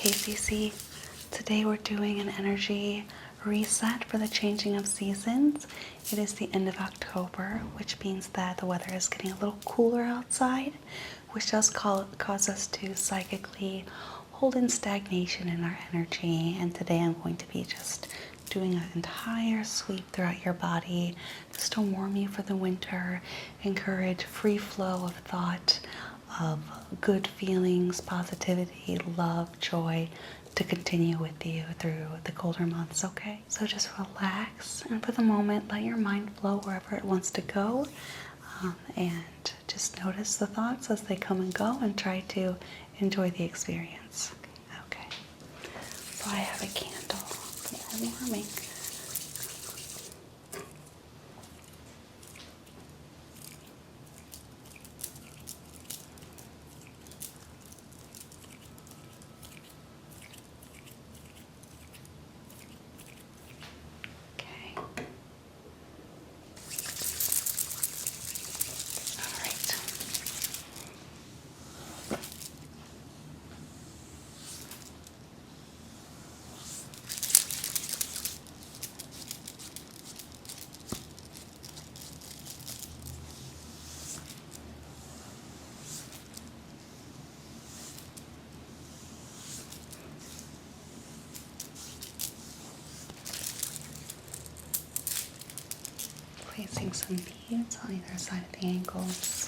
KCC. Today we're doing an energy reset for the changing of seasons. It is the end of October, which means that the weather is getting a little cooler outside, which does cause us to psychically hold in stagnation in our energy. And today I'm going to be just doing an entire sweep throughout your body just to warm you for the winter, encourage free flow of thought, of good feelings, positivity, love, joy to continue with you through the colder months, okay? So just relax and for the moment let your mind flow wherever it wants to go, and just notice the thoughts as they come and go and try to enjoy the experience. Okay, so I have a candle for warming. Placing some beads on either side of the ankles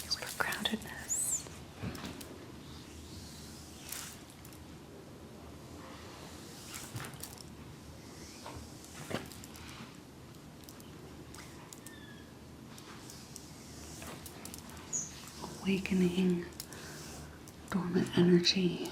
for groundedness. Awakening dormant energy.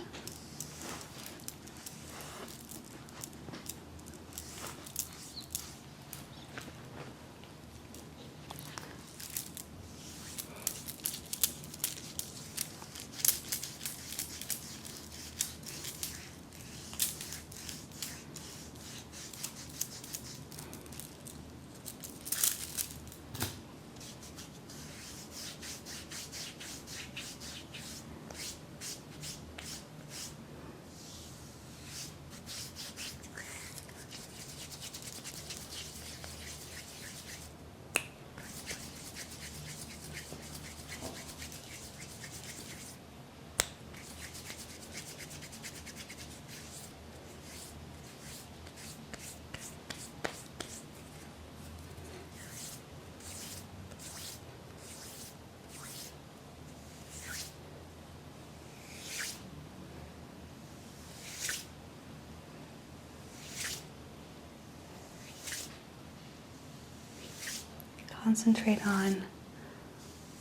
Concentrate on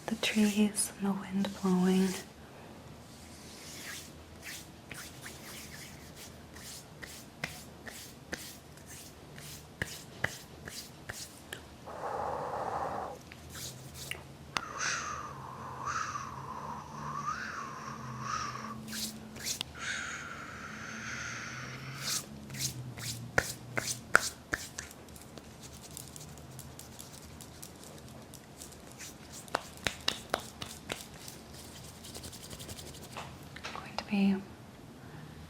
the trees and the wind blowing. Be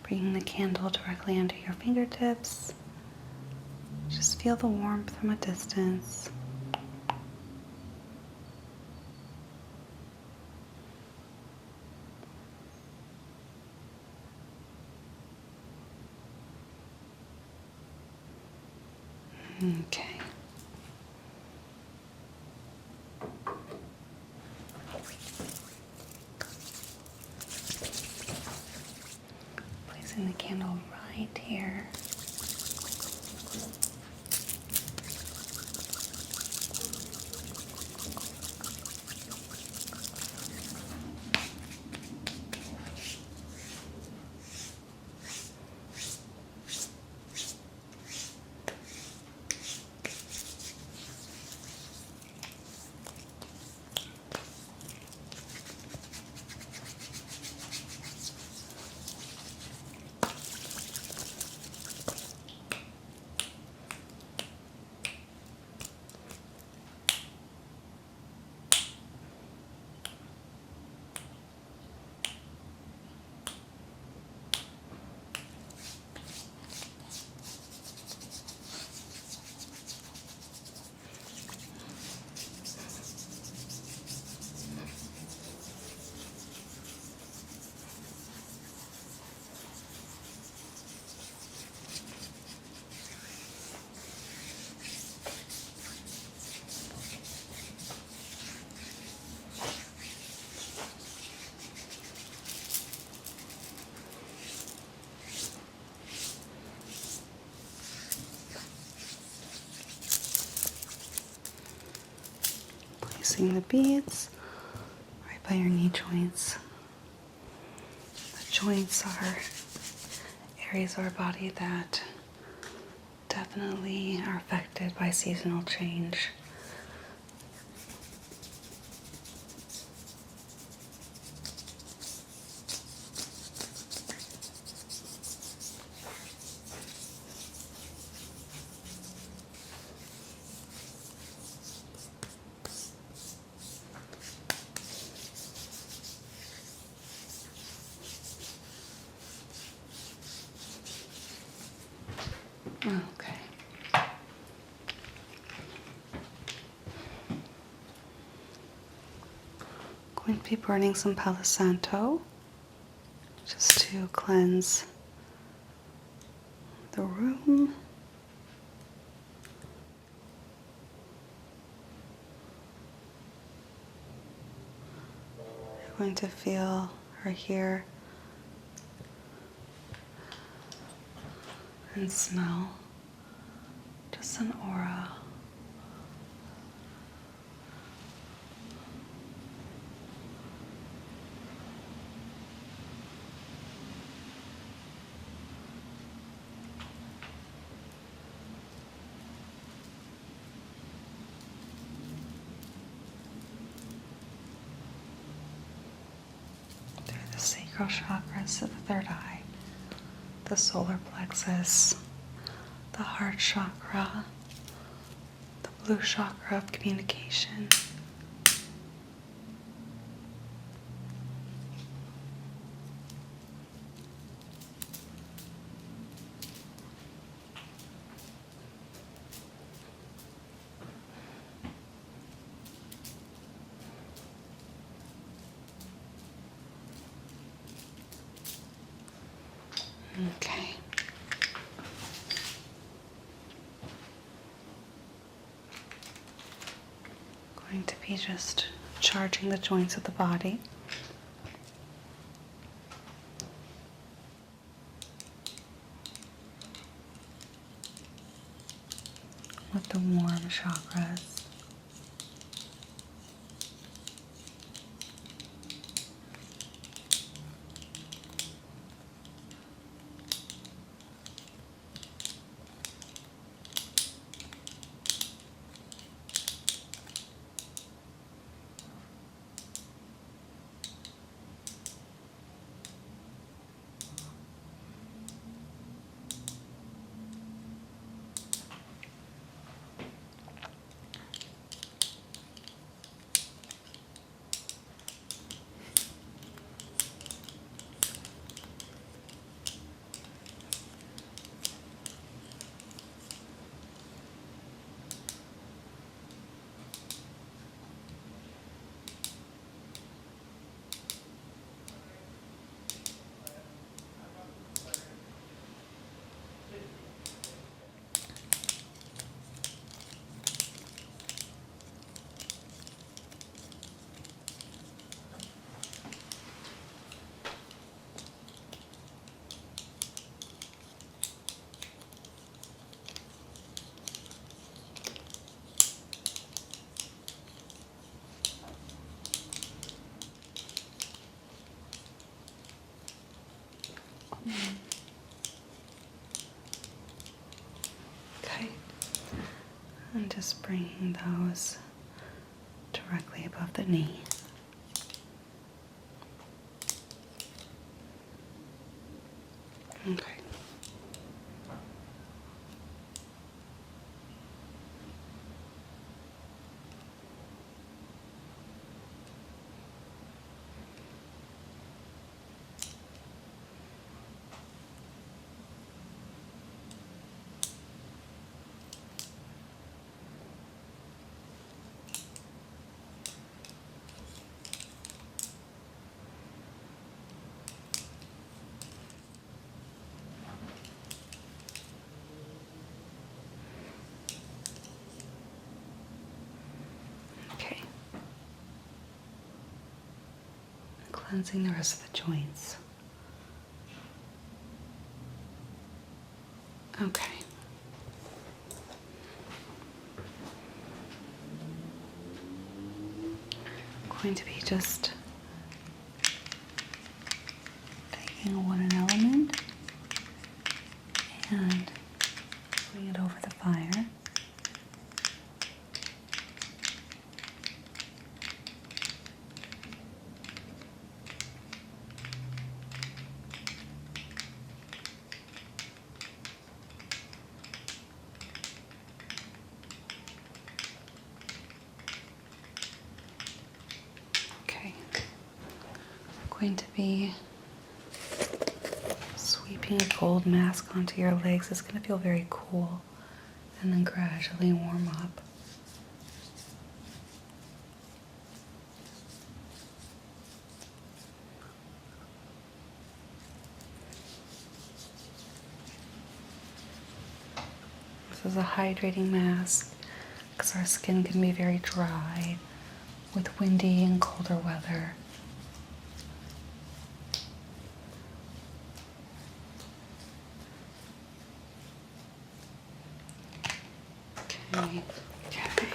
bringing the candle directly under your fingertips. Just feel the warmth from a distance. Okay. The candle right here. placing the beads right by your knee joints. The joints are areas of our body that definitely are affected by seasonal change. Okay. Going to be burning some Palo Santo just to cleanse the room. You're going to feel or hear and smell just an aura. Through the sacral chakras of the third eye, the solar plexus, the heart chakra, the blue chakra of communication. Okay. Going to be just charging the joints of the body. With the warm chakras. Okay. And just bringing those directly above the knee. Okay. Okay. Cleansing the rest of the joints. Okay. going to be just taking a wooden element and putting it over the fire. Okay, I'm going to be sweeping a gold mask onto your legs. It's going to feel very cool and then gradually warm up. This is a hydrating mask because our skin can be very dry with windy and colder weather. Okay. Okay.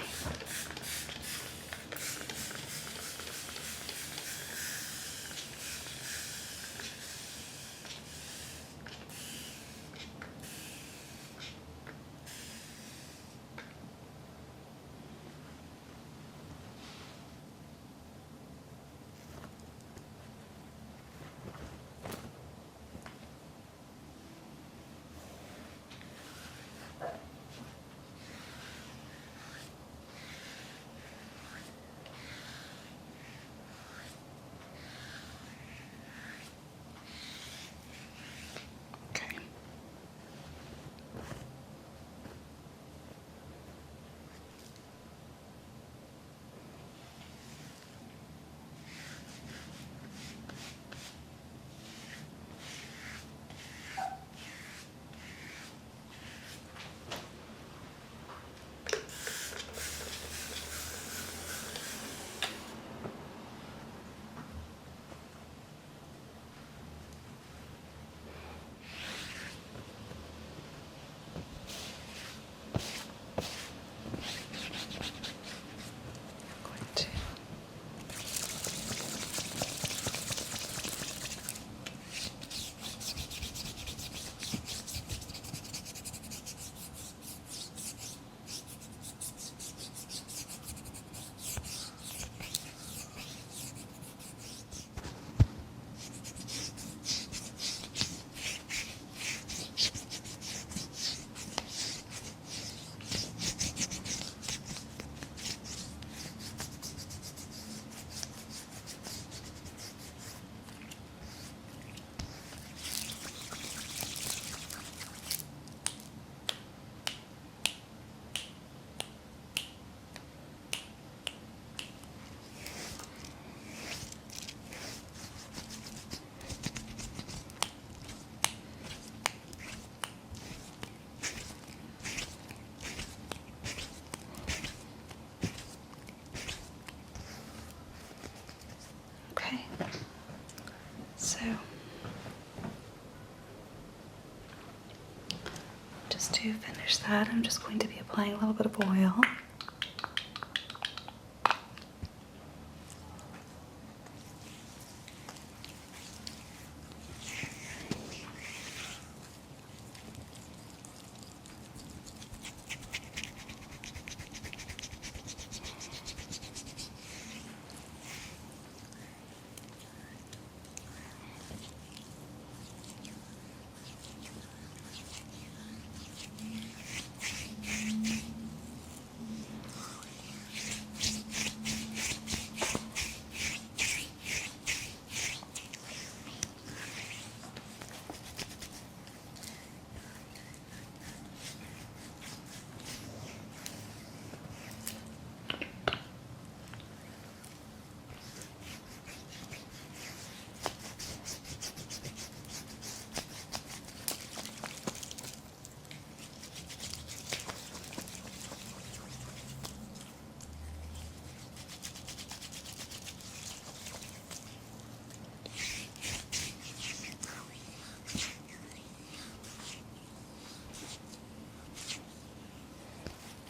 Okay, so just to finish that, I'm just going to be applying a little bit of oil.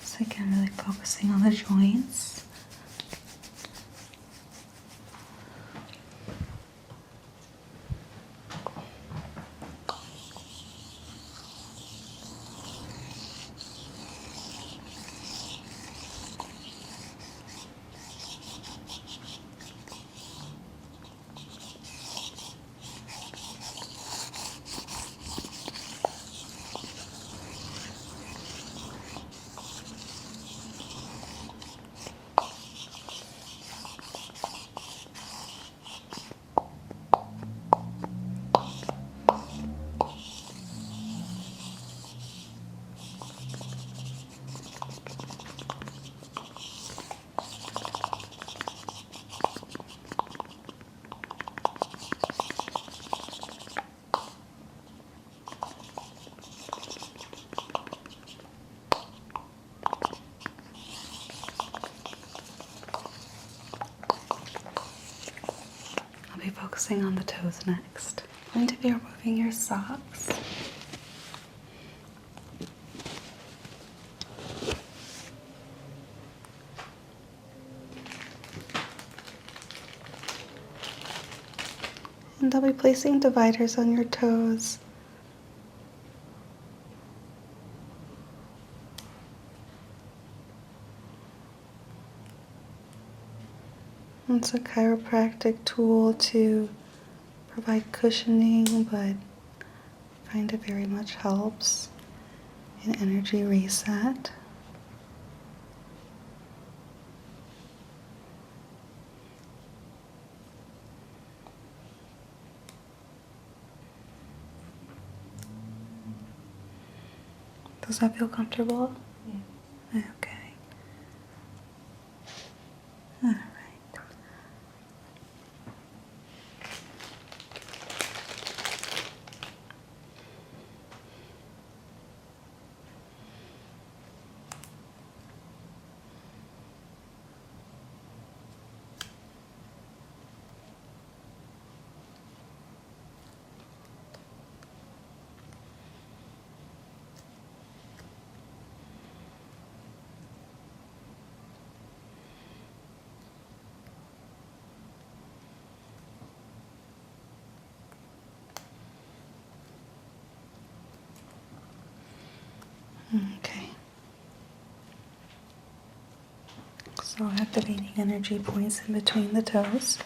So again, really focusing on the joints. focusing on the toes next. I'm going to be removing your socks. And I'll be placing dividers on your toes. It's a chiropractic tool to provide cushioning, but I find it very much helps in energy reset. Does that feel comfortable? Yeah. Okay. All right. Okay. So activating energy points in between the toes.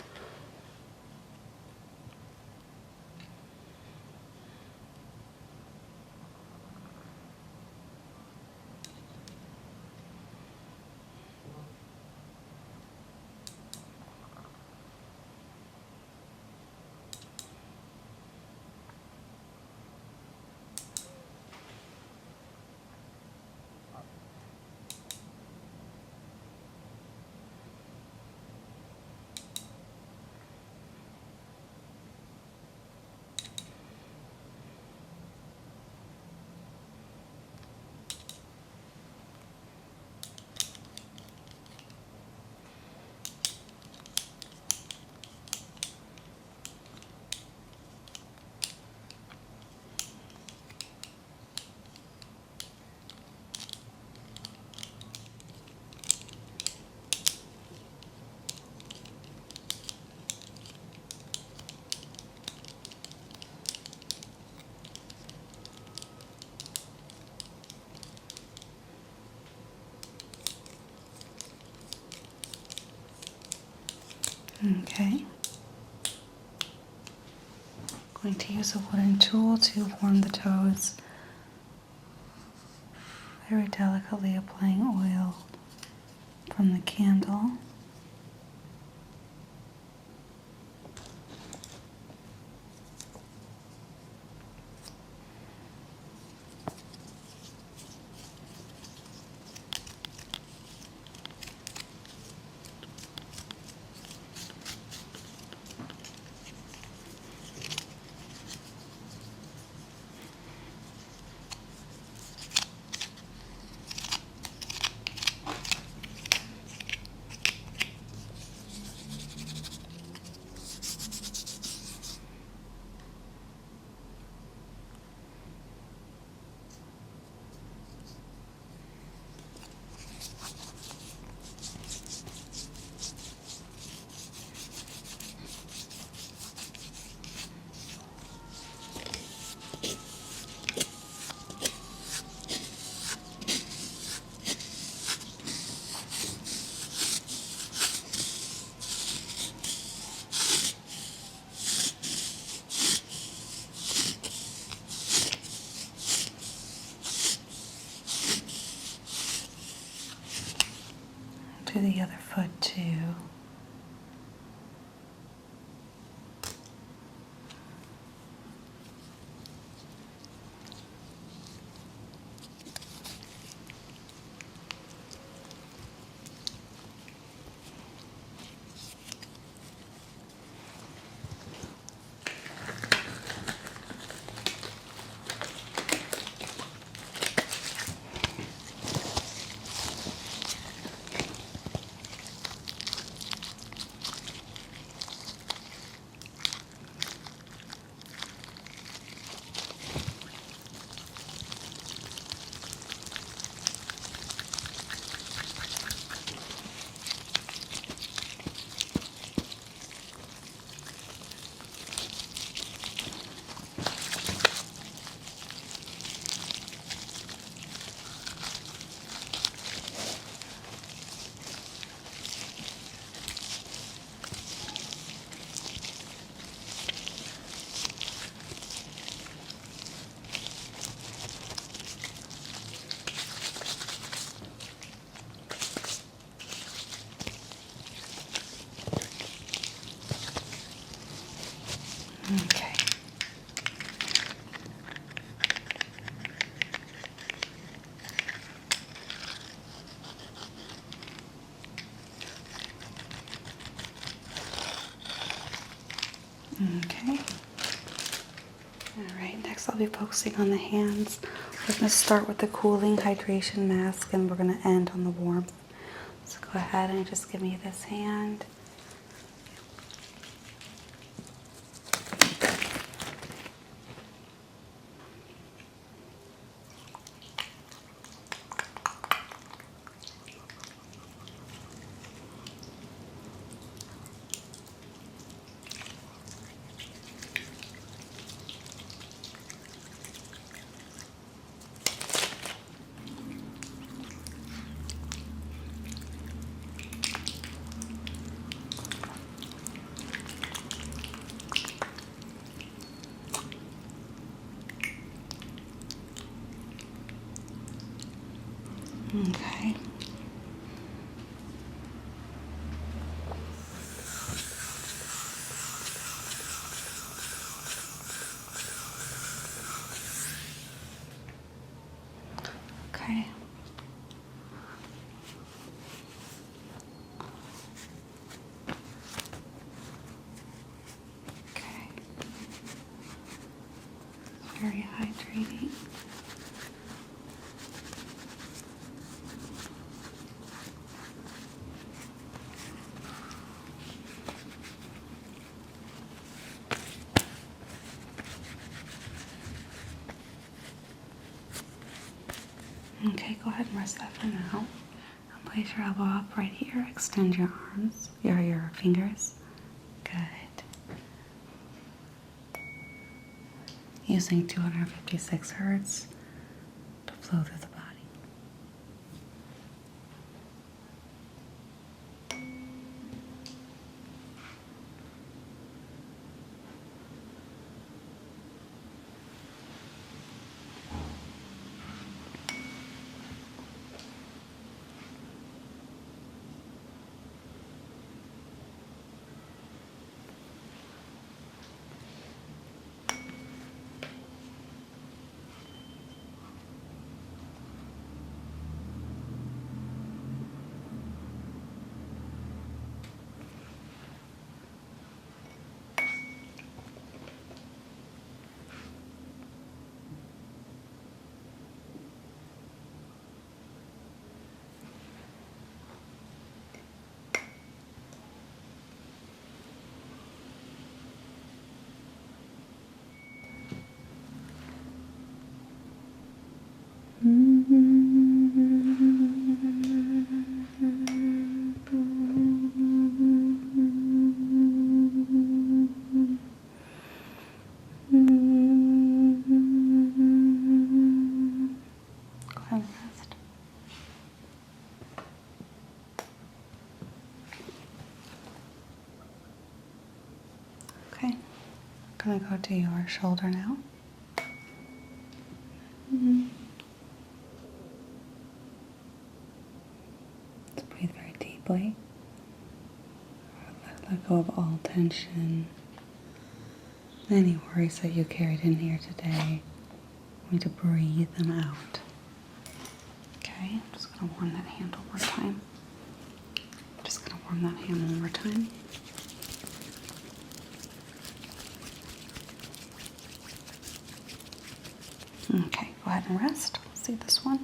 Okay. Going to use a wooden tool to warm the toes. Very delicately applying oil from the candle. To the other foot too. Next, I'll be focusing on the hands. We're going to start with the cooling hydration mask and we're going to end on the warmth. So go ahead and just give me this hand. Okay. Okay. Okay. Very hydrating. Okay, go ahead and rest that for now. And place your elbow up right here. Extend your arms, your fingers. Good. Using 256 hertz to flow through the body. Go ahead and rest. Okay, I'm gonna go to your shoulder now. Let's breathe very deeply. Let go of all tension, any worries that you carried in here today. We need to breathe them out. Okay, I'm just gonna warm that hand one more time. Just gonna warm that hand one more time. Okay, go ahead and rest. Let's see this one.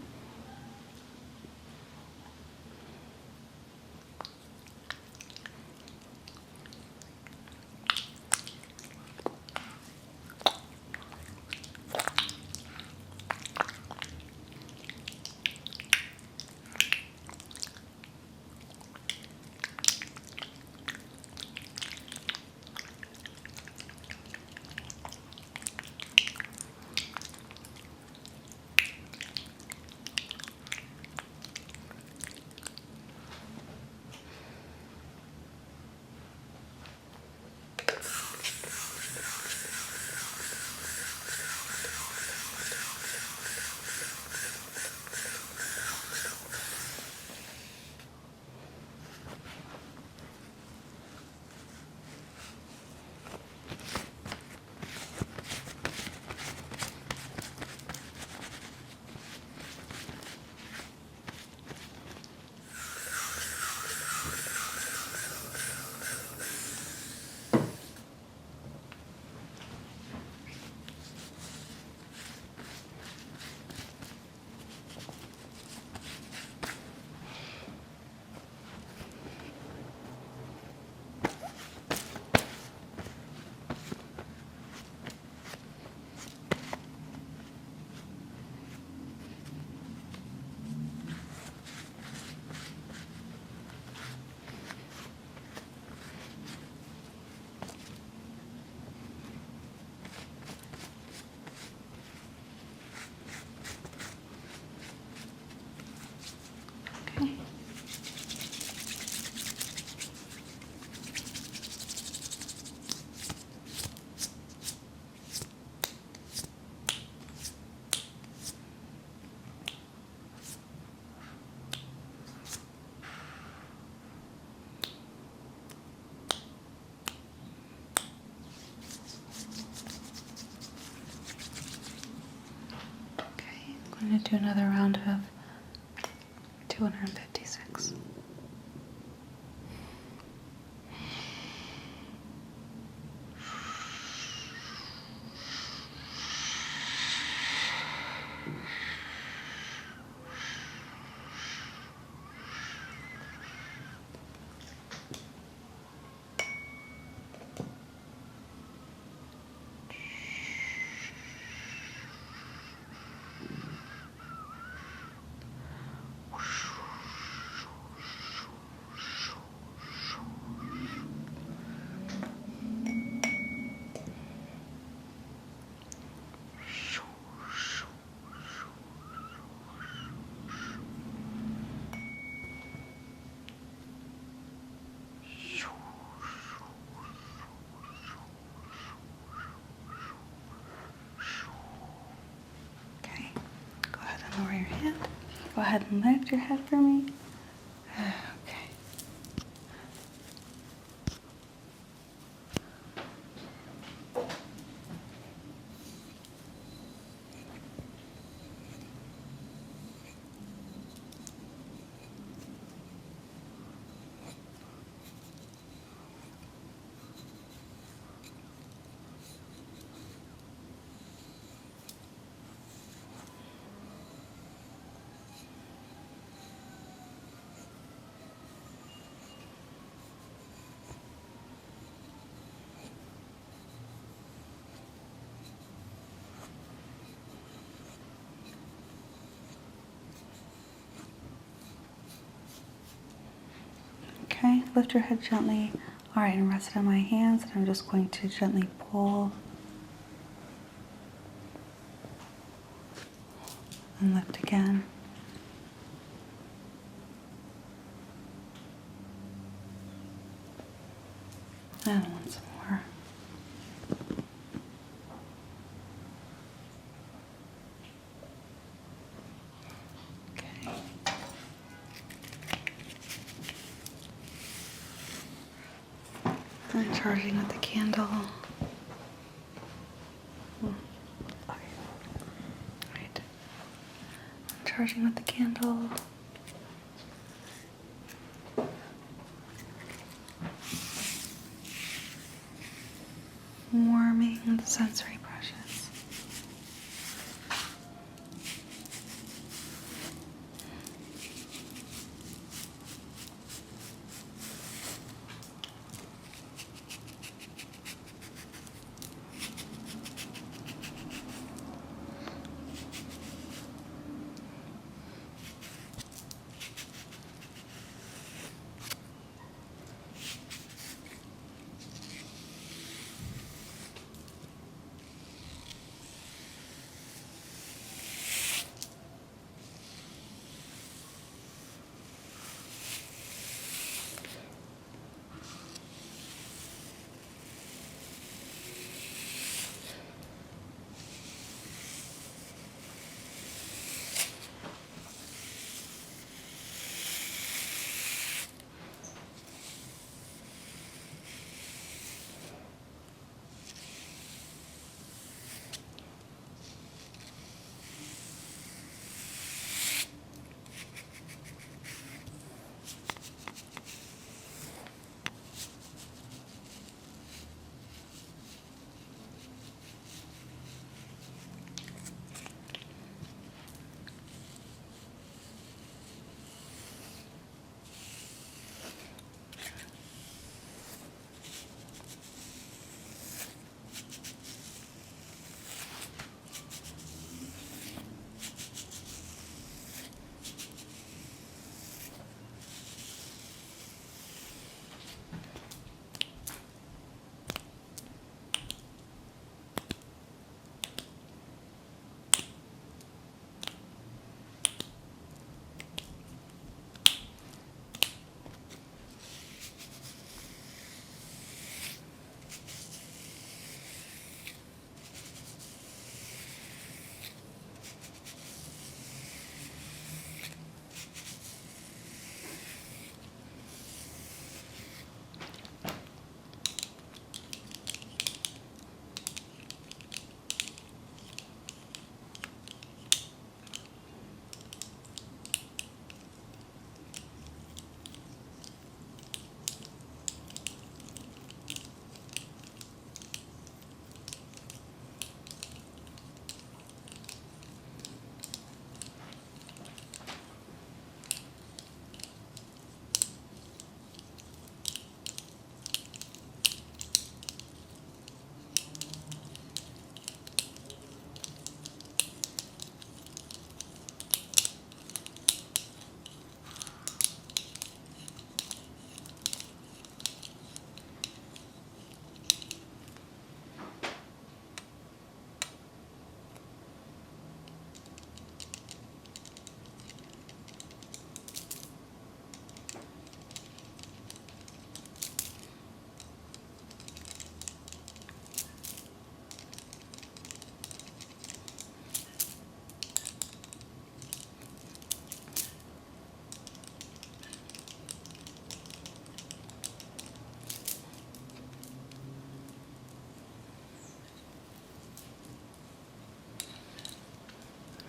I'm going to do another round of 256. Okay, go ahead and lower your hand. Go ahead and lift your head for me. Okay. Okay, lift your head gently. All right, and rest it on my hands. And I'm just going to gently pull and lift again. And once more. Okay. I'm charging with the candle. Okay. Right. I'm charging with the candle. Warming the sensory brushes.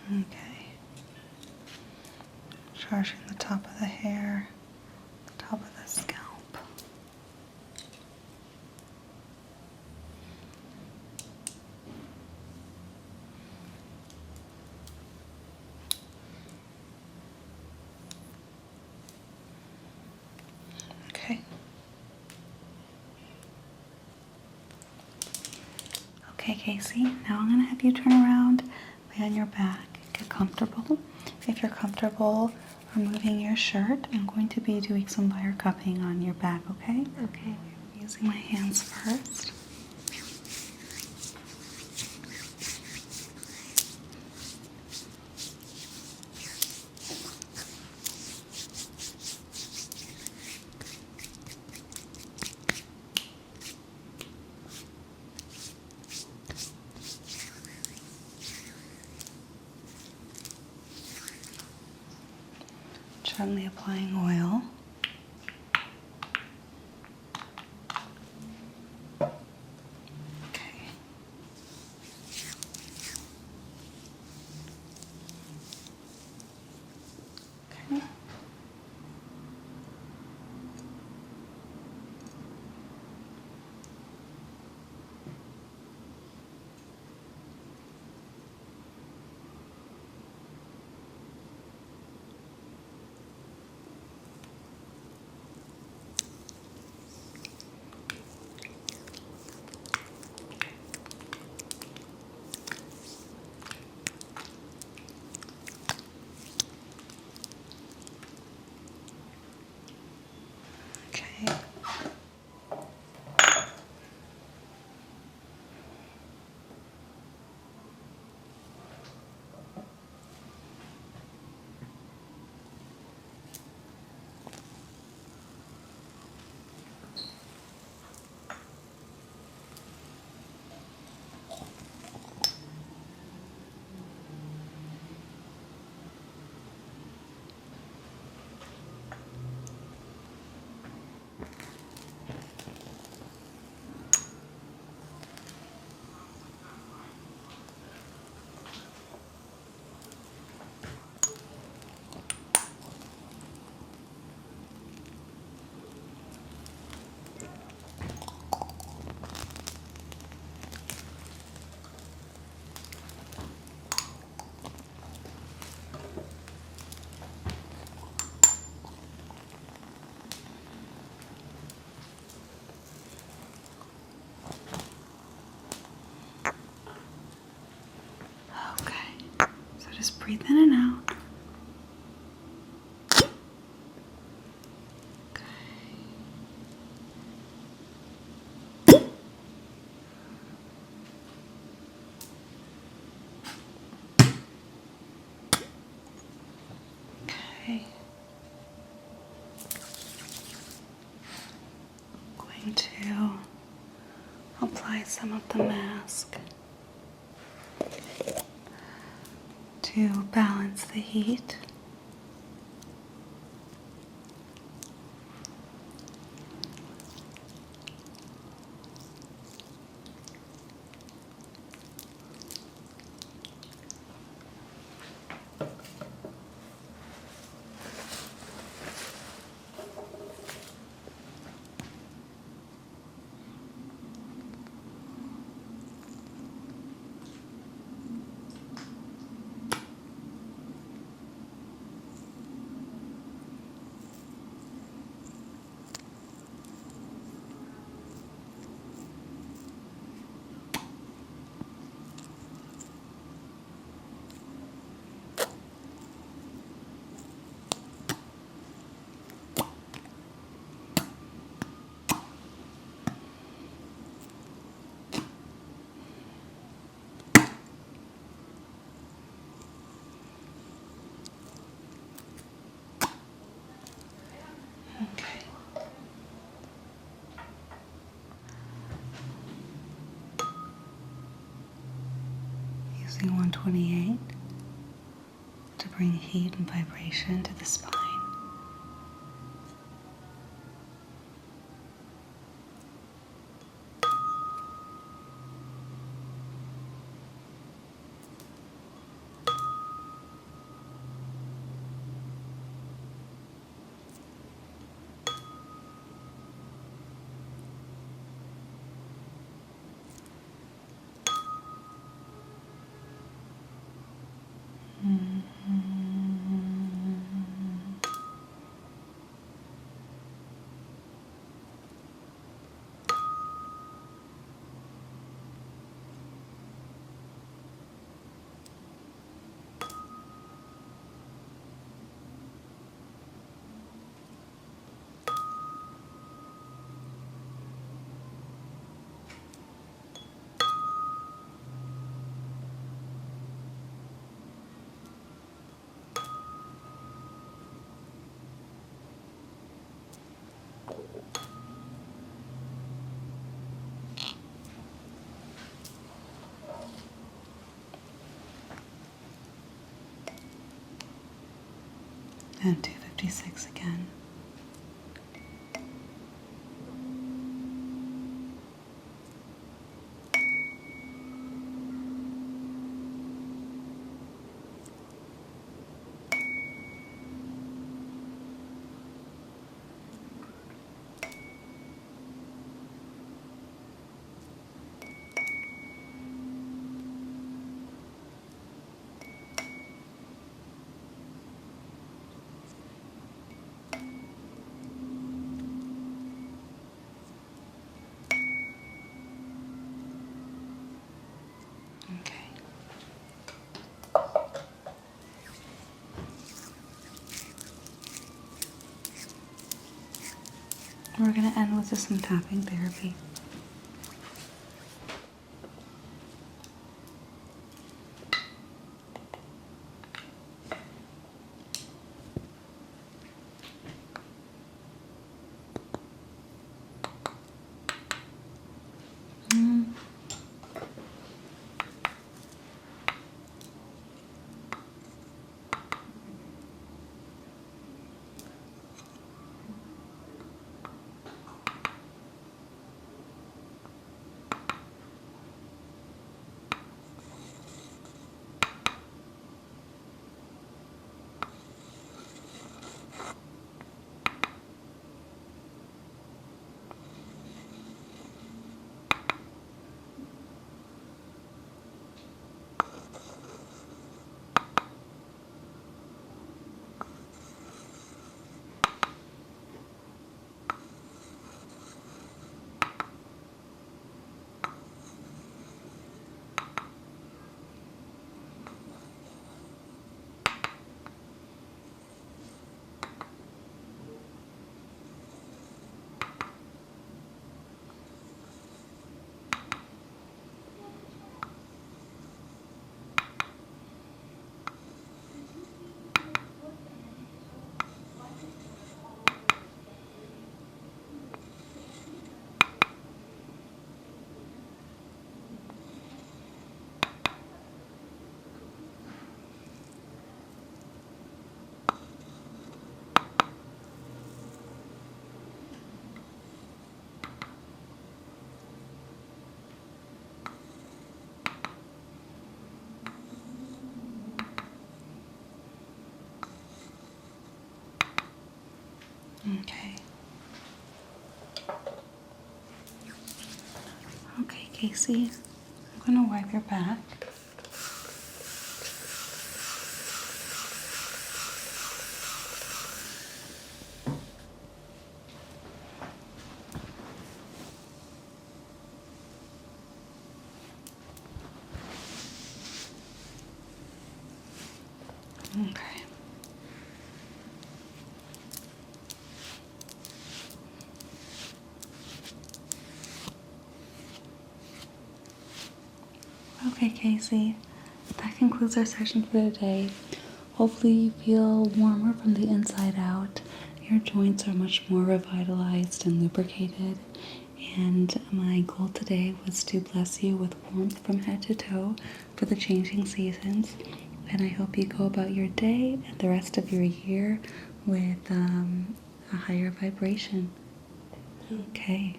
Okay. Charging the top of the hair, the top of the scalp. Okay. Okay, Casey, now I'm going to have you turn around, lay on your back, get comfortable. If you're comfortable removing your shirt, I'm going to be doing some wire cupping on your back, okay? Okay. Using my hands first. Gently applying oil. Okay. Okay. Okay. Okay. So just breathe in and out. Okay. Going to apply some of the mask to balance the heat. Okay. Using 128 to bring heat and vibration to the spine. And 256 again. Okay. We're going to end with just some tapping therapy. Okay. Okay, Casey. I'm going to wipe your back. Okay. Okay, Casey. That concludes our session for today. Hopefully you feel warmer from the inside out. Your joints are much more revitalized and lubricated. And my goal today was to bless you with warmth from head to toe for the changing seasons. And I hope you go about your day and the rest of your year with a higher vibration. Okay.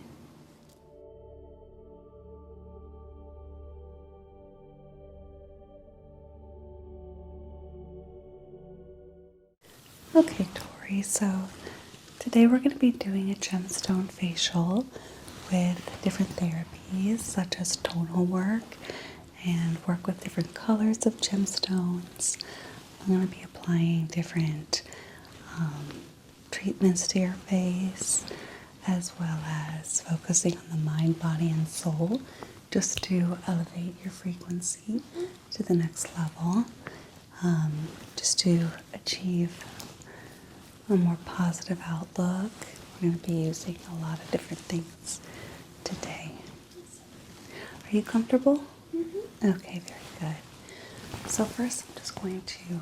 Okay, Tori, so today we're going to be doing a gemstone facial with different therapies such as tonal work and work with different colors of gemstones. I'm going to be applying different treatments to your face as well as focusing on the mind, body, and soul just to elevate your frequency to the next level, just to achieve a more positive outlook. We're going to be using a lot of different things today. Are you comfortable? Mm-hmm. Okay, very good. So first I'm just going to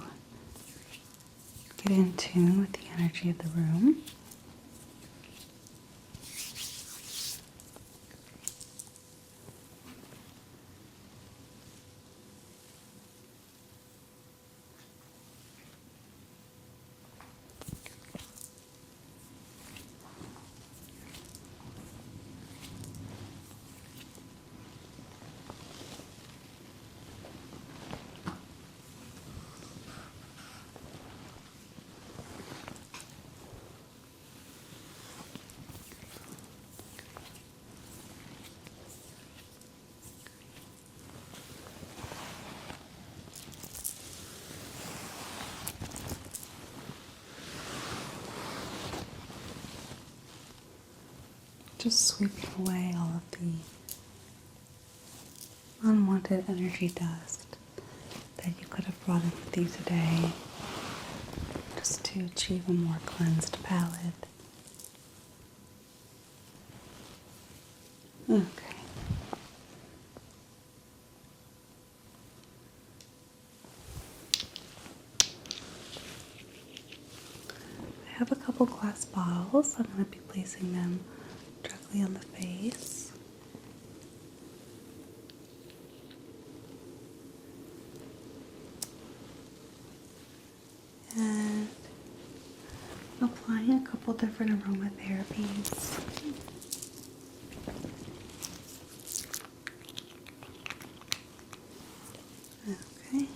get in tune with the energy of the room. Just sweeping away all of the unwanted energy dust that you could have brought in with you today, just to achieve a more cleansed palette. Okay. I have a couple glass bottles. I'm going to be placing them directly on the face. And applying a couple different aromatherapies. Okay.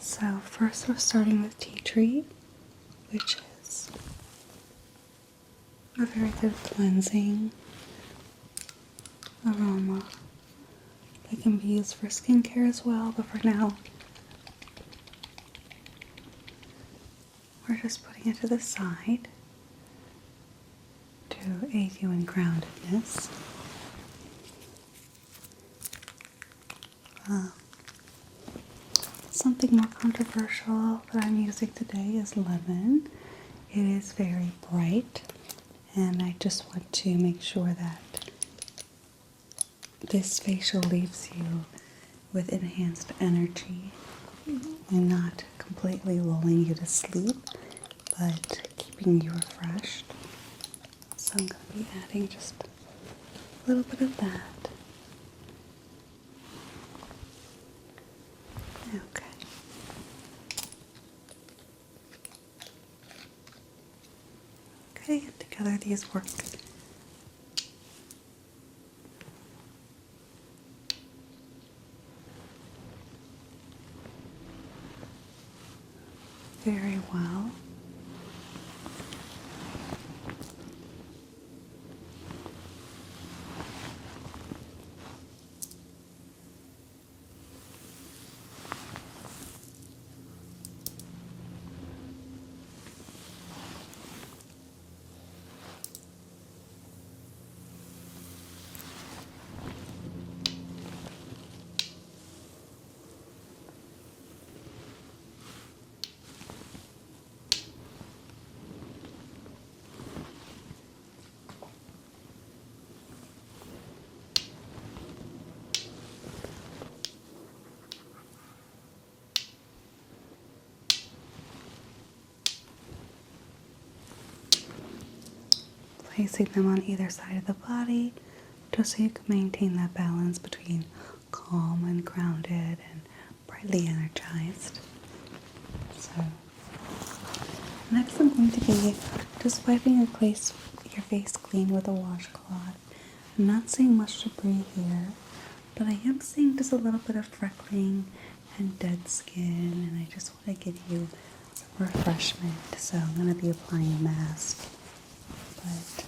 So first we're starting with tea tree, which is a very good cleansing aroma that can be used for skincare as well, but for now we're just putting it to the side to aid you in groundedness. Something more controversial that I'm using today is lemon. It is very bright, and I just want to make sure that this facial leaves you with enhanced energy and not completely lulling you to sleep, but keeping you refreshed. So I'm going to be adding just a little bit of that. Okay. Okay, and together these work very well. Placing them on either side of the body just so you can maintain that balance between calm and grounded and brightly energized. So next I'm going to be just wiping your face clean with a washcloth. I'm not seeing much debris here, but I am seeing just a little bit of freckling and dead skin, and I just want to give you some refreshment. So I'm going to be applying a mask. But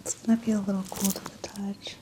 it's going to be a little cool to the touch.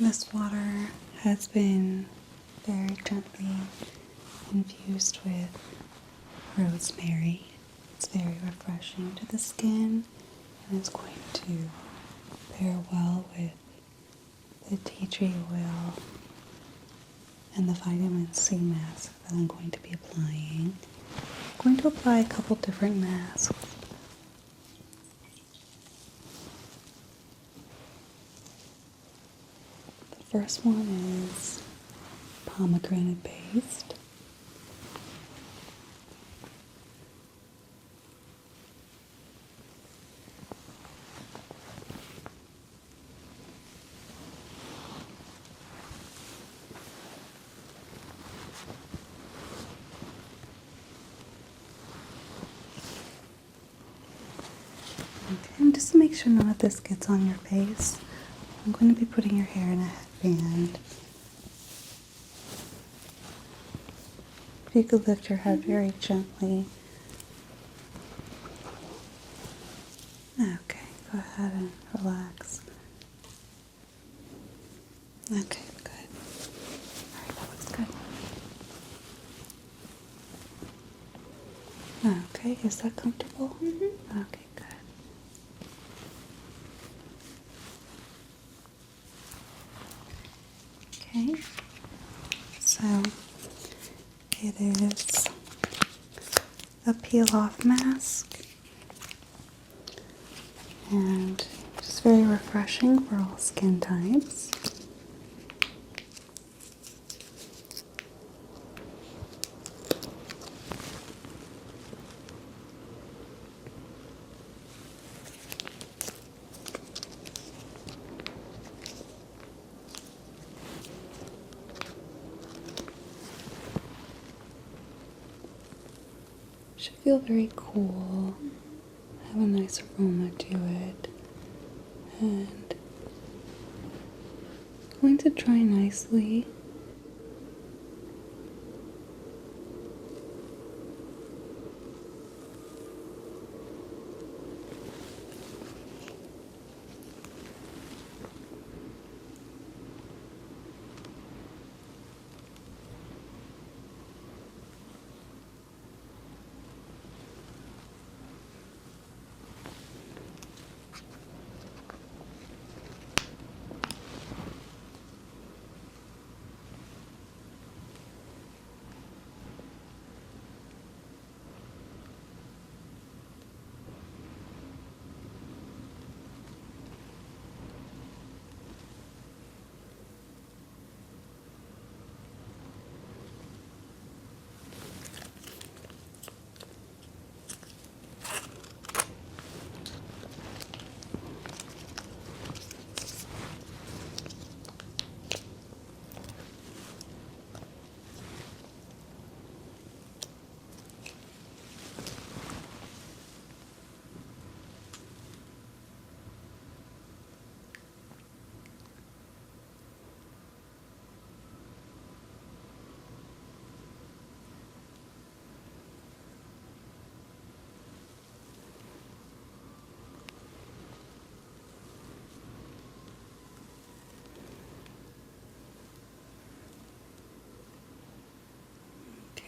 This water has been very gently infused with rosemary. It's very refreshing to the skin, and it's going to pair well with the tea tree oil and the vitamin C mask that I'm going to be applying. I'm going to apply a couple different masks. The first one is pomegranate based. Okay, and just to make sure none of this gets on your face, I'm going to be putting your hair in a headband. If you could lift your head very gently. Okay, go ahead and relax. Okay, good. Alright, that looks good. Okay, is that comfortable? Mm-hmm. Okay, good. Okay, so it is a peel-off mask, and just very refreshing for all skin types. Should feel very cool, have a nice aroma to it, and going to dry nicely.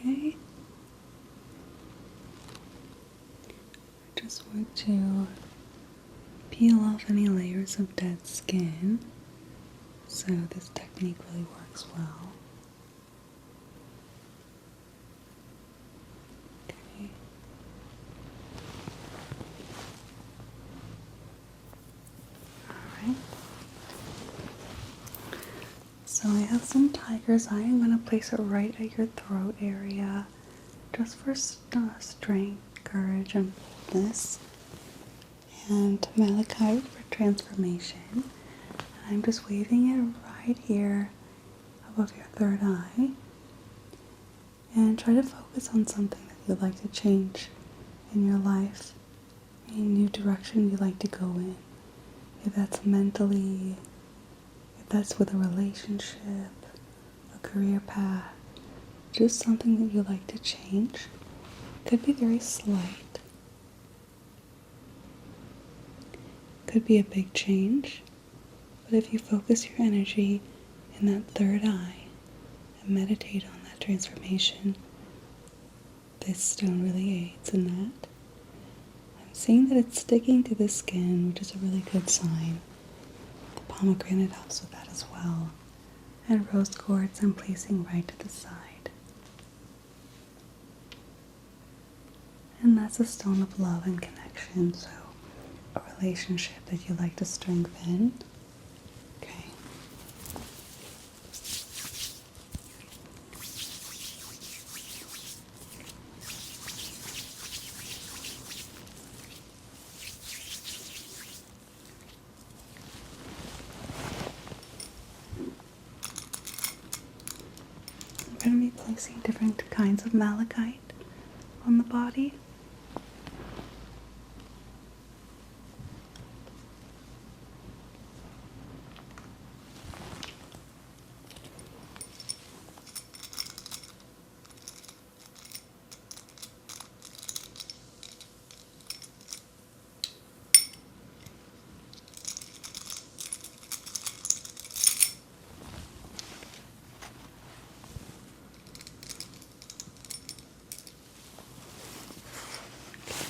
Okay. I just want to peel off any layers of dead skin, so this technique really works well. Okay. Alright. So I have some tiger's eye. I'm going to place it right at your throat area, just for strength, courage, and boldness. And malachite for transformation. I'm just waving it right here above your third eye. And try to focus on something that you'd like to change in your life, a new direction you'd like to go in. If that's mentally, if that's with a relationship, a career path, just something that you'd like to change. Could be very slight. Could be a big change, But if you focus your energy in that third eye and meditate on that transformation, this stone really aids in that. I'm seeing that it's sticking to the skin, which is a really good sign. The pomegranate helps with that as well. And rose quartz I'm placing right to the side. And that's a stone of love and connection, so a relationship that you like to strengthen. Okay. I'm going to be placing different kinds of malachite on the body.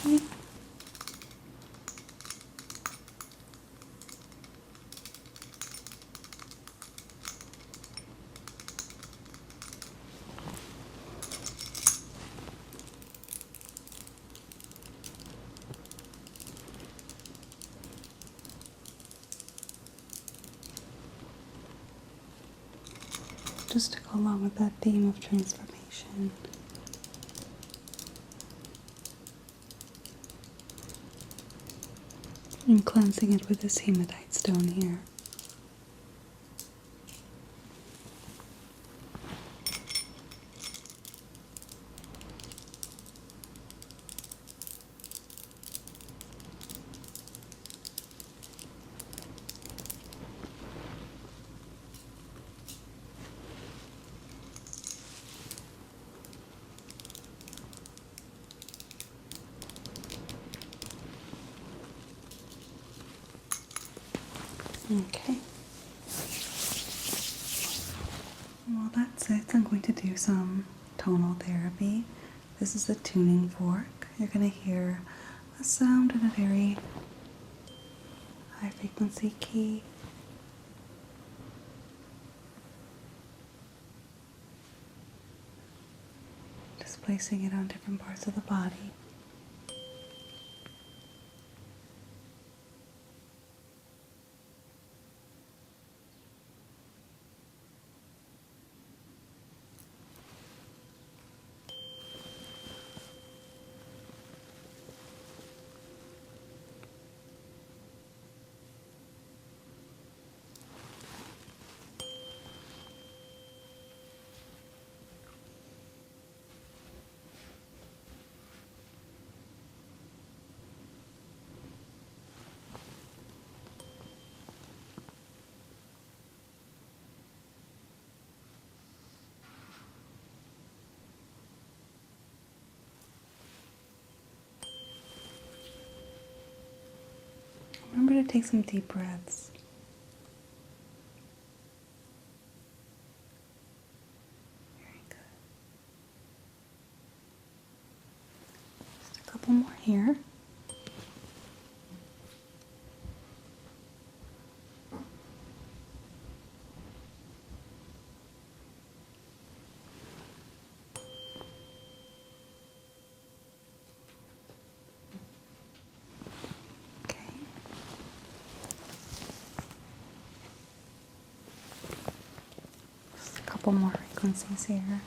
Okay. Just to go along with that theme of transformation. And cleansing it with this hematite stone here. Okay. Well, that's it. I'm going to do some tonal therapy. This is the tuning fork. You're going to hear a sound in a very high frequency key. Just placing it on different parts of the body. Remember to take some deep breaths. Very good. Just a couple more here. Okay. Just a couple more frequencies here.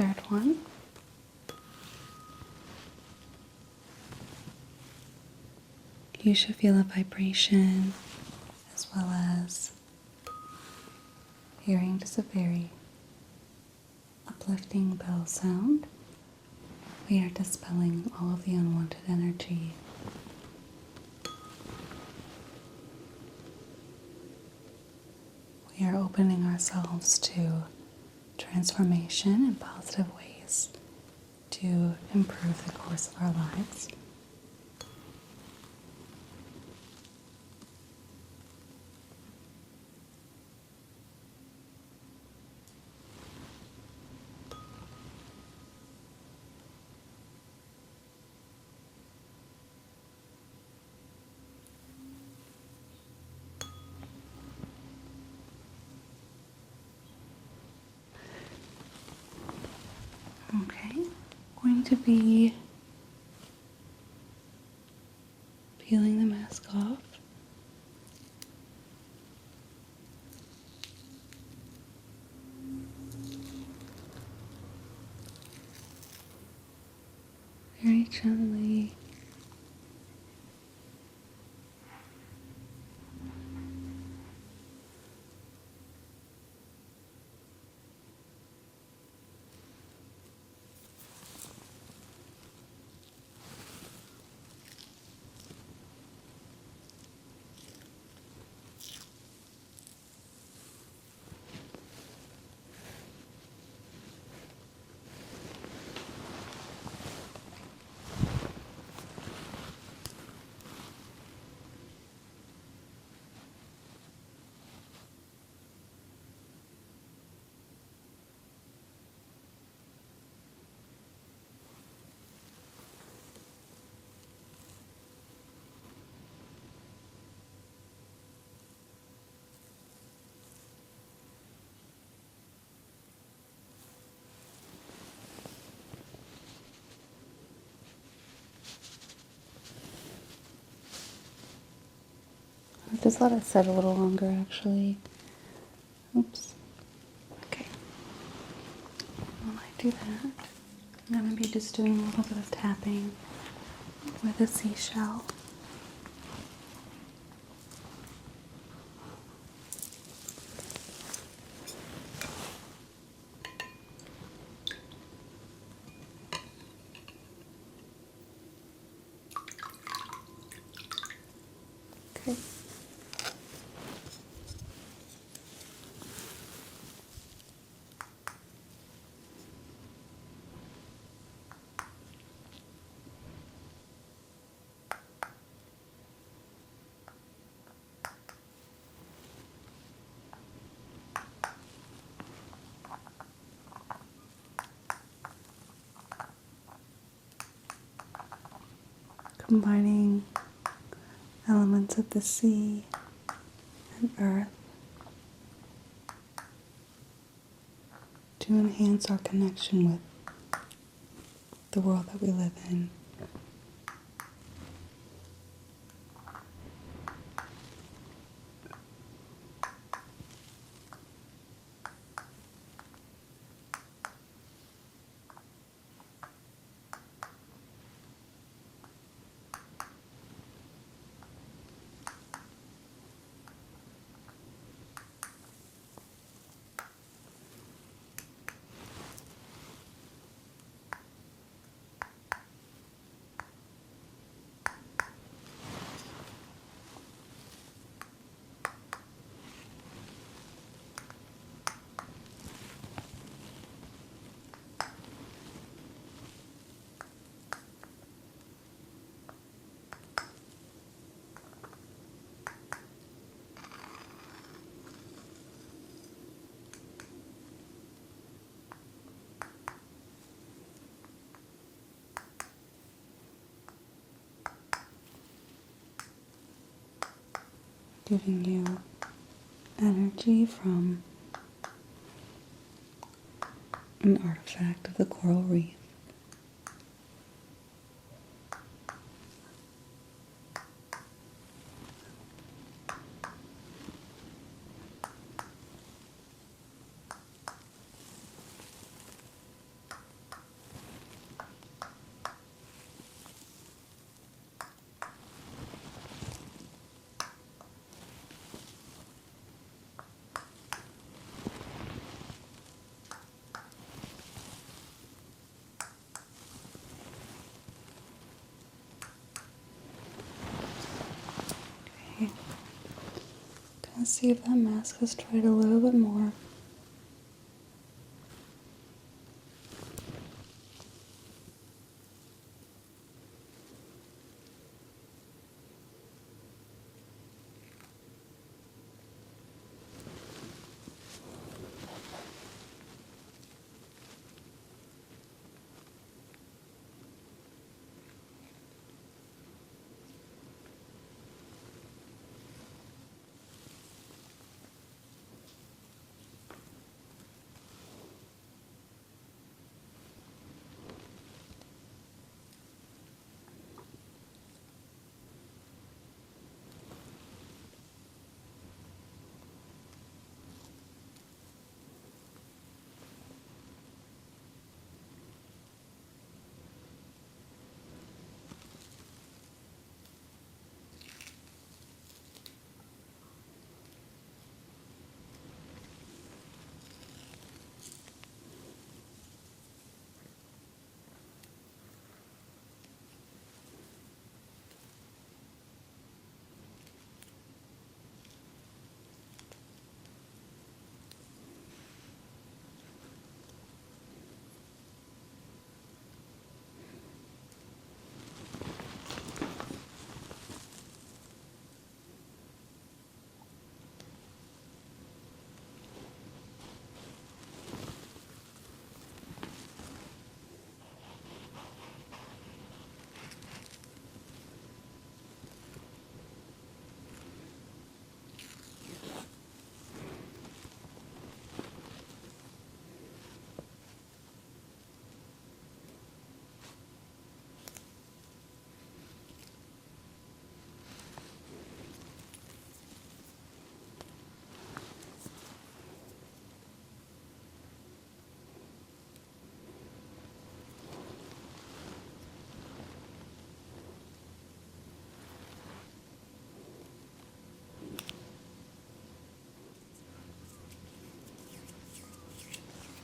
third one. You should feel a vibration as well as hearing just a very uplifting bell sound. We are dispelling all of the unwanted energy. We are opening ourselves to transformation in positive ways to improve the course of our lives. Okay, going to be peeling the mask off. Very gently. Just let it sit a little longer, actually. Oops. Okay. While I do that, I'm going to be just doing a little bit of tapping with a seashell. Okay. Combining elements of the sea and earth to enhance our connection with the world that we live in. Giving you energy from an artifact of the coral reef. Okay. Gonna see if that mask has dried a little bit more.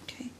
Okay.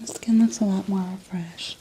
The skin looks a lot more refreshed.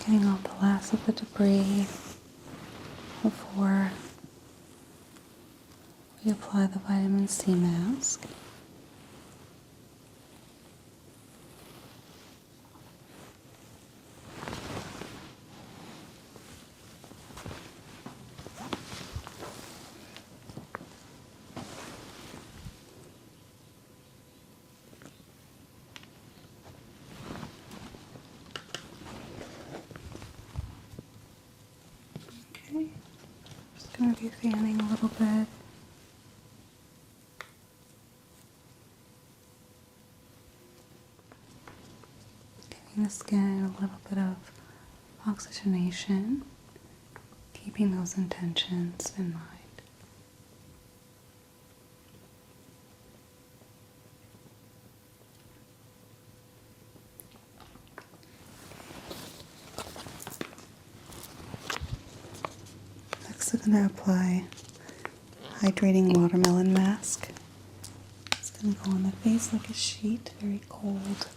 getting off the last of the debris before we apply the vitamin C mask. Okay, just going to be fanning a little bit. Giving the skin a little bit of oxygenation, keeping those intentions in mind. Next, I'm going to apply hydrating watermelon mask. It's going to go on the face like a sheet, very cold,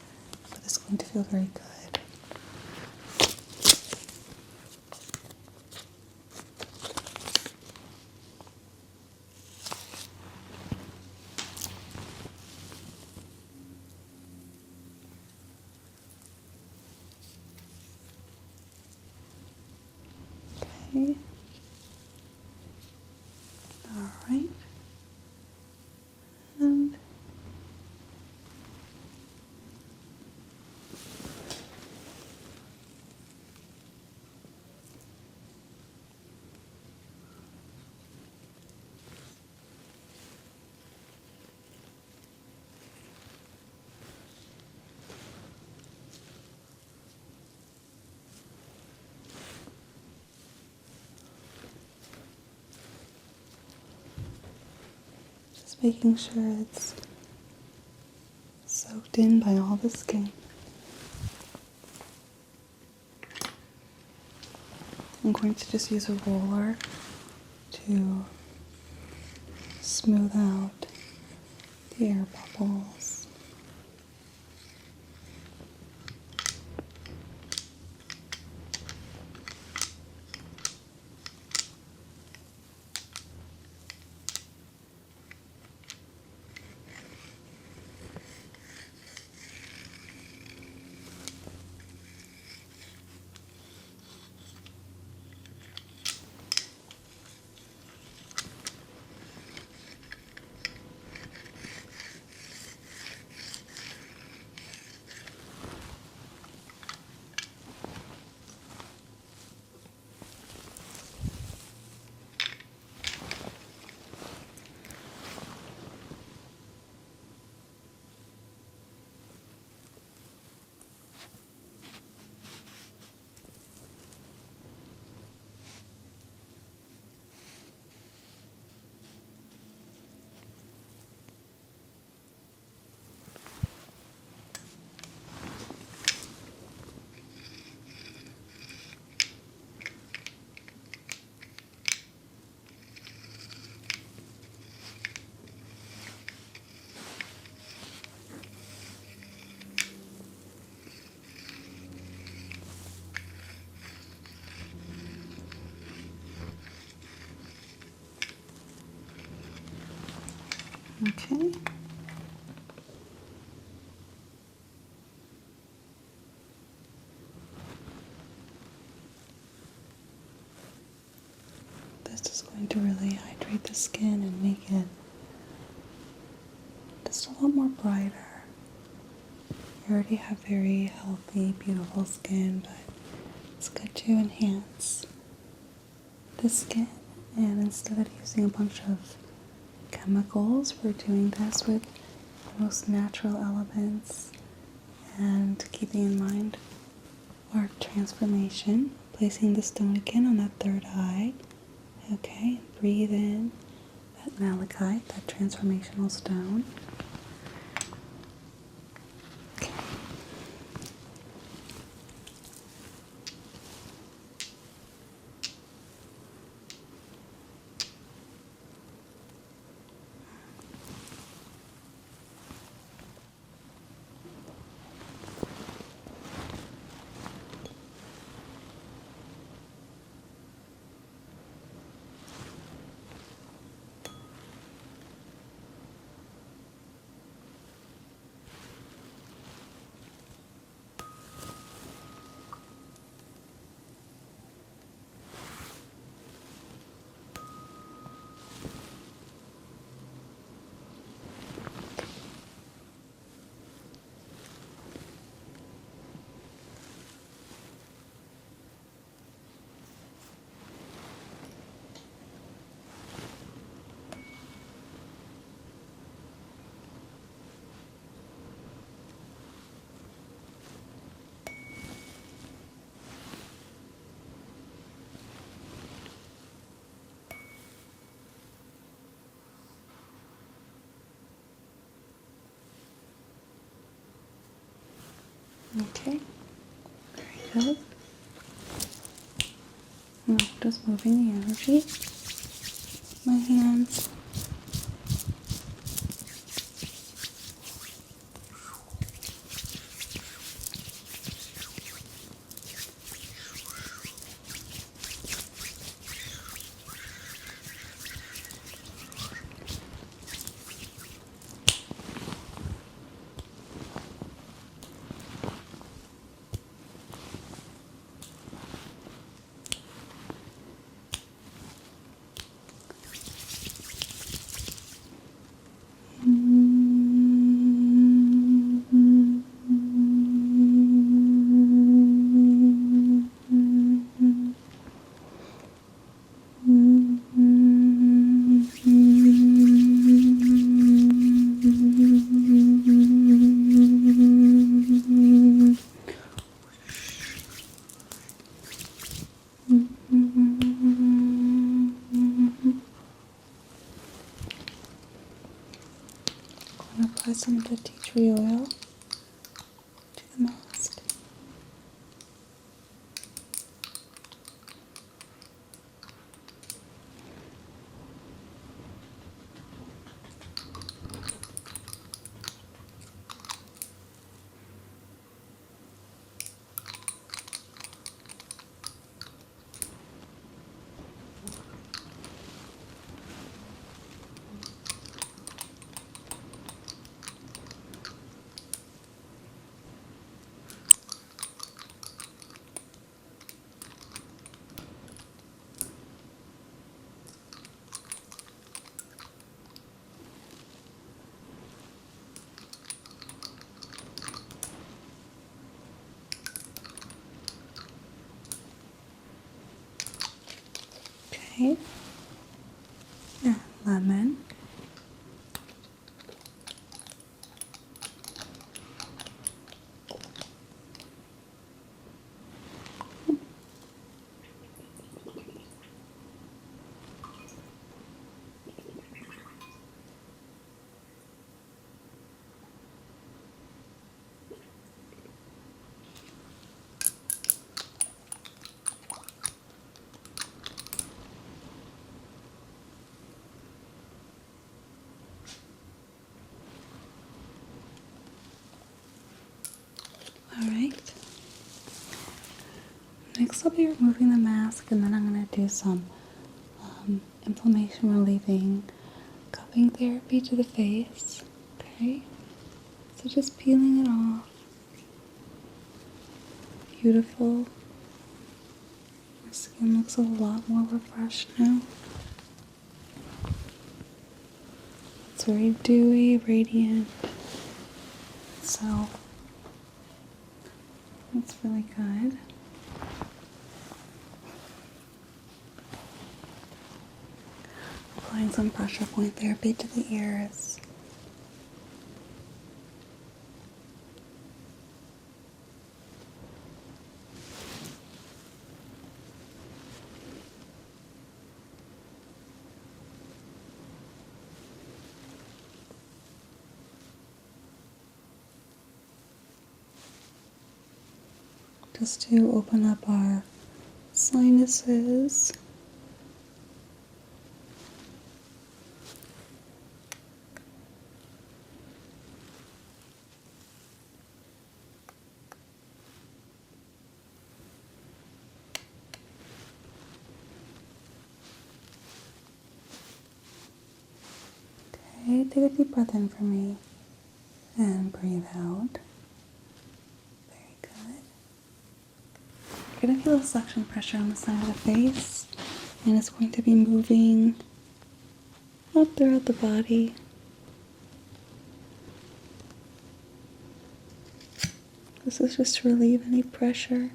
but it's going to feel very good. Okay. All right. And just making sure it's soaked in by all the skin. I'm going to just use a roller to smooth out the air bubbles. Okay. This is going to really hydrate the skin and make it just a lot more brighter. You already have very healthy, beautiful skin, but it's good to enhance the skin. And instead of using a bunch of chemicals, we're doing this with the most natural elements and keeping in mind our transformation. Placing the stone again on that third eye. Okay, breathe in that malachite, that transformational stone. Okay. Okay, very good. Now just moving the energy. My hands. I'm going to apply some of the tea tree oil to the mask. Okay. And lemon. Alright. Next I'll be removing the mask, and then I'm going to do some inflammation relieving cupping therapy to the face. Okay? So just peeling it off. Beautiful. My skin looks a lot more refreshed now. It's very dewy, radiant. So that's really good. Applying some pressure point therapy to the ears. Just to open up our sinuses. Okay, take a deep breath in for me and breathe out. Very good. You're going to feel a suction pressure on the side of the face, and it's going to be moving up throughout the body. This is just to relieve any pressure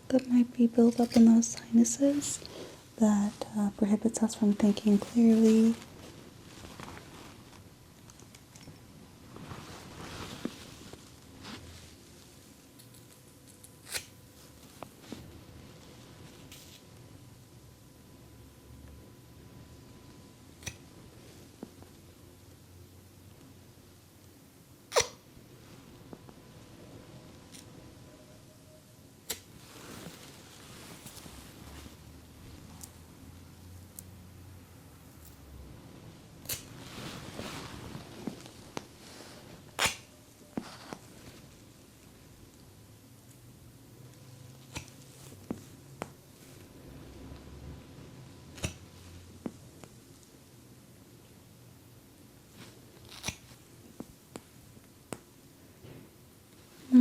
that might be built up in those sinuses that prohibits us from thinking clearly.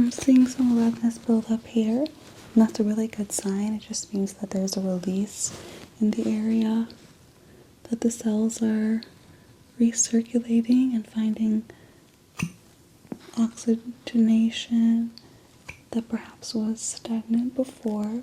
I'm seeing some redness build up here, and that's a really good sign. It just means that there's a release in the area, that the cells are recirculating and finding oxygenation that perhaps was stagnant before.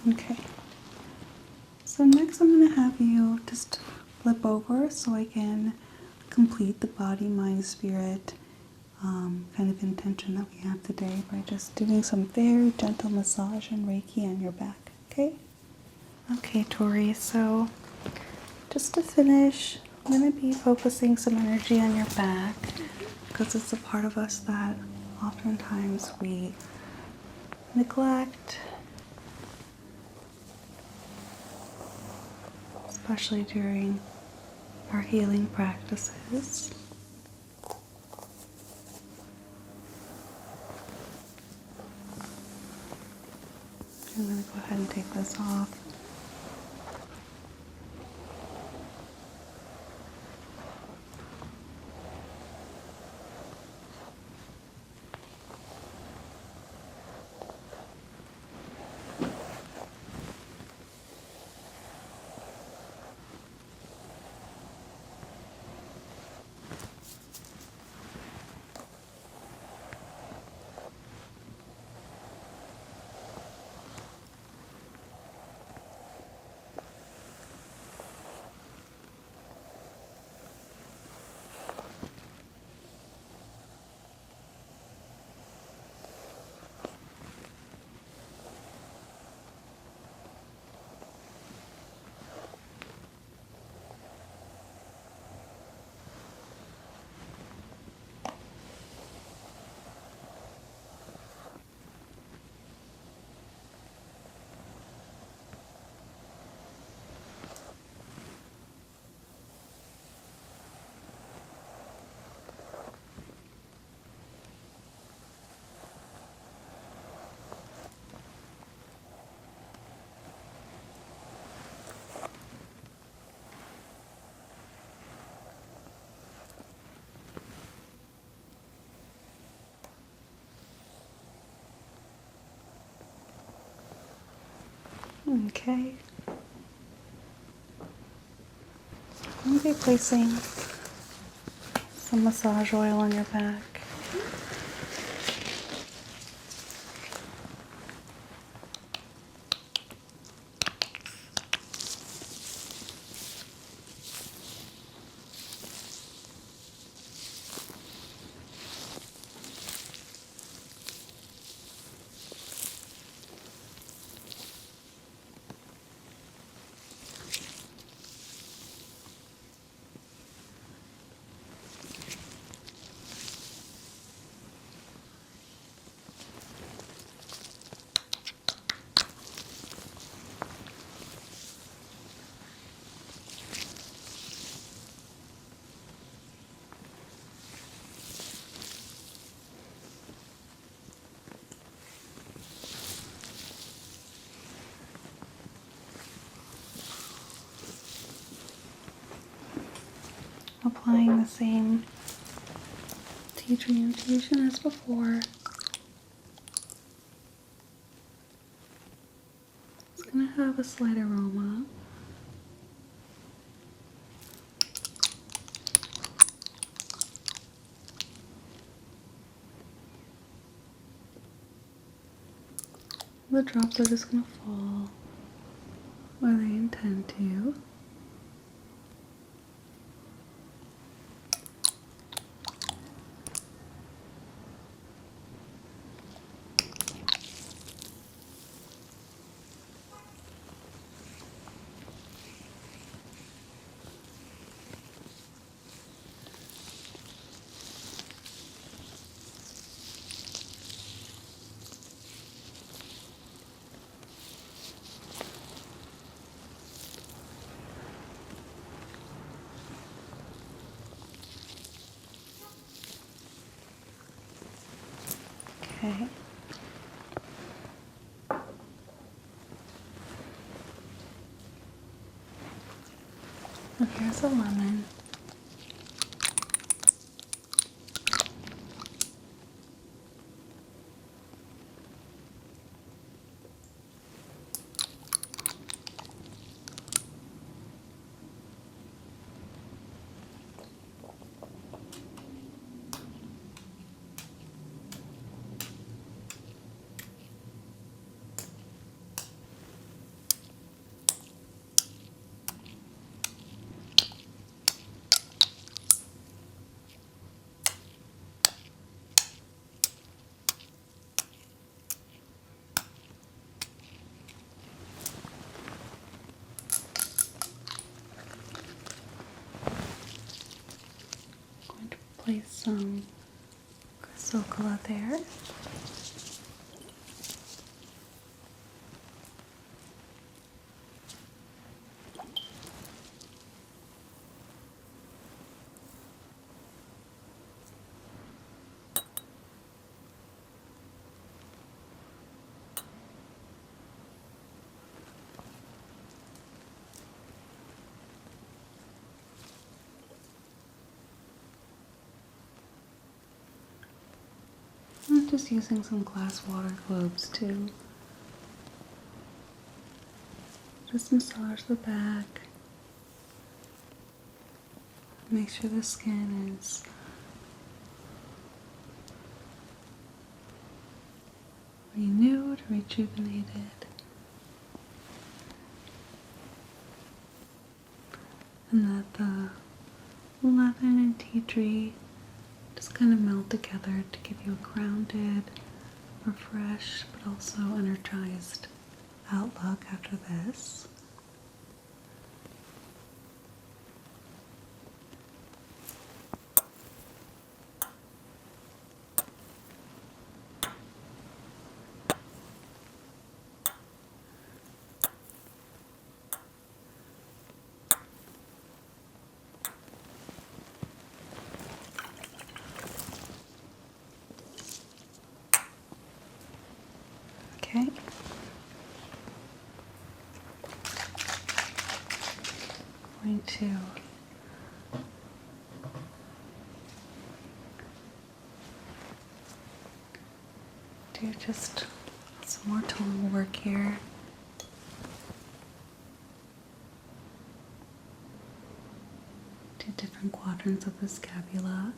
Okay. So next I'm going to have you just flip over so I can complete the body, mind, spirit kind of intention that we have today by just doing some very gentle massage and Reiki on your back, okay? Okay, Tori, so just to finish, I'm going to be focusing some energy on your back because it's a part of us that oftentimes we neglect, especially during our healing practices. I'm going to go ahead and take this off. Okay. I'm going to be placing some massage oil on your back. Applying the same tea tree infusion as before. It's going to have a slight aroma. The drops are just going to fall where they intend to. Okay. So here's a lemon. Going to place some crystal color there. I'm just using some glass water globes to just massage the back. Make sure the skin is renewed, rejuvenated. And that the lemon and tea tree just kind of melt together to give you a grounded, refreshed, but also energized outlook after this. Okay. Going to do just some more tonal work here. To different quadrants of the scapula,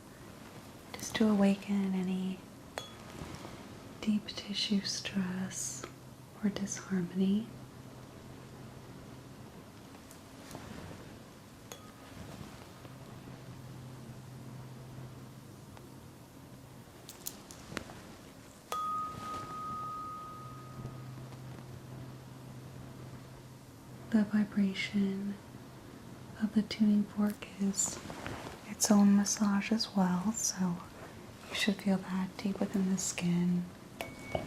just to awaken any deep tissue stress or disharmony. The vibration of the tuning fork is its own massage as well, so you should feel that deep within the skin. A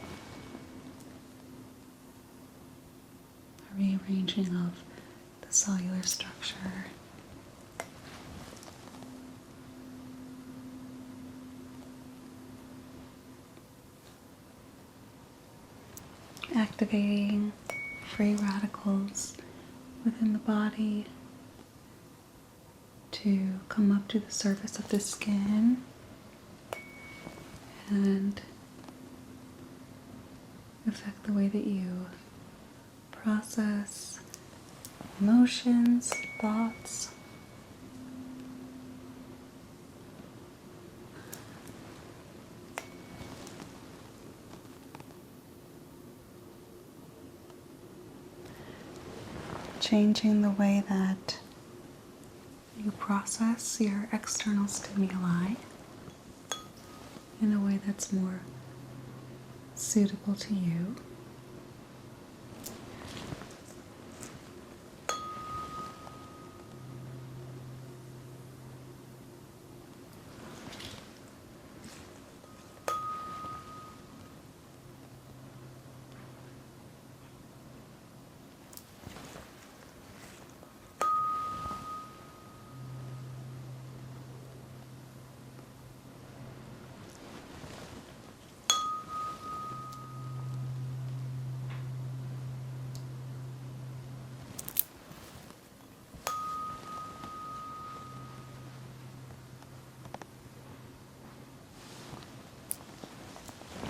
rearranging of the cellular structure. Activating free radicals within the body to come up to the surface of the skin and affect the way that you process emotions, thoughts. Changing the way that you process your external stimuli in a way that's more suitable to you.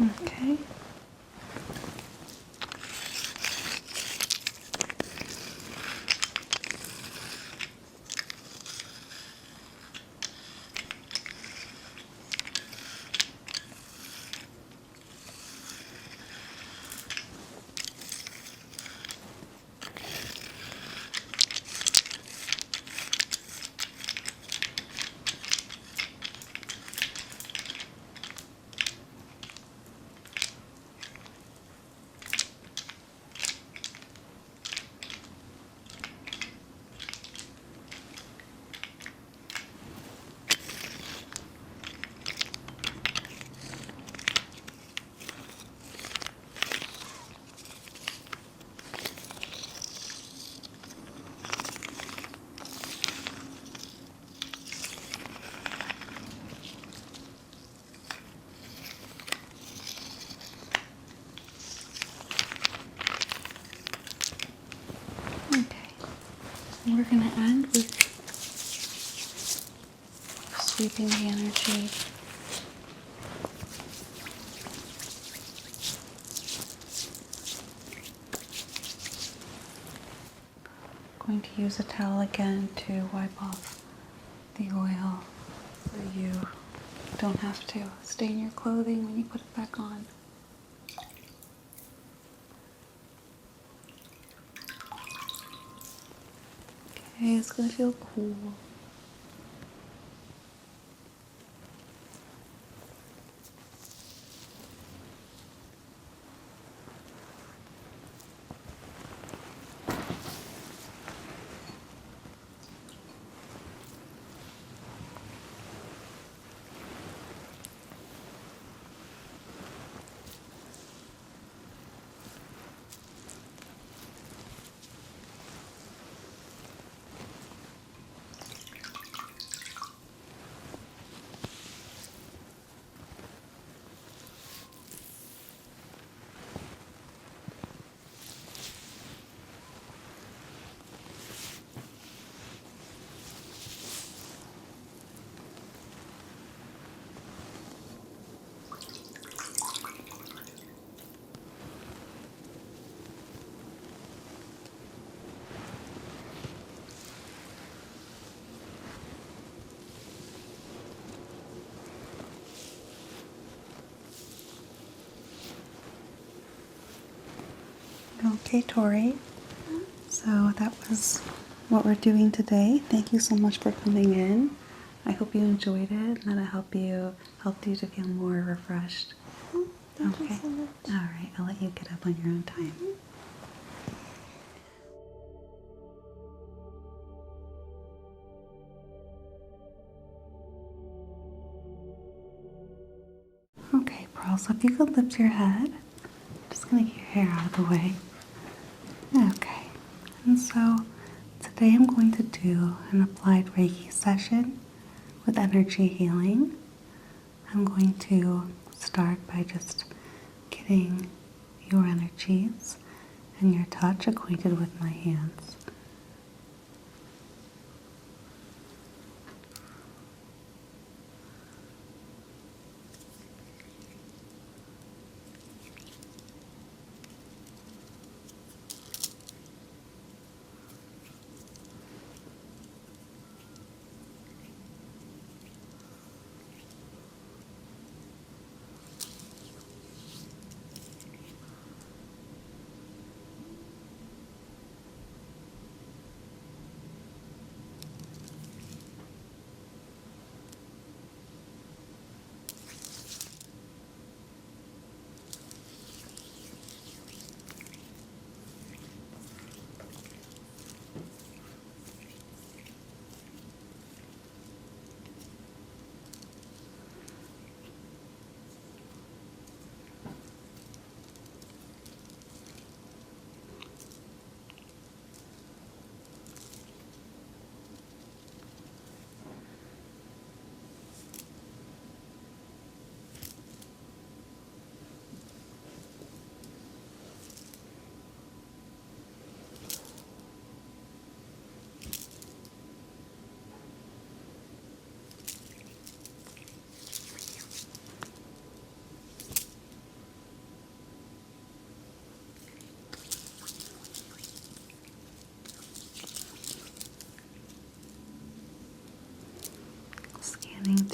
Okay. Okay. We're going to end with sweeping the energy. Going to use a towel again to wipe off the oil so you don't have to stain your clothing when you put it back on. Okay, it's going to feel cool. Okay, Tori. So that was what we're doing today. Thank you so much for coming in. I hope you enjoyed it and that it helped you to feel more refreshed. Thank you so much. All right, I'll let you get up on your own time. Okay, Pearl, so if you could lift your head. Just gonna get your hair out of the way. Okay, and so today I'm going to do an applied Reiki session with energy healing. I'm going to start by just getting your energies and your touch acquainted with my hands.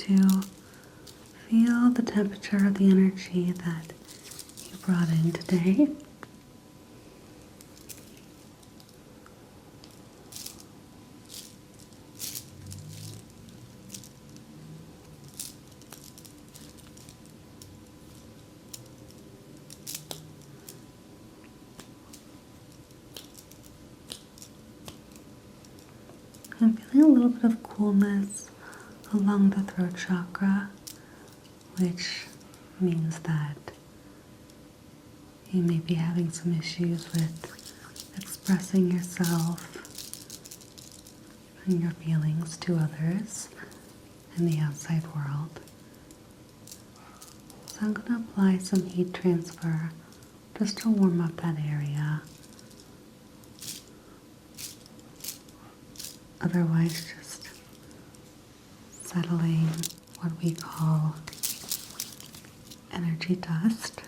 to feel the temperature of the energy that you brought in today. I'm feeling a little bit of coolness along the throat chakra, which means that you may be having some issues with expressing yourself and your feelings to others in the outside world. So I'm going to apply some heat transfer just to warm up that area. Otherwise, just settling what we call energy dust.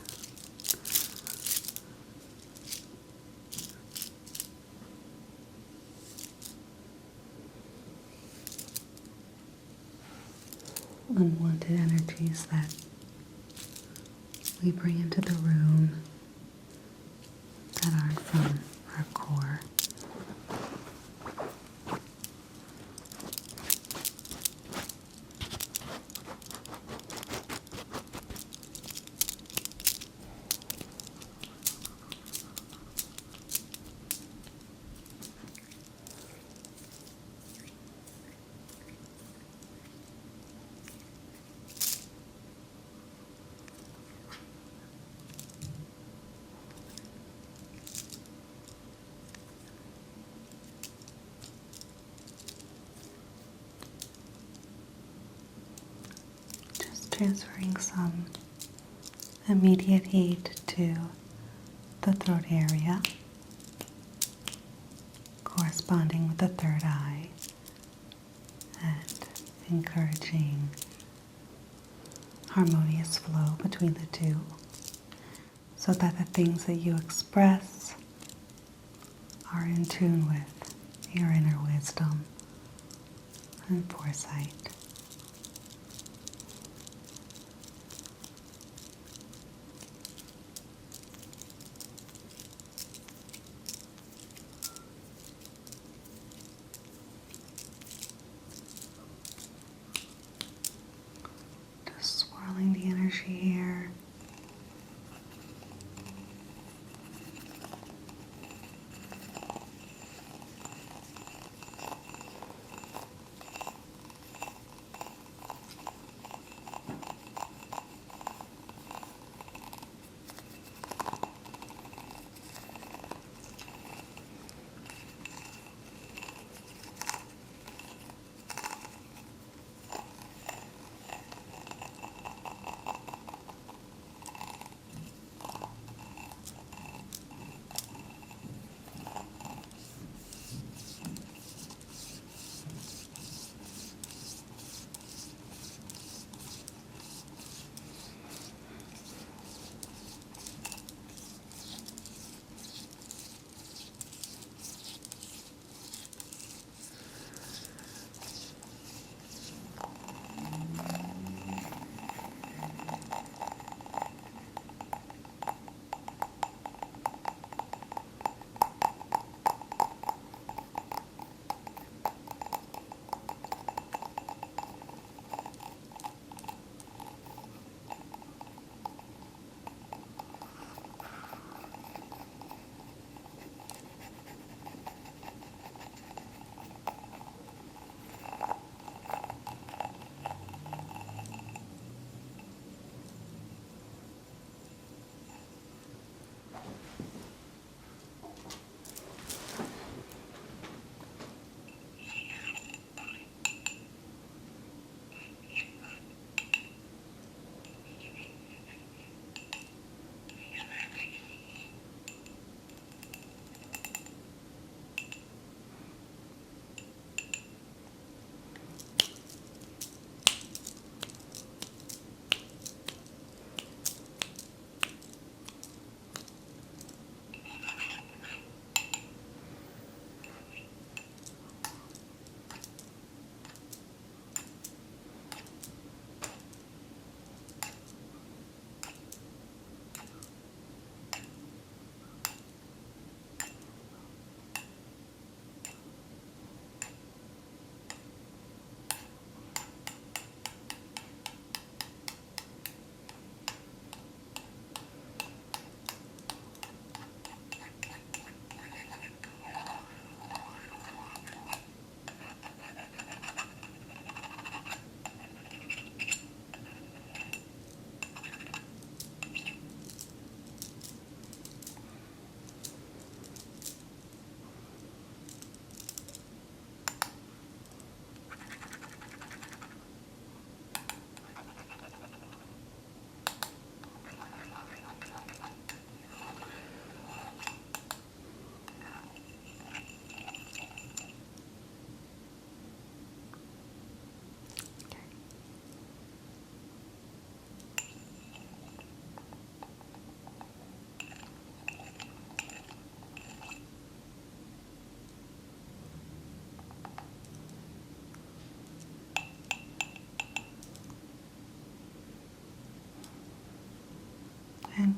Unwanted energies that we bring into the room that aren't from our core. Transferring some immediate heat to the throat area, corresponding with the third eye, and encouraging harmonious flow between the two, so that the things that you express are in tune with your inner wisdom and foresight. Swirling the energy here.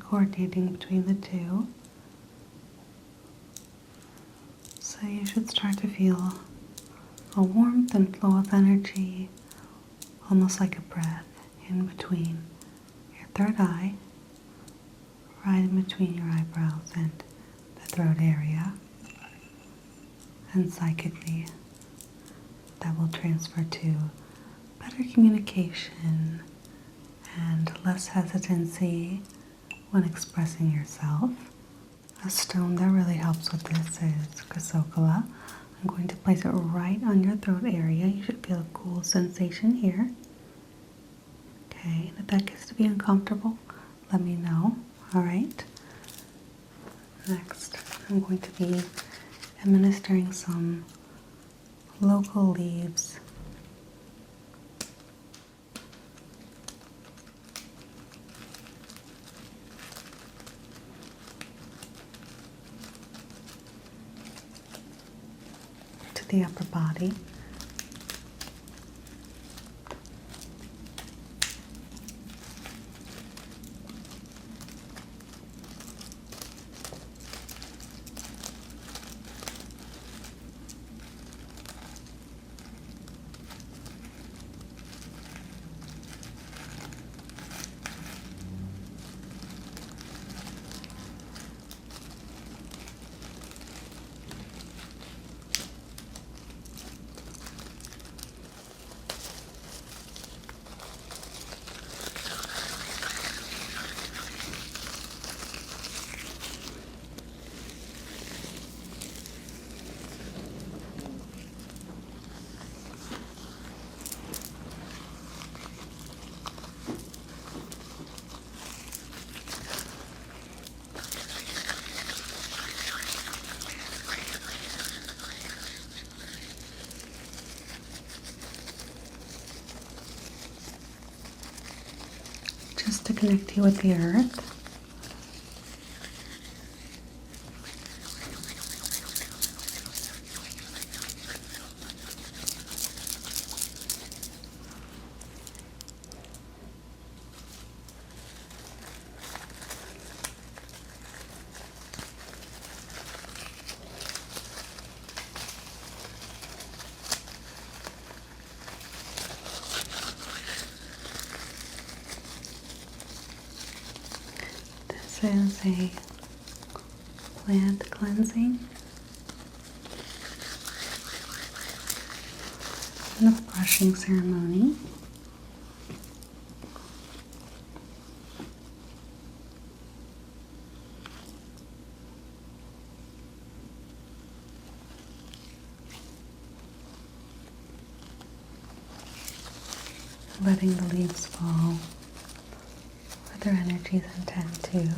coordinating between the two. So you should start to feel a warmth and flow of energy, almost like a breath in between your third eye, right in between your eyebrows and the throat area. And psychically, that will transfer to better communication and less hesitancy when expressing yourself. A stone that really helps with this is chrysocolla. I'm going to place it right on your throat area. You should feel a cool sensation here. Okay, and if that gets to be uncomfortable, let me know. Alright. Next, I'm going to be administering some local leaves. To the upper body. Just to connect you with the earth. This is a plant cleansing and a brushing ceremony. Letting the leaves fall where their energies intend to.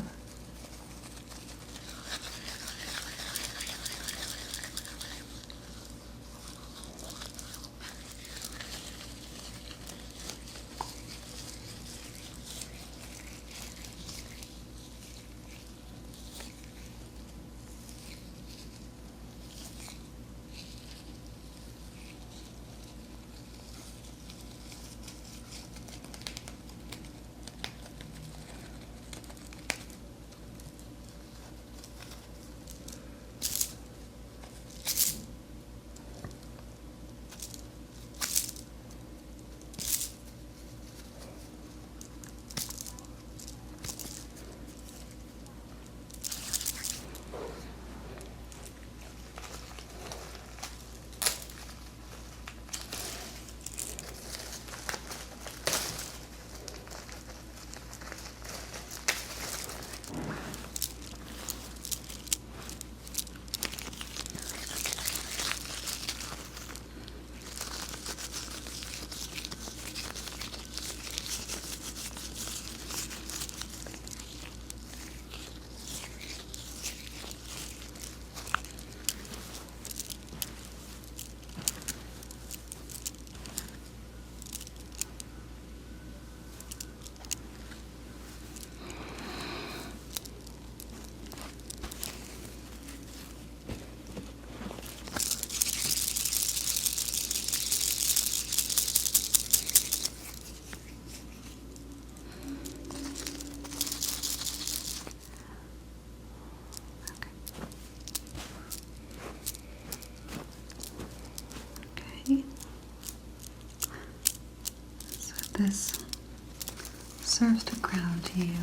to you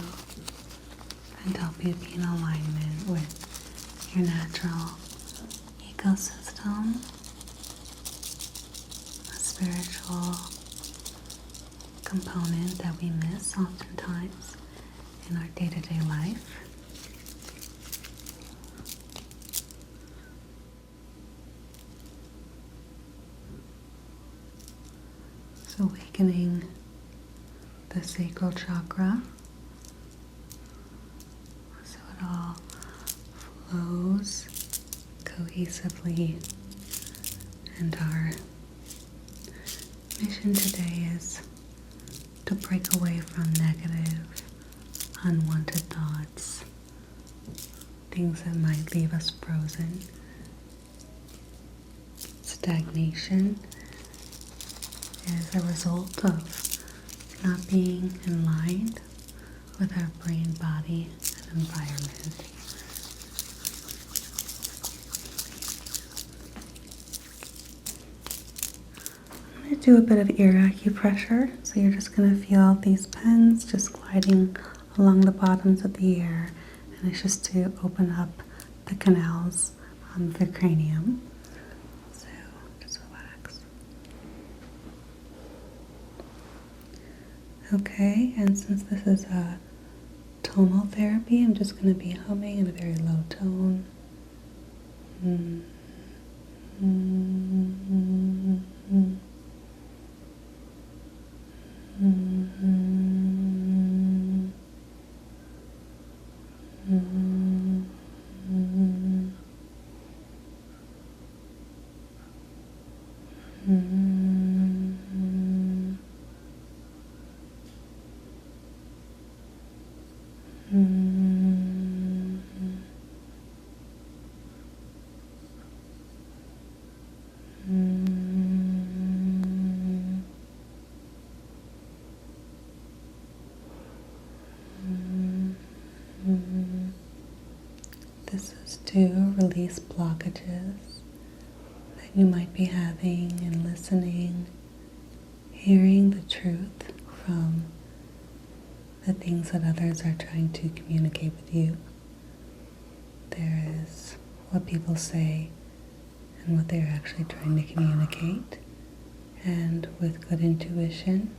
and help you be in alignment with your natural ecosystem, a spiritual component that we miss oftentimes in our day-to-day life. So awakening the sacral chakra so it all flows cohesively. And our mission today is to break away from negative, unwanted thoughts, things that might leave us frozen. Stagnation is a result of not being in line with our brain, body, and environment. I'm going to do a bit of ear acupressure. So you're just going to feel these pens just gliding along the bottoms of the ear. And it's just to open up the canals on the cranium. So just relax. Okay, and since this is a tonal therapy, I'm just going to be humming in a very low tone. This is to release blockages that you might be having in listening, hearing the truth from the things that others are trying to communicate with you. There is what people say and what they're actually trying to communicate. And with good intuition,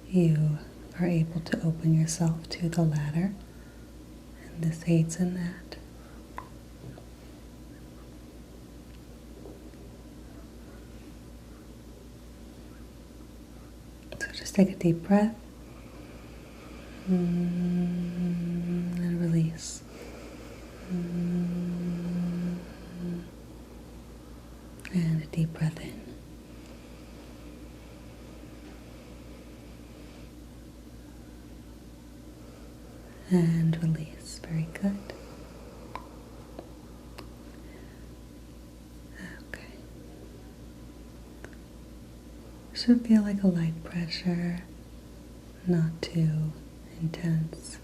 you are able to open yourself to the latter. And this aids in that. So just take a deep breath and release. And a deep breath in. And release. Very good. Okay. Should feel like a light pressure, not too intense.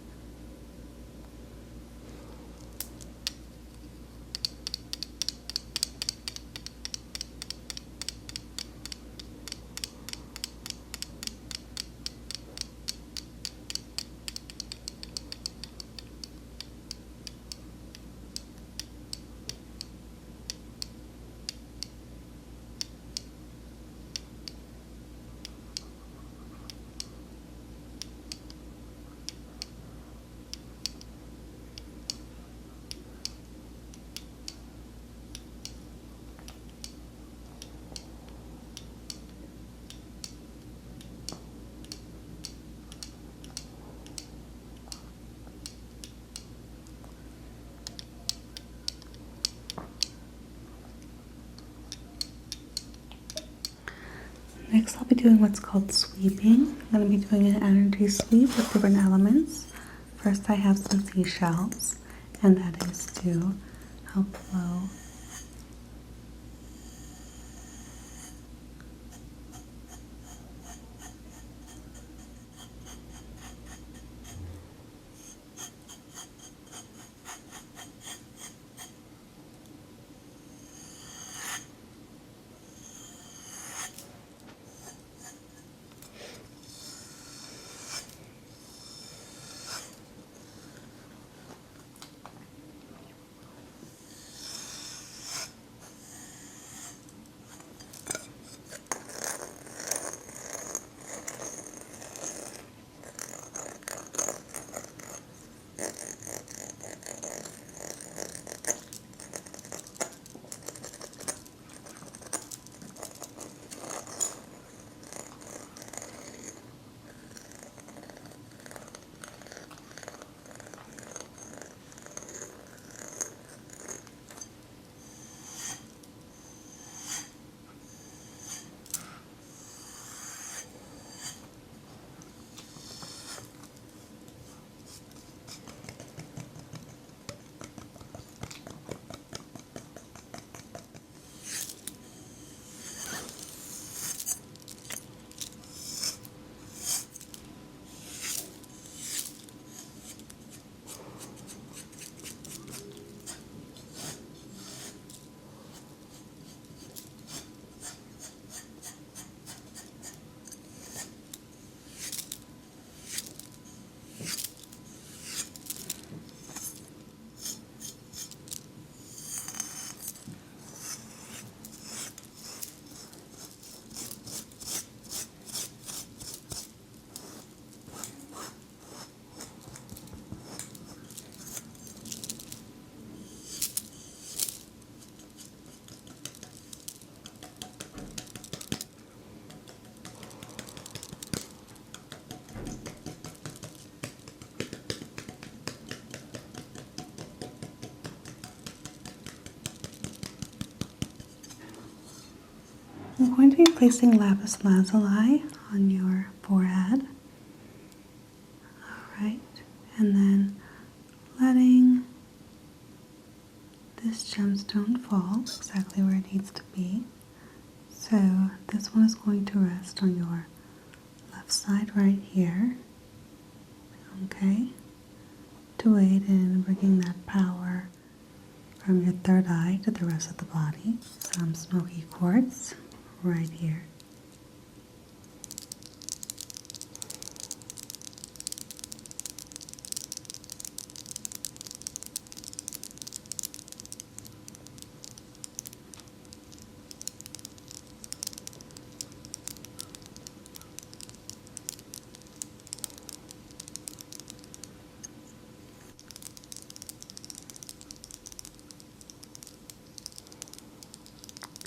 Next, I'll be doing what's called sweeping. I'm going to be doing an energy sweep with different elements. First, I have some seashells, and that is to help flow I'm going to be placing lapis lazuli on your forehead. Alright, and then letting this gemstone fall exactly where it needs to be. So this one is going to rest on your left side right here. Okay, to aid in bringing that power from your third eye to the rest of the body. Some smoky quartz right here.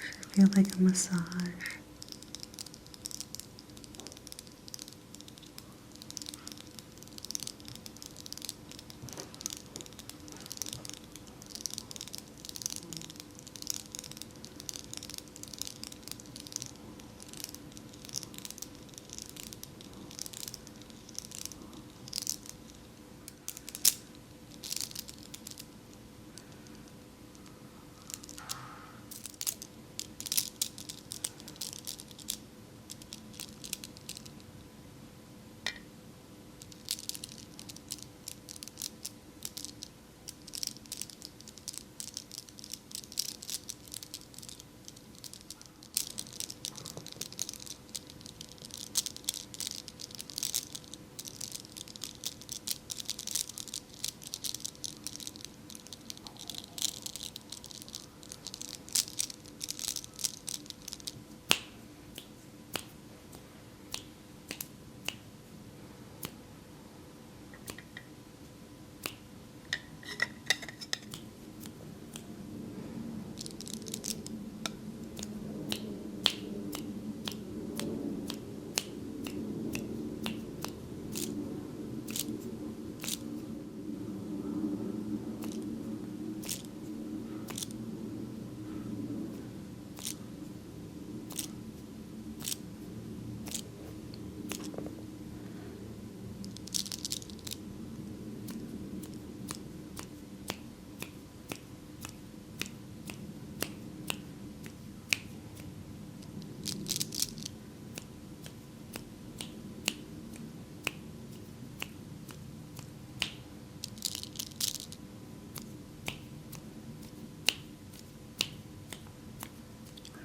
Should feel like a massage.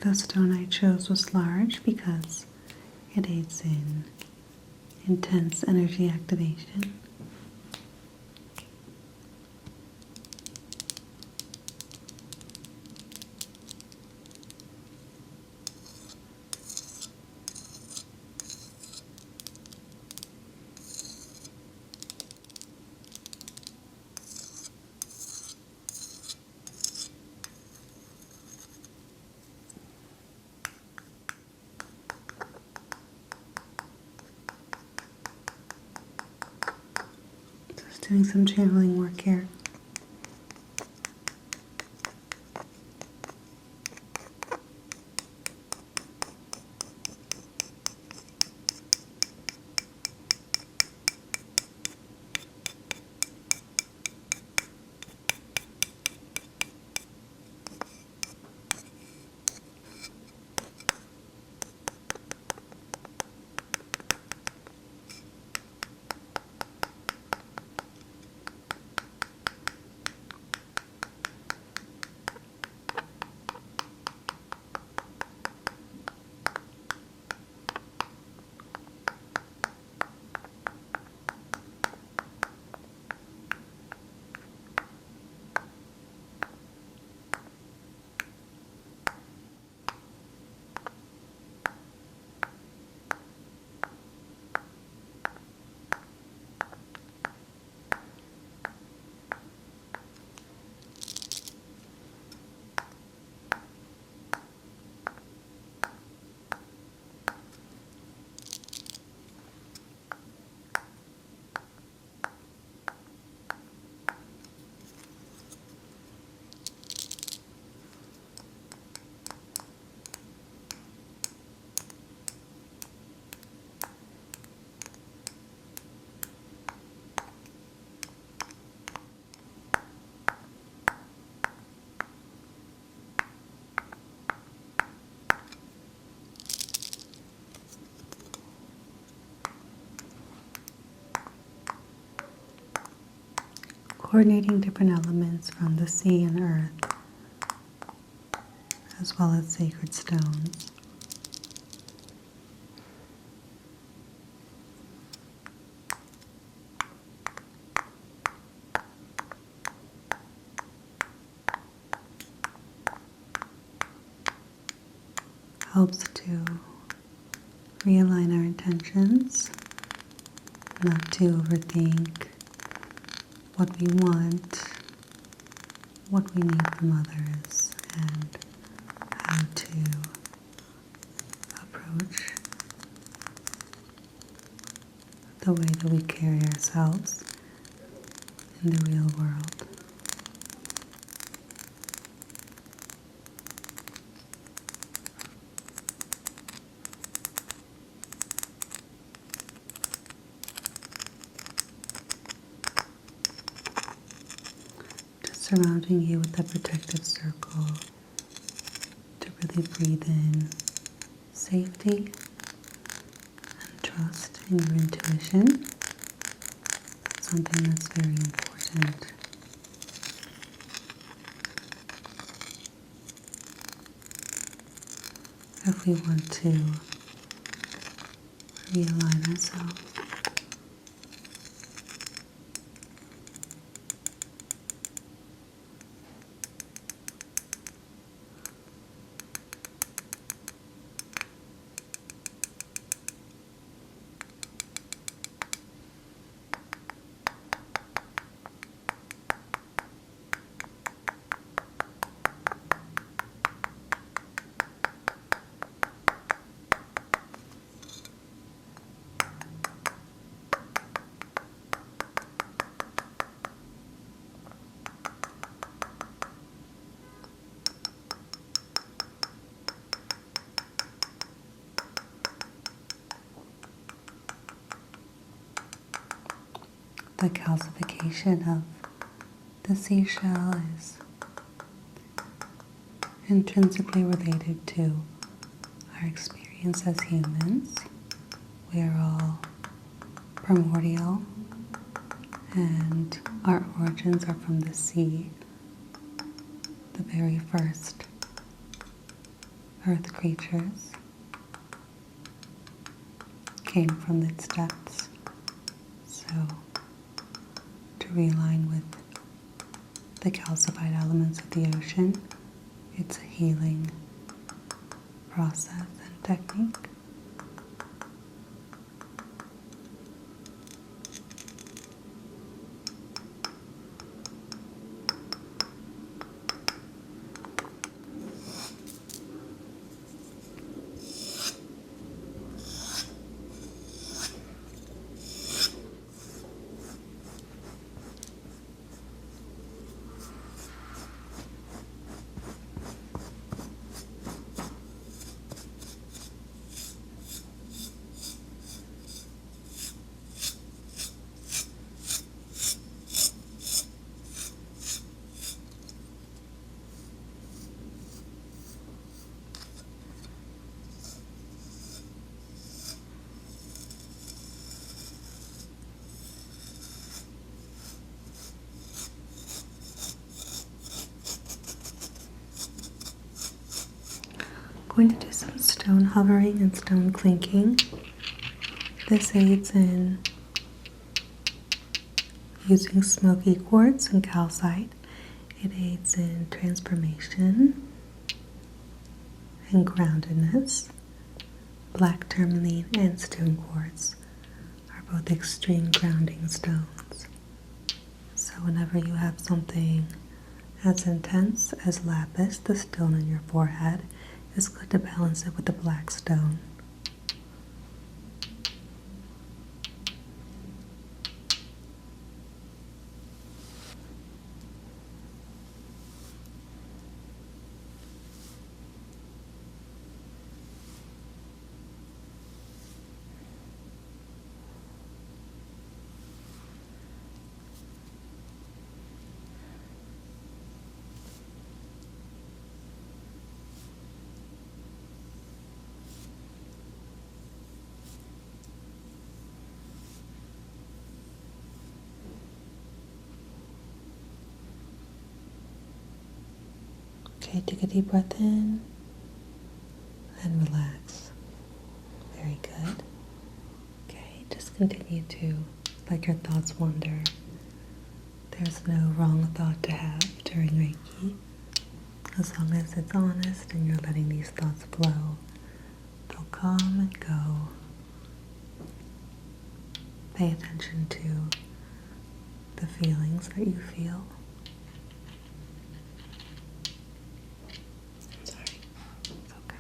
The stone I chose was large because it aids in intense energy activation. Just doing some channeling work here. coordinating different elements from the sea and earth, as well as sacred stones. Helps to realign our intentions, not to overthink what we want, what we need from others, and how to approach the way that we carry ourselves in the real world. Surrounding you with a protective circle to really breathe in safety and trust in your intuition. Something that's very important. If we want to realign ourselves. The calcification of the seashell is intrinsically related to our experience as humans. We are all primordial, and our origins are from the sea. The very first earth creatures came from its depths. So, to realign with the calcified elements of the ocean, it's a healing process and technique. Going to do some stone hovering and stone clinking. This aids in using smoky quartz and calcite. It aids in transformation and groundedness. Black tourmaline and stone quartz are both extreme grounding stones. So whenever you have something as intense as lapis, the stone on your forehead, it's good to balance it with the black stone. Okay, take a deep breath in and relax. Very good. Okay, just continue to let your thoughts wander. There's no wrong thought to have during Reiki. As long as it's honest and you're letting these thoughts flow, they'll come and go. Pay attention to the feelings that you feel. Sorry. It's okay.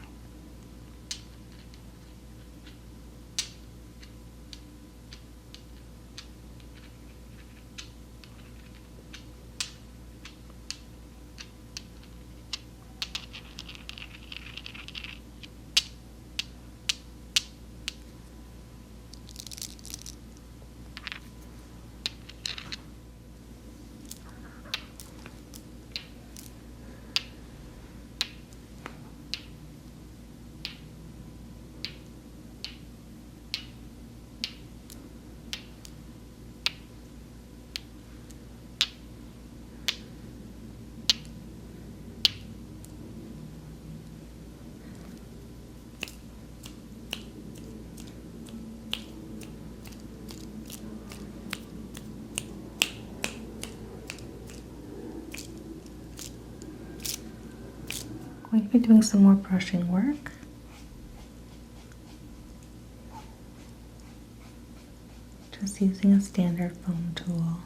Going to be doing some more brushing work. Just using a standard foam tool.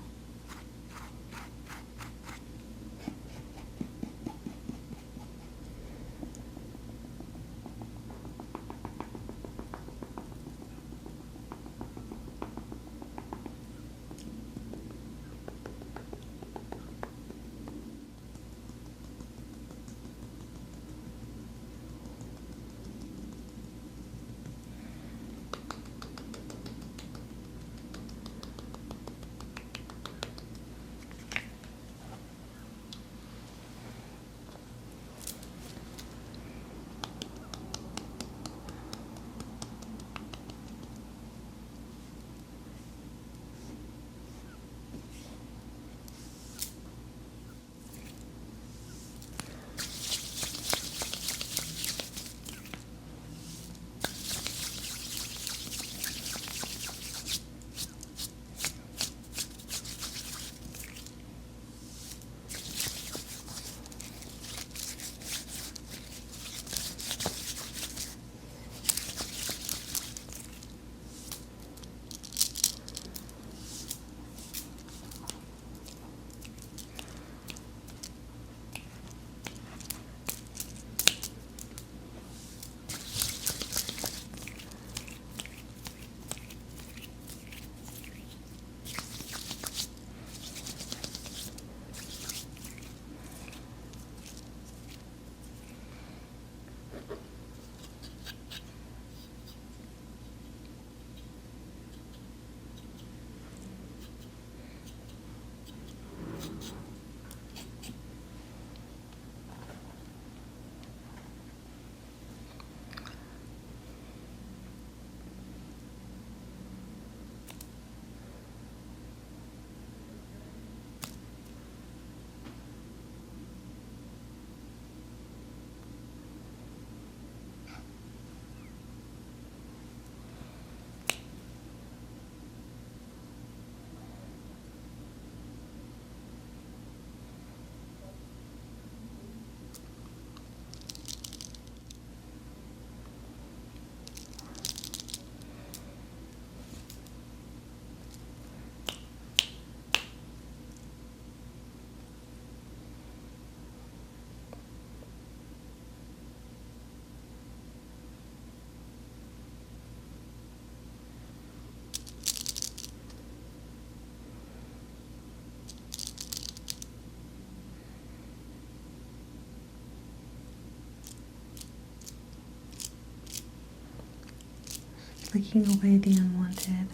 Flicking away the unwanted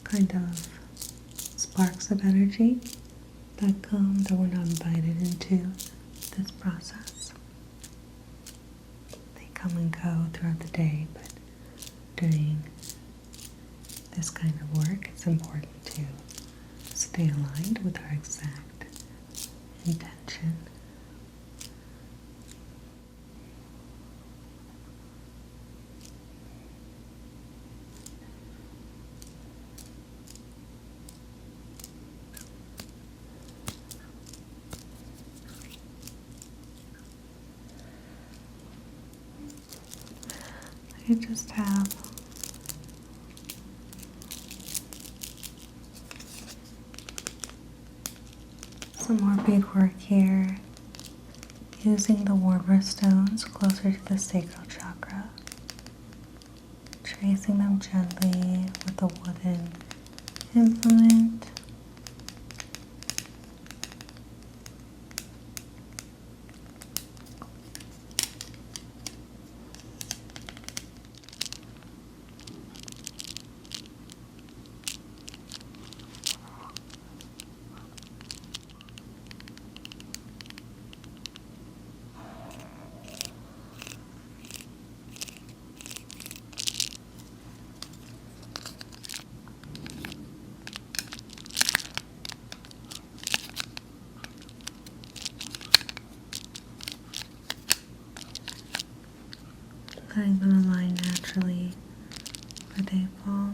kind of sparks of energy that come that were not invited into this process. They come and go throughout the day, but during this kind of work, it's important to stay aligned with our exact connection. I just have some more beadwork here, using the warmer stones closer to the sacral chakra, tracing them gently with a wooden implement. Letting them align naturally where they fall.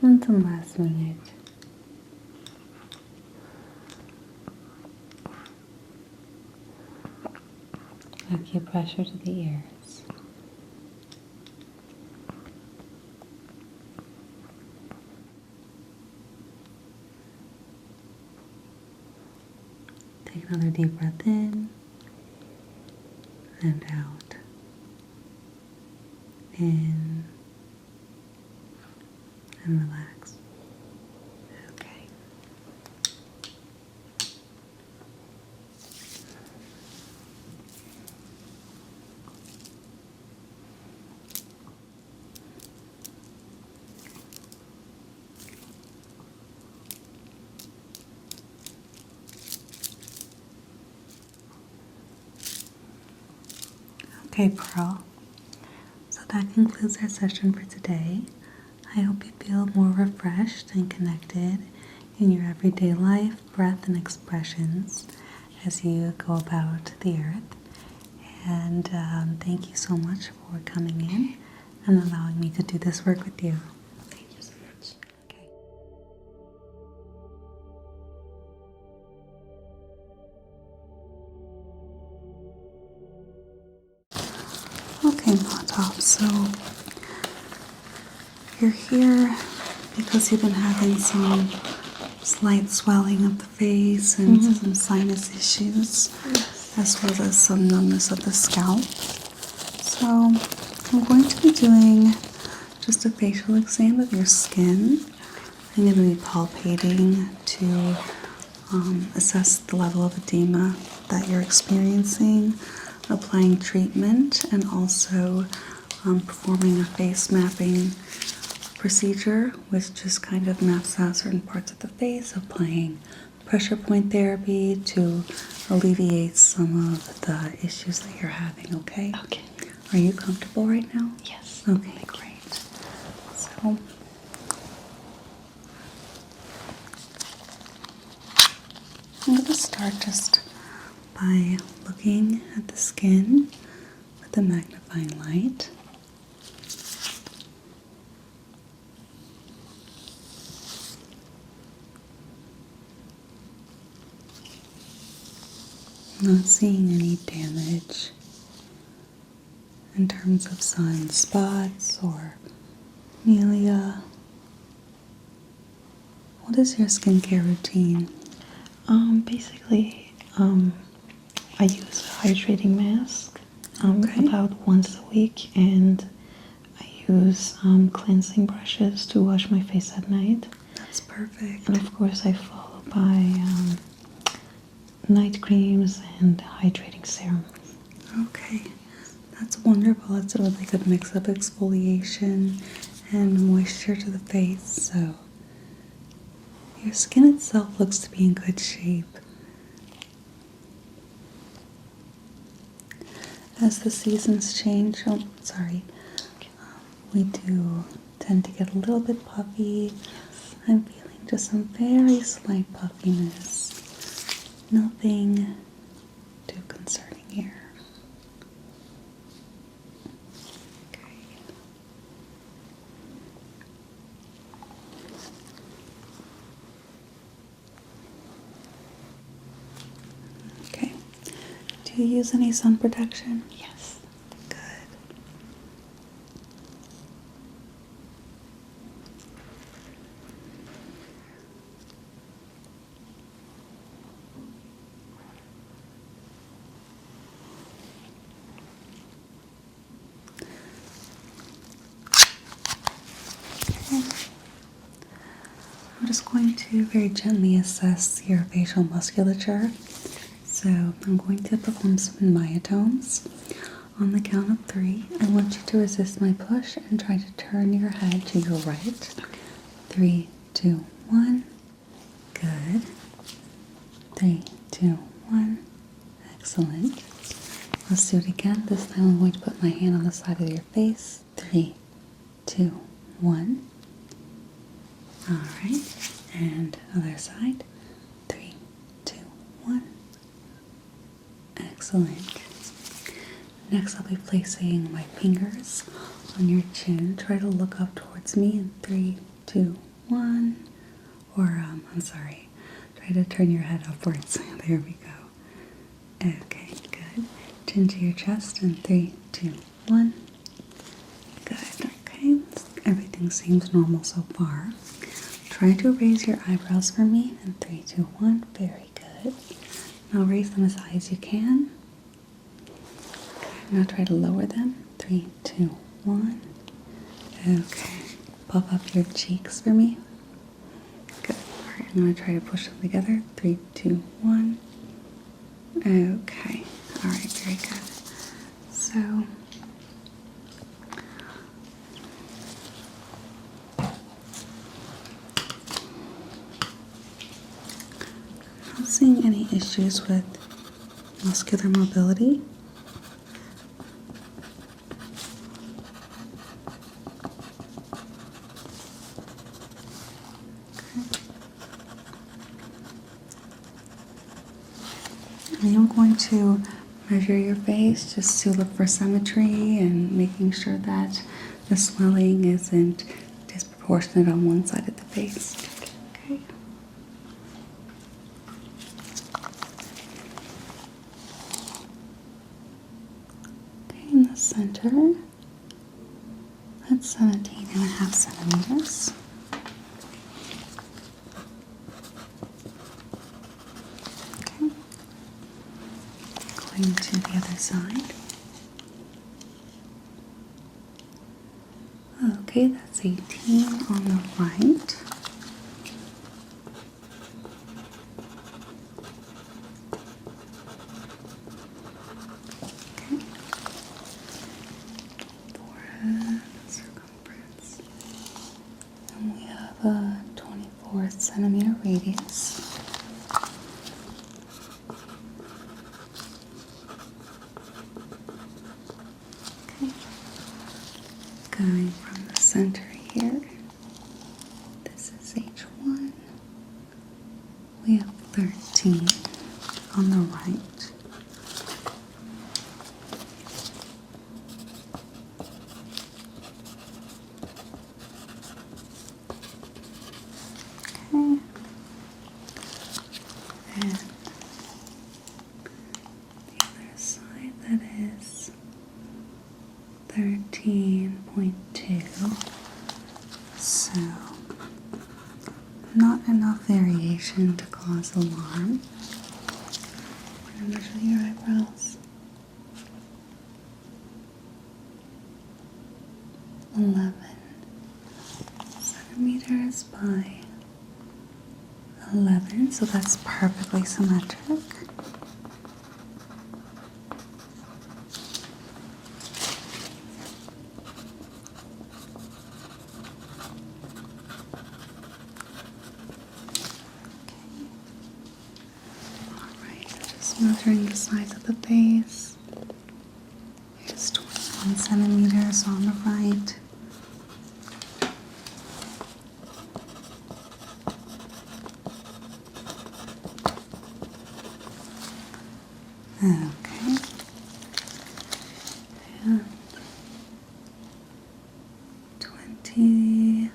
And some last minute. Acupressure to the ears. Take another deep breath in and out. In and relax. Okay. Okay, Pearl. So that concludes our session for today. I hope you feel more refreshed and connected in your everyday life, breath, and expressions as you go about the earth. And thank you so much for coming in and allowing me to do this work with you. Thank you so much. Okay. Okay, Mahtab, so you're here because you've been having some slight swelling of the face and some sinus issues, as well as some numbness of the scalp. So I'm going to be doing just a facial exam of your skin. I'm going to be palpating to assess the level of edema that you're experiencing, applying treatment, and also performing a face mapping procedure, which just kind of maps out certain parts of the face, applying pressure point therapy to alleviate some of the issues that you're having, okay? Okay. Are you comfortable right now? Yes. Okay, great. So, I'm going to start just by looking at the skin with a magnifying light. Not seeing any damage in terms of sun spots or amelia. What is your skincare routine? Basically, I use a hydrating mask Okay. about once a week, and I use cleansing brushes to wash my face at night. That's perfect. And of course, I follow by night creams and hydrating serum. Okay, that's wonderful. That's a really good mix of exfoliation and moisture to the face. So your skin itself looks to be in good shape. As the seasons change, we do tend to get a little bit puffy. I'm feeling just some very slight puffiness. Nothing too concerning here. Okay. Okay. Do you use any sun protection? Yes. Good. Okay. I'm just going to very gently assess your facial musculature. So I'm going to perform some myotones. On the count of 3, I want you to resist my push and try to turn your head to your right. 3, 2, 1. Good. 3, 2, 1. Excellent. Let's do it again. This time I'm going to put my hand on the side of your face. 3, 2, 1. All right. And other side. 3, 2, 1. Excellent. Next, I'll be placing my fingers on your chin. Try to look up towards me in 3, 2, 1. Or, try to turn your head upwards. There we go. Okay, good. Chin to your chest in 3, 2, 1. Good. Okay, everything seems normal so far. Try to raise your eyebrows for me in 3, 2, 1. Very good. Now raise them as high as you can. Now try to lower them. 3, 2, 1. Okay. Puff up your cheeks for me. Good. Alright, I'm going to try to push them together. 3, 2, 1. Okay. Alright, very good. So, I'm not seeing any issues with muscular mobility. I am going to measure your face just to look for symmetry and making sure that the swelling isn't disproportionate on one side of the face. Okay. Okay, in the center, that's 17.5 centimeters. Okay. Going to the other side. Okay, that's 18 on the right. Okay. Forehead circumference. And we have a 24 centimeter radius. Okay. Going from the center here, this is H1. We have 13 on the right. Okay. And the other side, that is 13.2. So, not enough variation to cause alarm. I'm going to measure your eyebrows. 11 centimeters by 11, so that's perfectly symmetric. Just measuring the size of the base. It's 21 centimeters on the right. Okay. And 22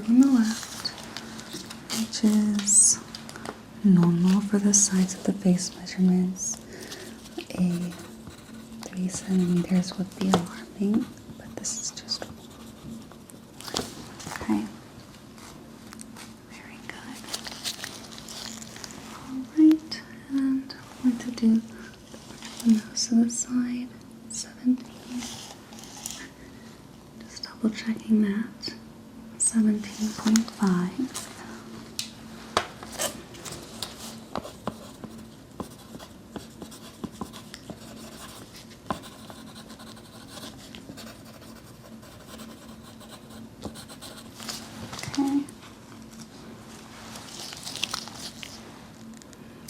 on the left, which is normal for the size of the face measurements. A 3 centimeters would be alarming, but this is just one. Okay. Very good. Alright, and I'm going to do the nose to the side, 17. Just double checking that. 17.5.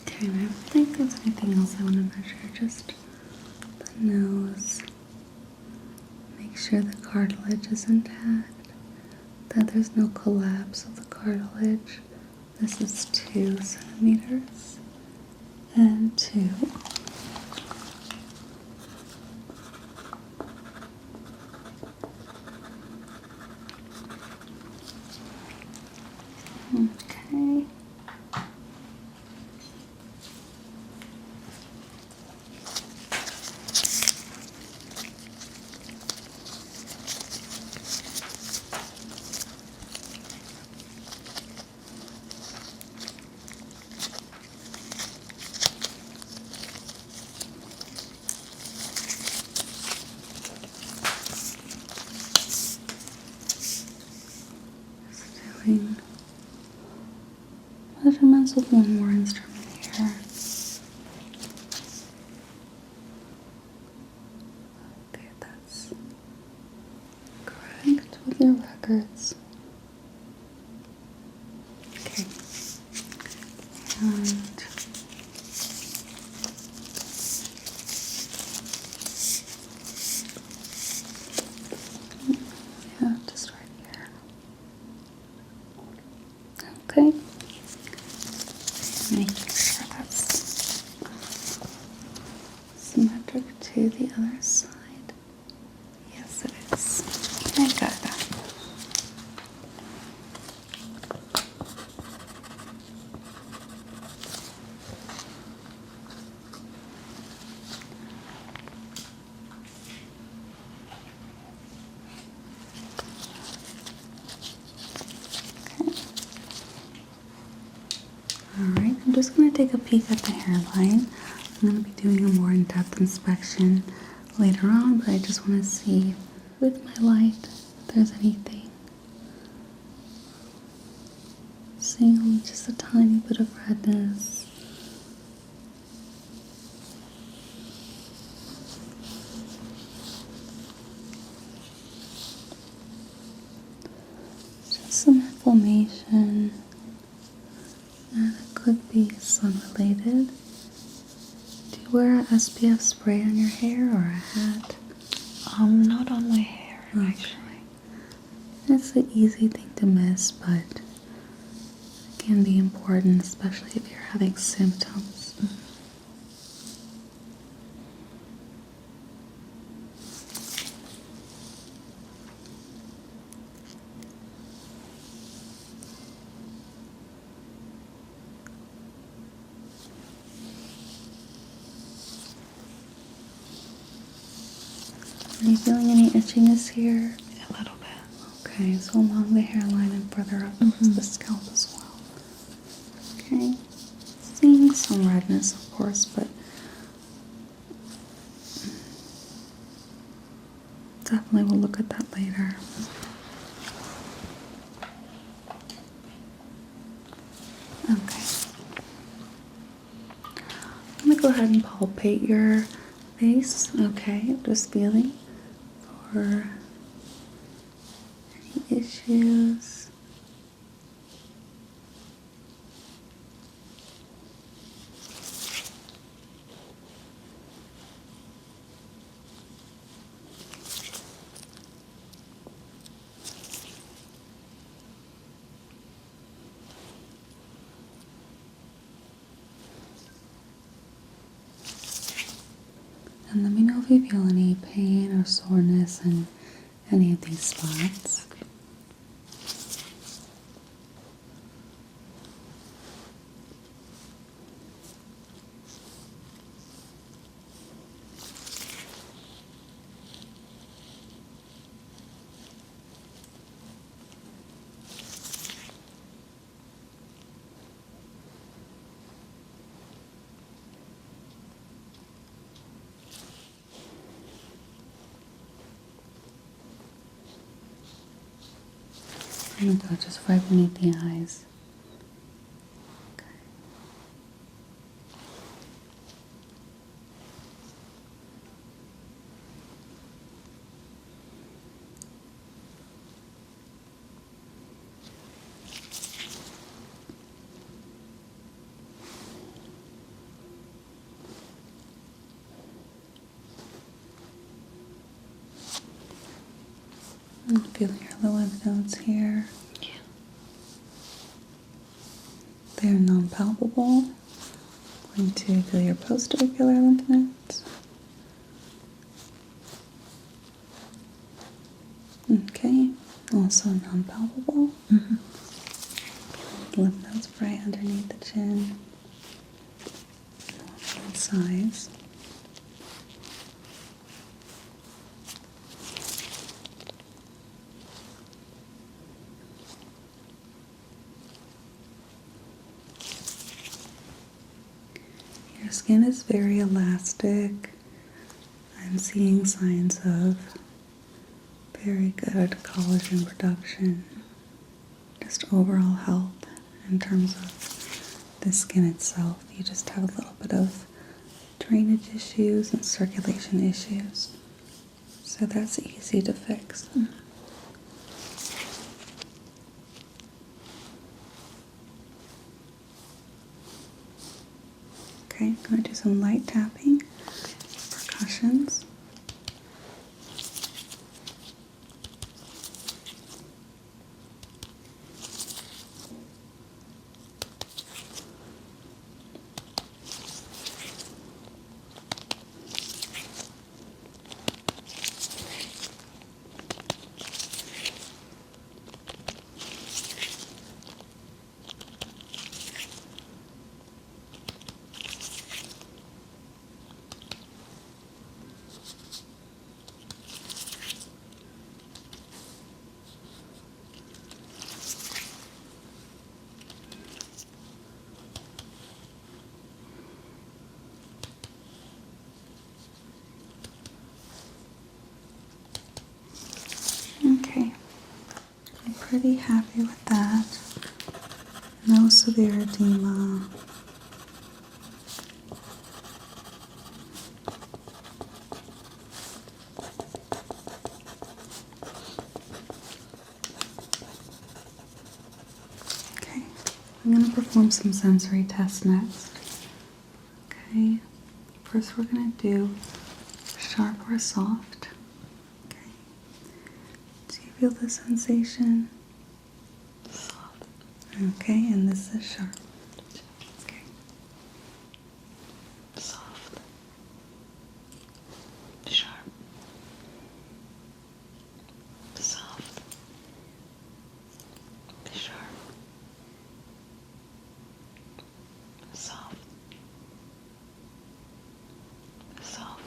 Okay, and I don't think there's anything else I want to measure, just the nose. Make sure the cartilage is intact, that there's no collapse of the cartilage. This is 2 centimeters and 2. Okay. Doing measurements with one more instrument here. Okay, that's correct with your records. Okay. And yeah, just right here. Okay. Making sure that's Very good. Alright, I'm just going to take a peek at the hairline. I'm going to be doing a more in-depth inspection later on, but I just want to see with my light if there's anything. Seeing just a tiny bit of redness. Just some inflammation. And it could be sun-related. Do you wear an SPF spray on your hair or a hat? Not on my hair, actually. It's an easy thing to miss, but it can be important, especially if you're having symptoms. Are you feeling any itchiness here? A little bit. Okay, so along the hairline and further up towards the scalp as well. Okay, seeing some redness, of course, but definitely we'll look at that later. Okay. I'm going to go ahead and palpate your face. Okay, just feeling for any issues. And let me know if you feel any pain or soreness in any of these spots. And go just right beneath the eyes. Okay. I'm feeling your lymph nodes here. Yeah. They're non-palpable. I'm going to feel your postauricular lymph nodes. Okay, also non-palpable. Lymph nodes right underneath the chin. On both sides. Your skin is very elastic. I'm seeing signs of very good collagen production. Just overall health in terms of the skin itself. You just have a little bit of drainage issues and circulation issues. So that's easy to fix. Okay, I'm going to do some light tapping, percussions. pretty happy with that. No severe edema. Okay, I'm going to perform some sensory tests next. Okay, first we're going to do sharp or soft. Okay, do you feel the sensation? Soft. Okay, and this is sharp. Okay. Soft. Sharp. Soft. Sharp. Soft. Soft.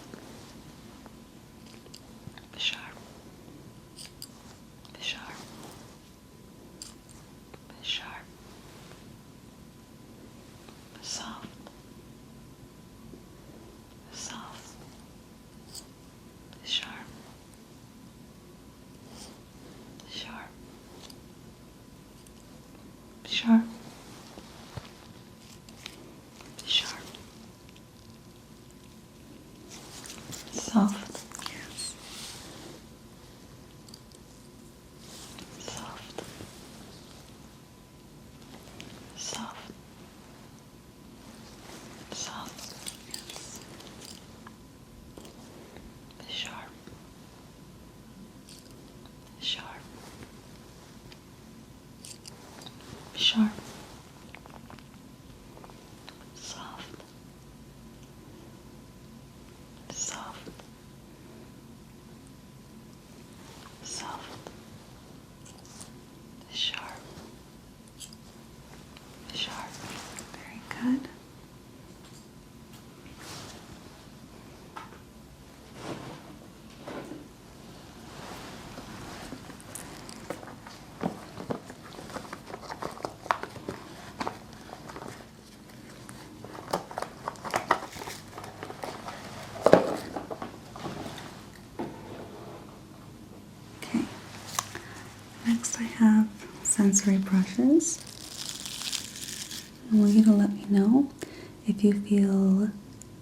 Sharp. Sharp. Sharp. Soft. Soft. Sharp. Sharp. Sharp. Sharp. Soft. Yes. Soft. Soft. Soft. Yes. Sharp. Sharp. Sharp. Soft. Soft. Soft. Sharp. Sharp. Very good. Okay. Next I have sensory brushes. I want you to let me know if you feel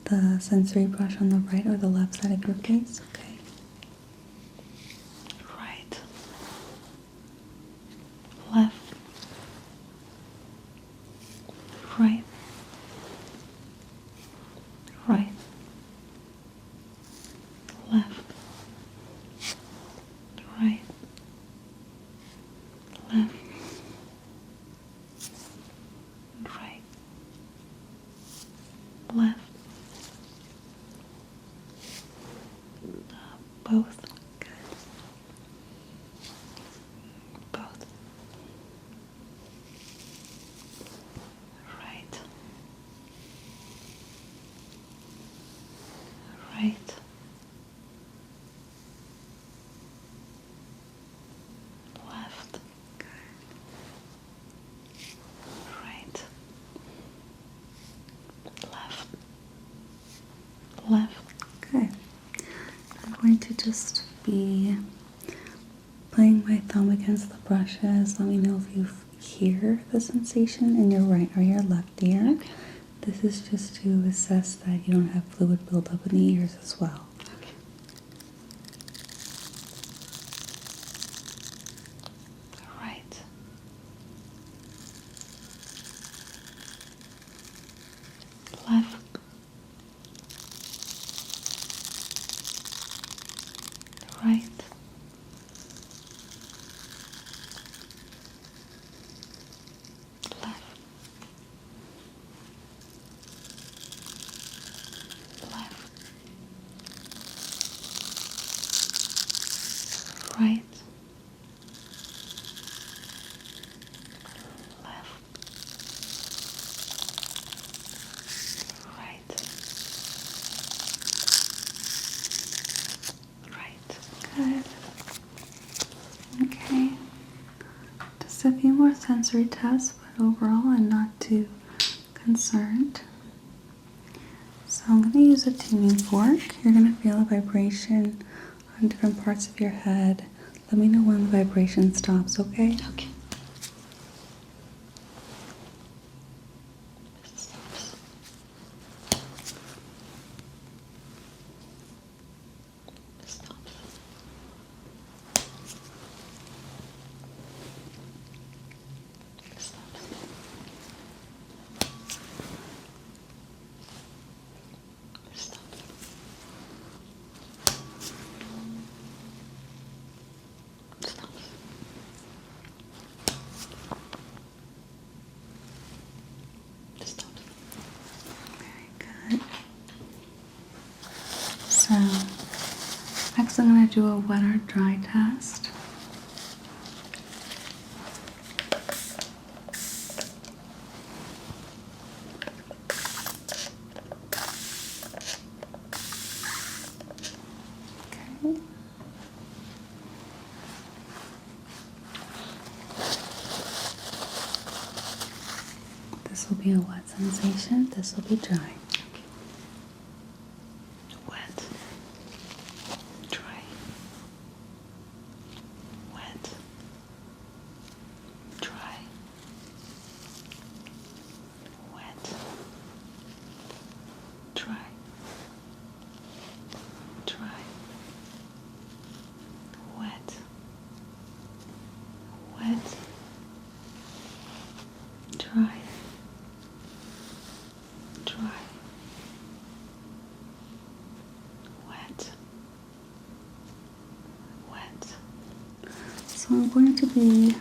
the sensory brush on the right or the left side of your face. Okay. Right. Left. Right. Right. Left. Right. Left. Right. Left. Both. Good. Both. Right. Right. Left. Good. Right. Left. Left. Good. I'm going to just be playing my thumb against the brushes. Let me know if you hear the sensation in your right or your left ear. Okay. This is just to assess that you don't have fluid buildup in the ears as well. Okay. Right. Left. Right. Left. Left. Right. Left. Right. Right. Good. Okay. Just a few more sensory tests, but overall I'm not too concerned. So I'm going to use a tuning fork. You're going to feel a vibration on different parts of your head, Let me know when the vibration stops, okay? Okay. Very good. So, next I'm going to do a wet or dry test. Okay. This will be a wet sensation, this will be dry. Wet. Dry. Wet. Dry. Wet. Dry. Dry. Wet. Wet. Dry. Dry. Wet. Wet. So I'm going to be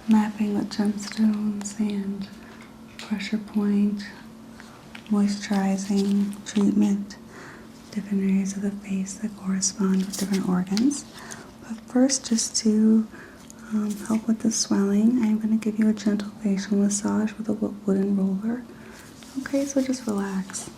mapping with gemstones and pressure point, moisturizing treatment, different areas of the face that correspond with different organs. But first, just to help with the swelling, I'm going to give you a gentle facial massage with a wooden roller. Okay, so just relax.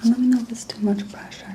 And let me know if it's too much pressure.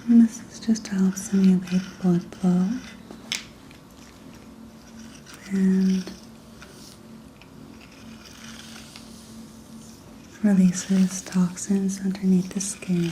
And this is just to help stimulate blood flow and releases toxins underneath the skin.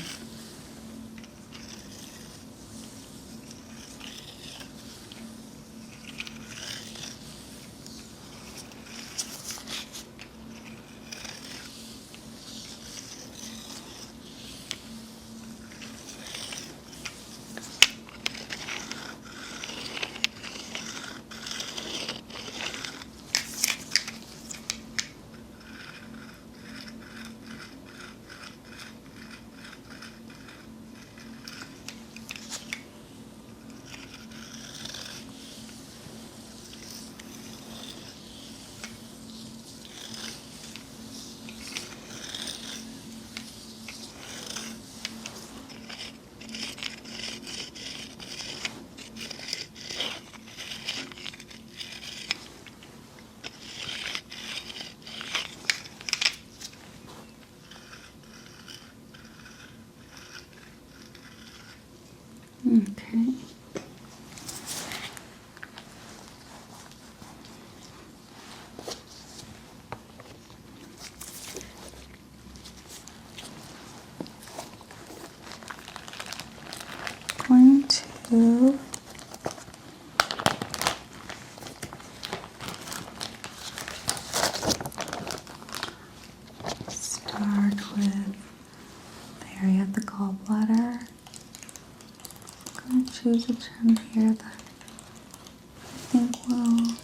choose a gem here that I think will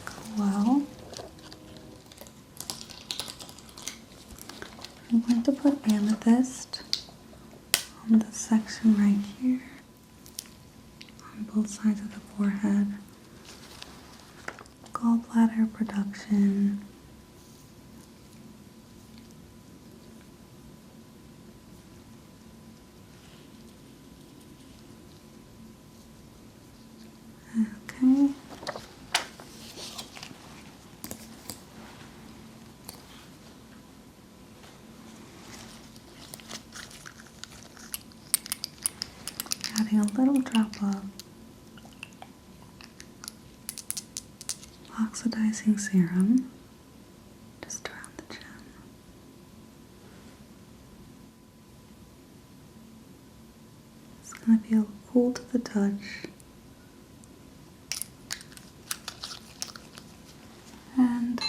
go well. I'm going to put amethyst on this section right here, on both sides of the forehead. Gallbladder production. Okay. Adding a little drop of oxidizing serum just around the gem. It's going to feel cool to the touch. And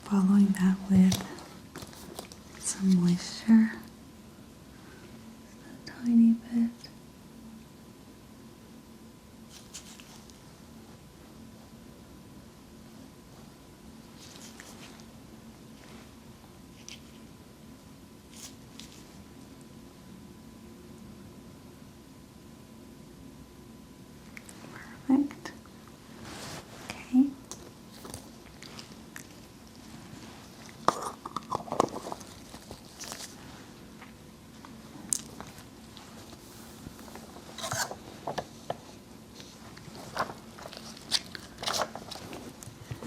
following that with some moisture, just a tiny bit. Perfect. Okay.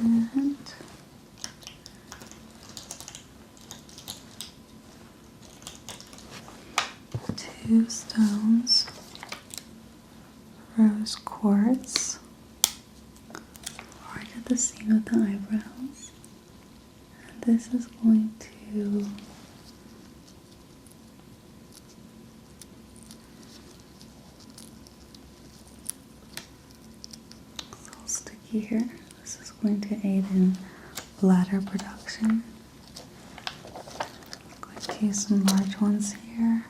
And 2 stones, rose quartz, right at the seam of the eyebrows. And this is going to it's all sticky here. This is going to aid in bladder production. I'm going to use some large ones here.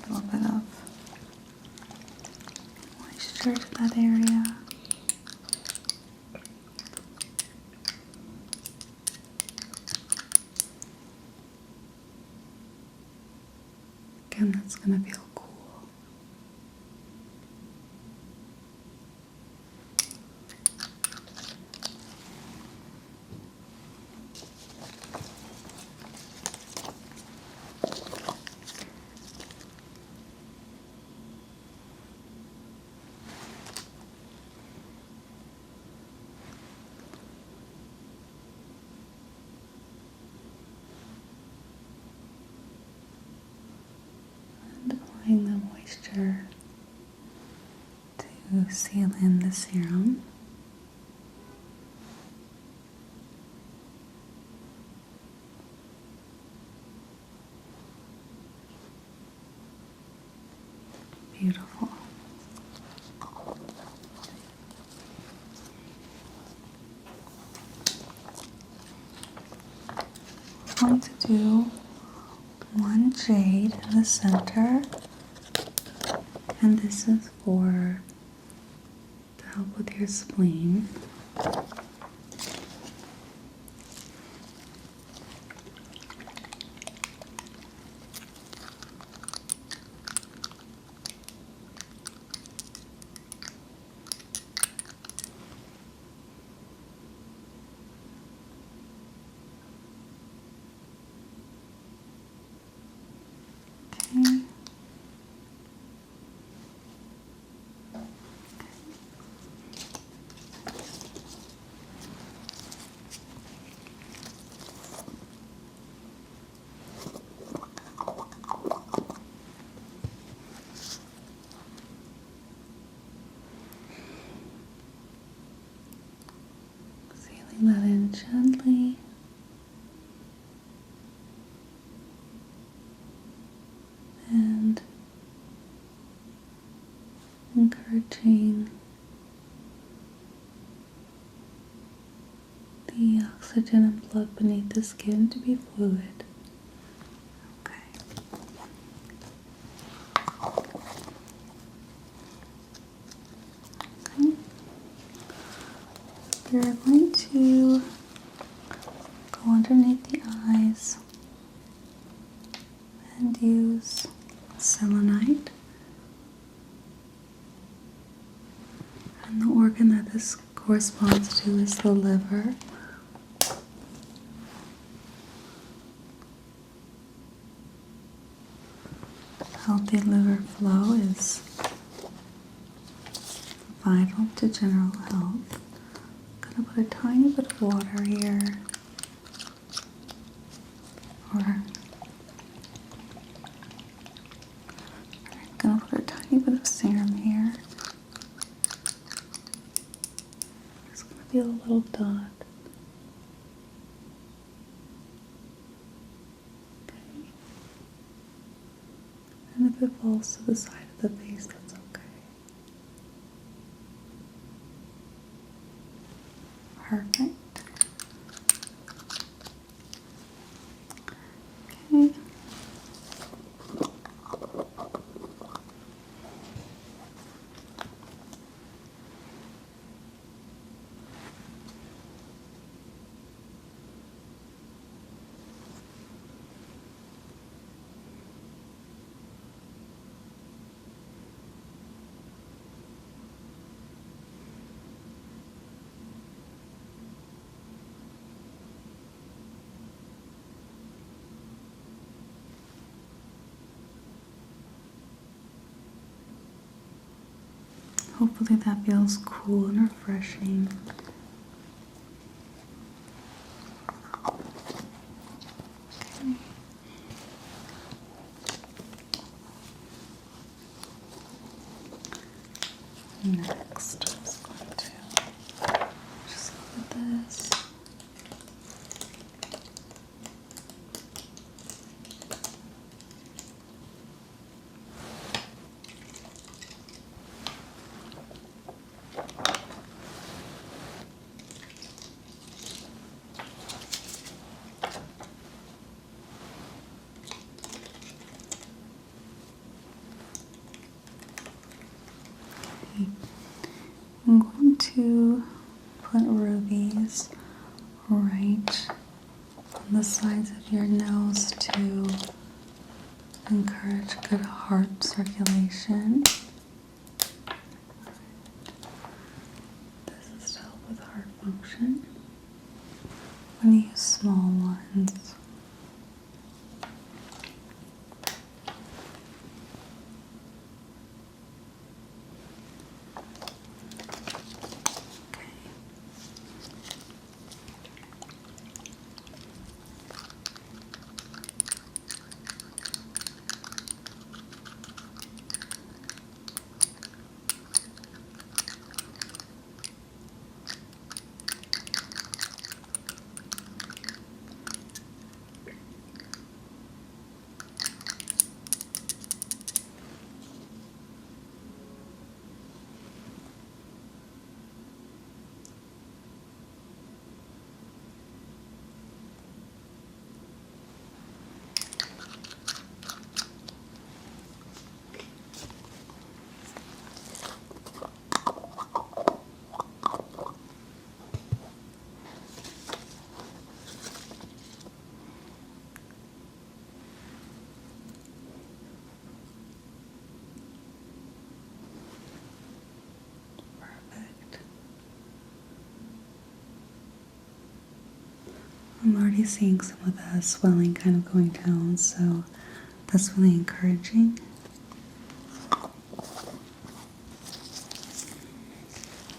A little bit of moisture to that area. Again, that's going to feel cool. And applying the moisture to seal in the serum. Beautiful. I'm going to do one jade in the center, and this is for to help with your spleen. Okay. gently and encouraging the oxygen and blood beneath the skin to be fluid. Okay. Okay. You're going to go underneath the eyes and use selenite. And the organ that this corresponds to is the liver. Healthy liver flow is vital to general health. I'm going to put a tiny bit of water here, or I'm going to put a tiny bit of serum here. It's going to be a little dot. Okay. And if it falls to the side of the face, that's okay. Perfect. Okay. Hopefully that feels cool and refreshing. Okay. Next, I'm just going to just look at this. I'm going to put rubies right on the sides of your nose to encourage good heart circulation. This is to help with heart function. I'm going to use small ones. I'm already seeing some of the swelling kind of going down, so that's really encouraging.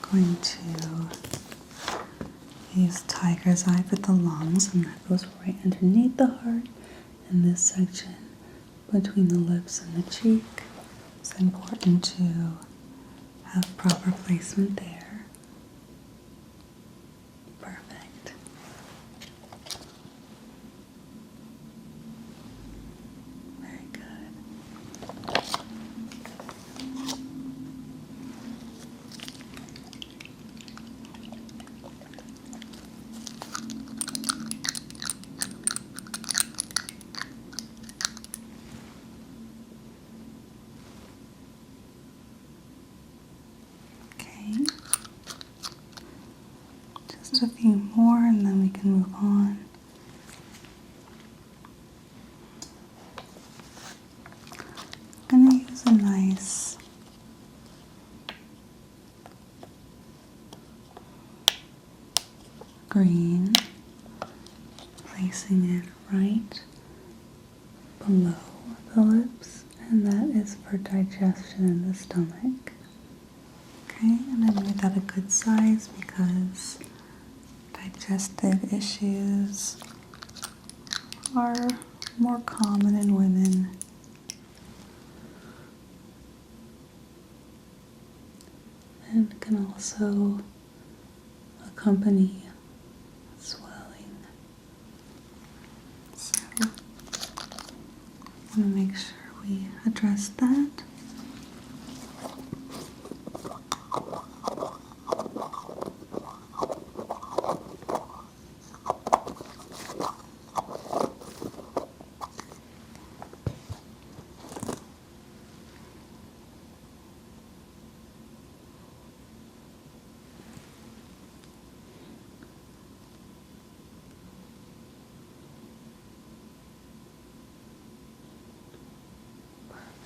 Going to use tiger's eye for the lungs, and that goes right underneath the heart in this section between the lips and the cheek. It's important to have proper placement there. Perfect. Just a few more and then we can move on. I'm going to use a nice green, placing it right below the lips, and that is for digestion in the stomach. Okay, and I made that a good size because digestive issues are more common in women. And can also accompany swelling. So I want to make sure we address that.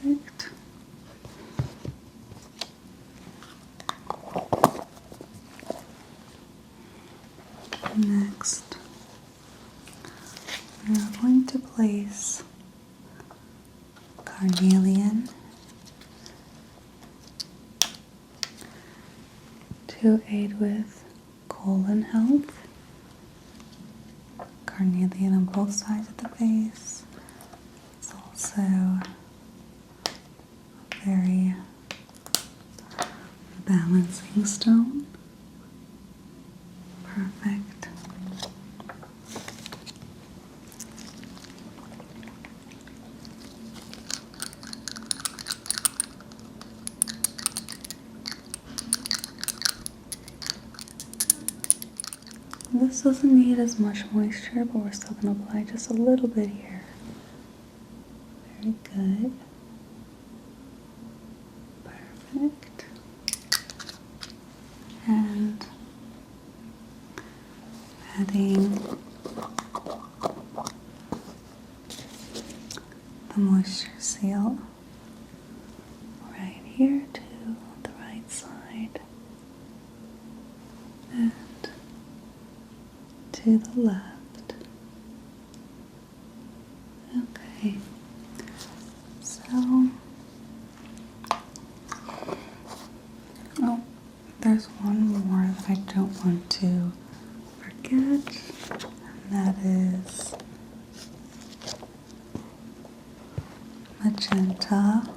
Perfect. Next, we are going to place carnelian to aid with colon health. Carnelian on both sides of the face. It's also a very balancing stone. Perfect. This doesn't need as much moisture, but we're still going to apply just a little bit here. Very good. Perfect. And adding the moisture seal right here to the right side and to the left. Okay, so, oh, there's one more that I don't want to forget, and that is magenta.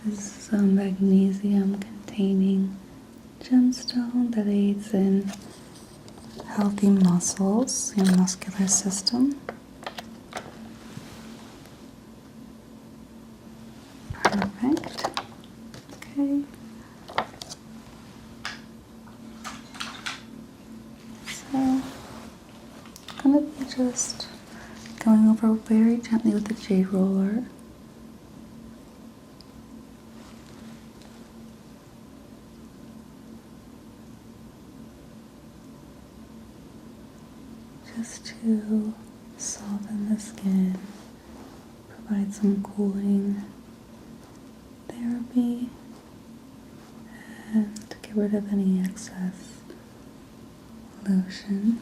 This is a magnesium containing gemstone that aids in healthy muscles, your muscular system. Perfect. Okay. So I'm going to be just going over very gently with the jade roller. Just to soften the skin, provide some cooling therapy, and to get rid of any excess lotion.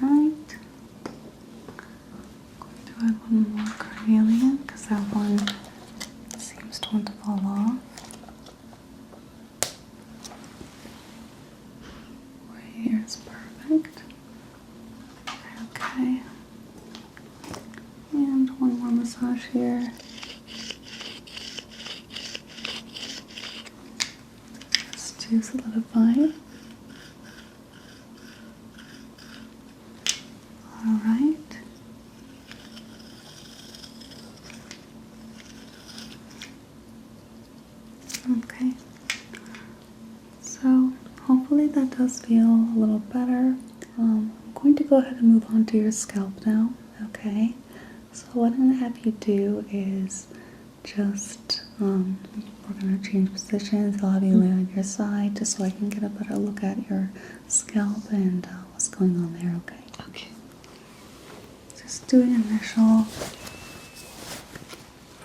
Alright. Going to add one more carnelian because that one seems to want to fall off. Right here is perfect. Okay. And one more massage here. Just to solidify it. Alright. Okay. So hopefully Okay, that does feel a little better. I'm going to go ahead and move on to your scalp now. Okay, so what I'm going to have you do is just, we're going to change positions. I'll have you lay on your side just so I can get a better look at your scalp and what's going on there, okay? Okay. Just doing initial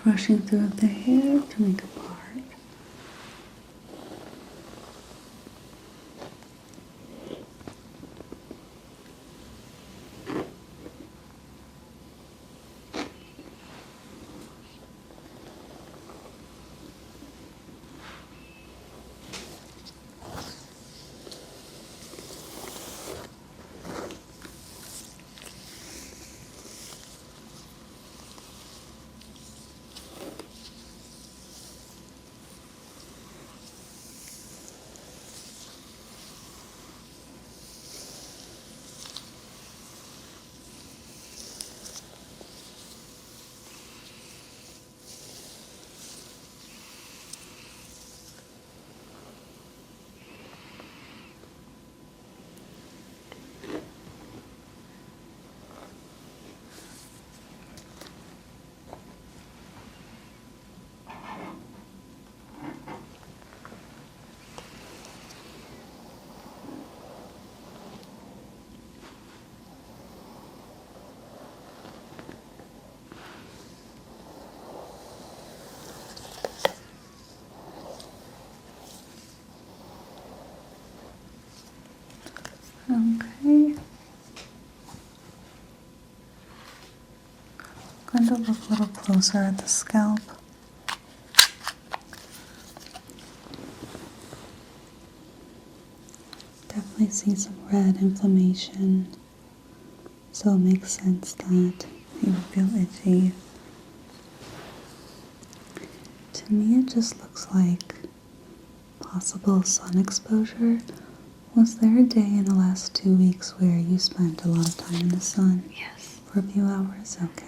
brushing through of the hair to make a part. Okay. I'm going to look a little closer at the scalp. Definitely see some red inflammation, so it makes sense that you would feel itchy. To me, it just looks like possible sun exposure. Was there a day in the last 2 weeks where you spent a lot of time in the sun? Yes. For a few hours? Okay.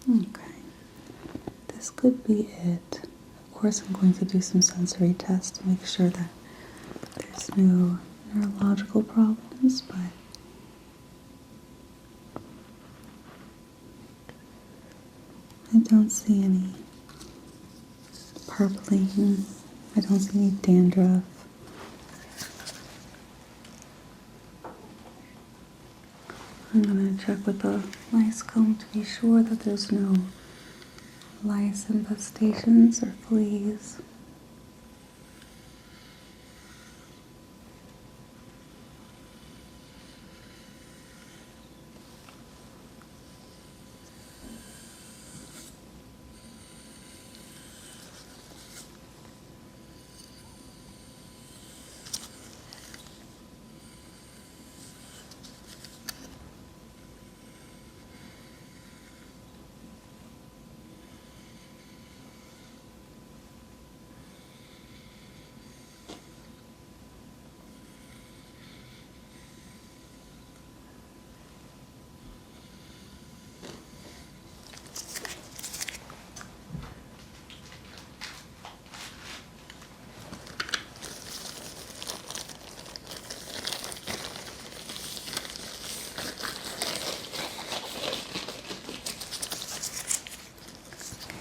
Okay. This could be it. Of course, I'm going to do some sensory tests to make sure that there's no neurological problems, but I don't see any purpling. I don't see any dandruff. I'm going to check with the lice comb to be sure that there's no lice infestations or fleas.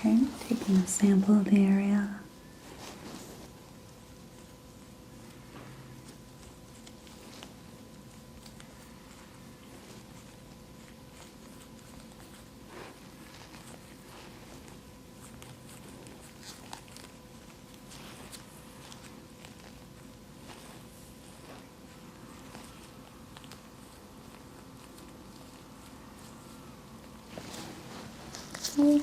Okay, taking a sample of the area. Okay.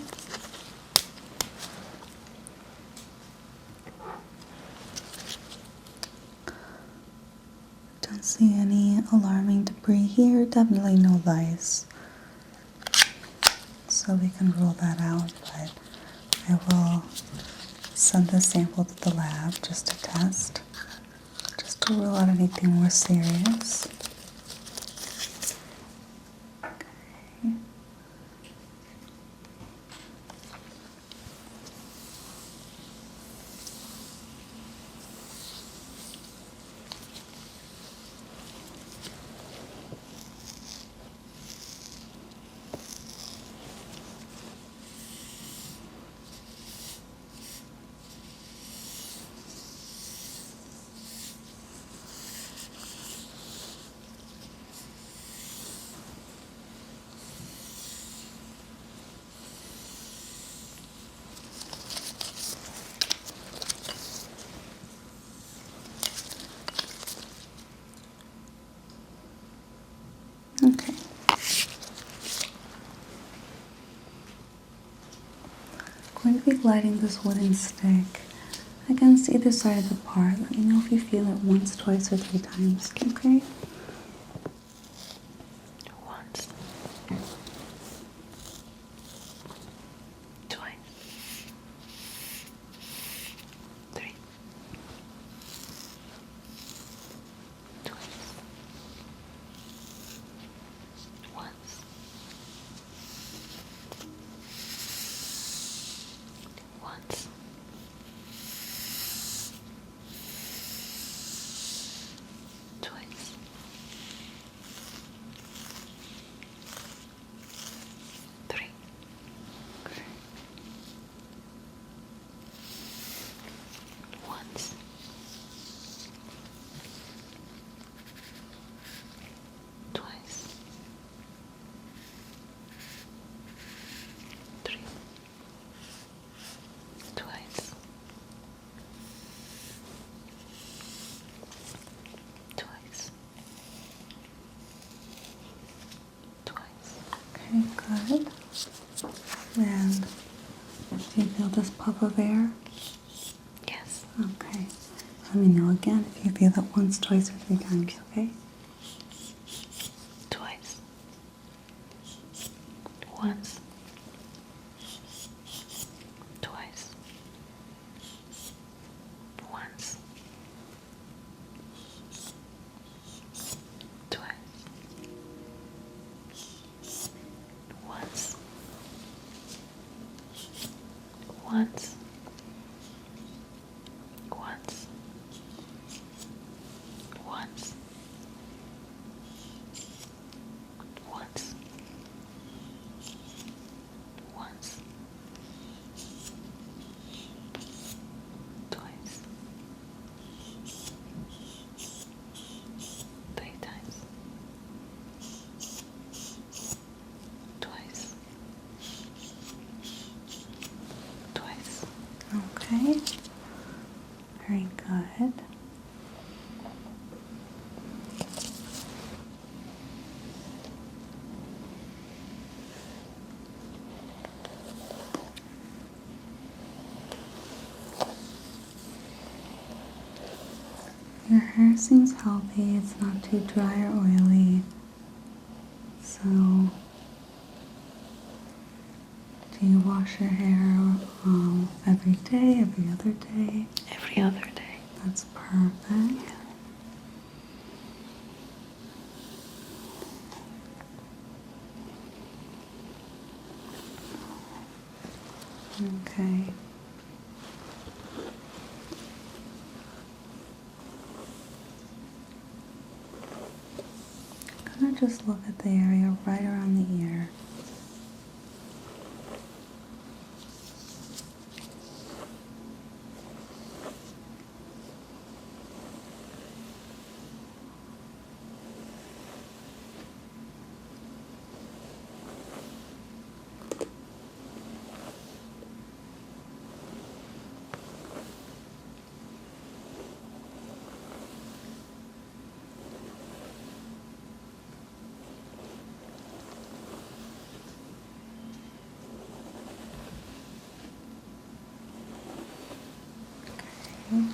Don't see any alarming debris here. Definitely no lice. So we can rule that out, but I will send the sample to the lab just to test, just to rule out anything more serious. Okay. going to be lighting this wooden stick against either side of the part. Let me know if you feel it once, twice, or 3 times, okay? Once. Twice. 3. Twice. Once. Once. Twice. 3. Okay. Once. Twice. 3. Twice. Twice. Twice. Okay, good. And do you feel this puff of air? Yes. Okay. Let me know again if you feel it once, twice, or 3 times, okay? Twice. Once. Twice. Once. Twice. Once. Once. Once. Once. Once. Once. Twice. 3 times. Twice. Twice. Okay. Very good. Your hair seems healthy. It's not too dry or oily. So, do you wash your hair every day, every other day? Every other day. That's perfect. Okay. I'm gonna just look at the area right around the ear. I'm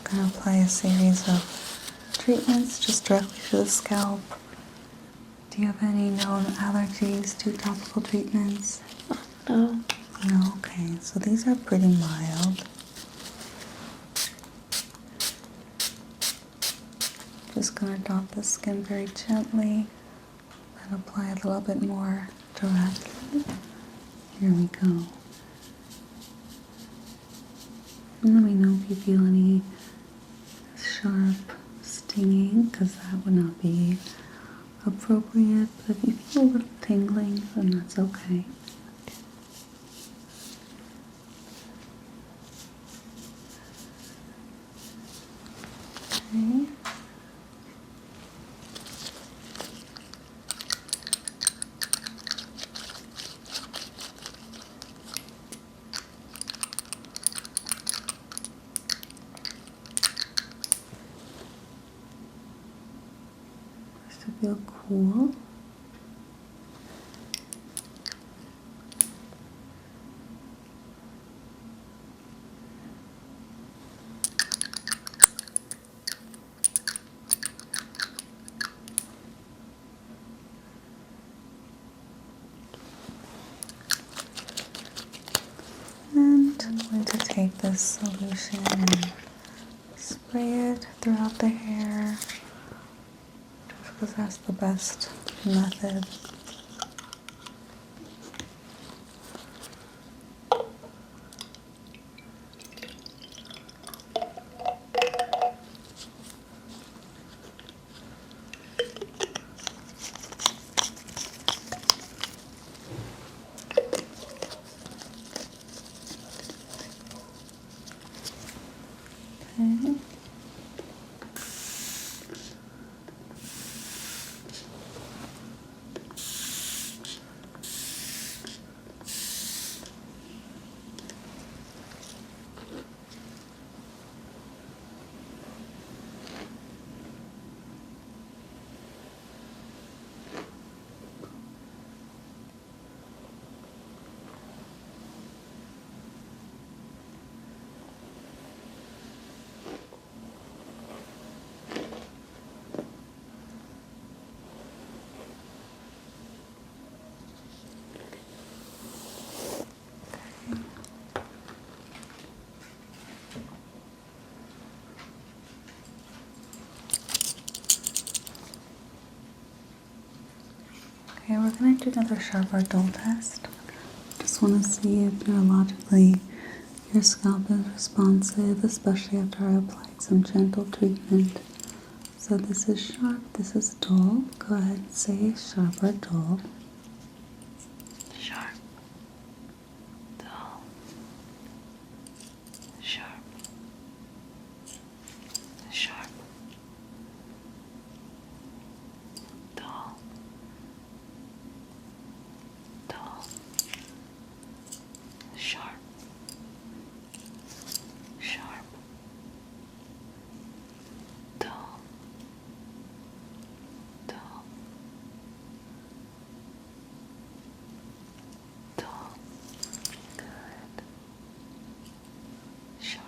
going to apply a series of treatments just directly to the scalp. Do you have any known allergies to topical treatments? No. No? Okay, so these are pretty mild. Just going to dot the skin very gently and apply a little bit more directly. Here we go. And let me know if you feel any sharp stinging, because that would not be appropriate. But if you feel a little tingling, then that's okay. Okay. Just to feel cool. this solution and spray it throughout the hair, just because that's the best method. Okay. Okay, we're going to do another sharp or dull test. Just want to see if neurologically your scalp is responsive, especially after I applied some gentle treatment. So this is sharp, this is dull. Go ahead and say sharp or dull. Sharp, dull, sharp, sharp, dull, dull, sharp, sharp, dull, dull, dull. Good. Sharp,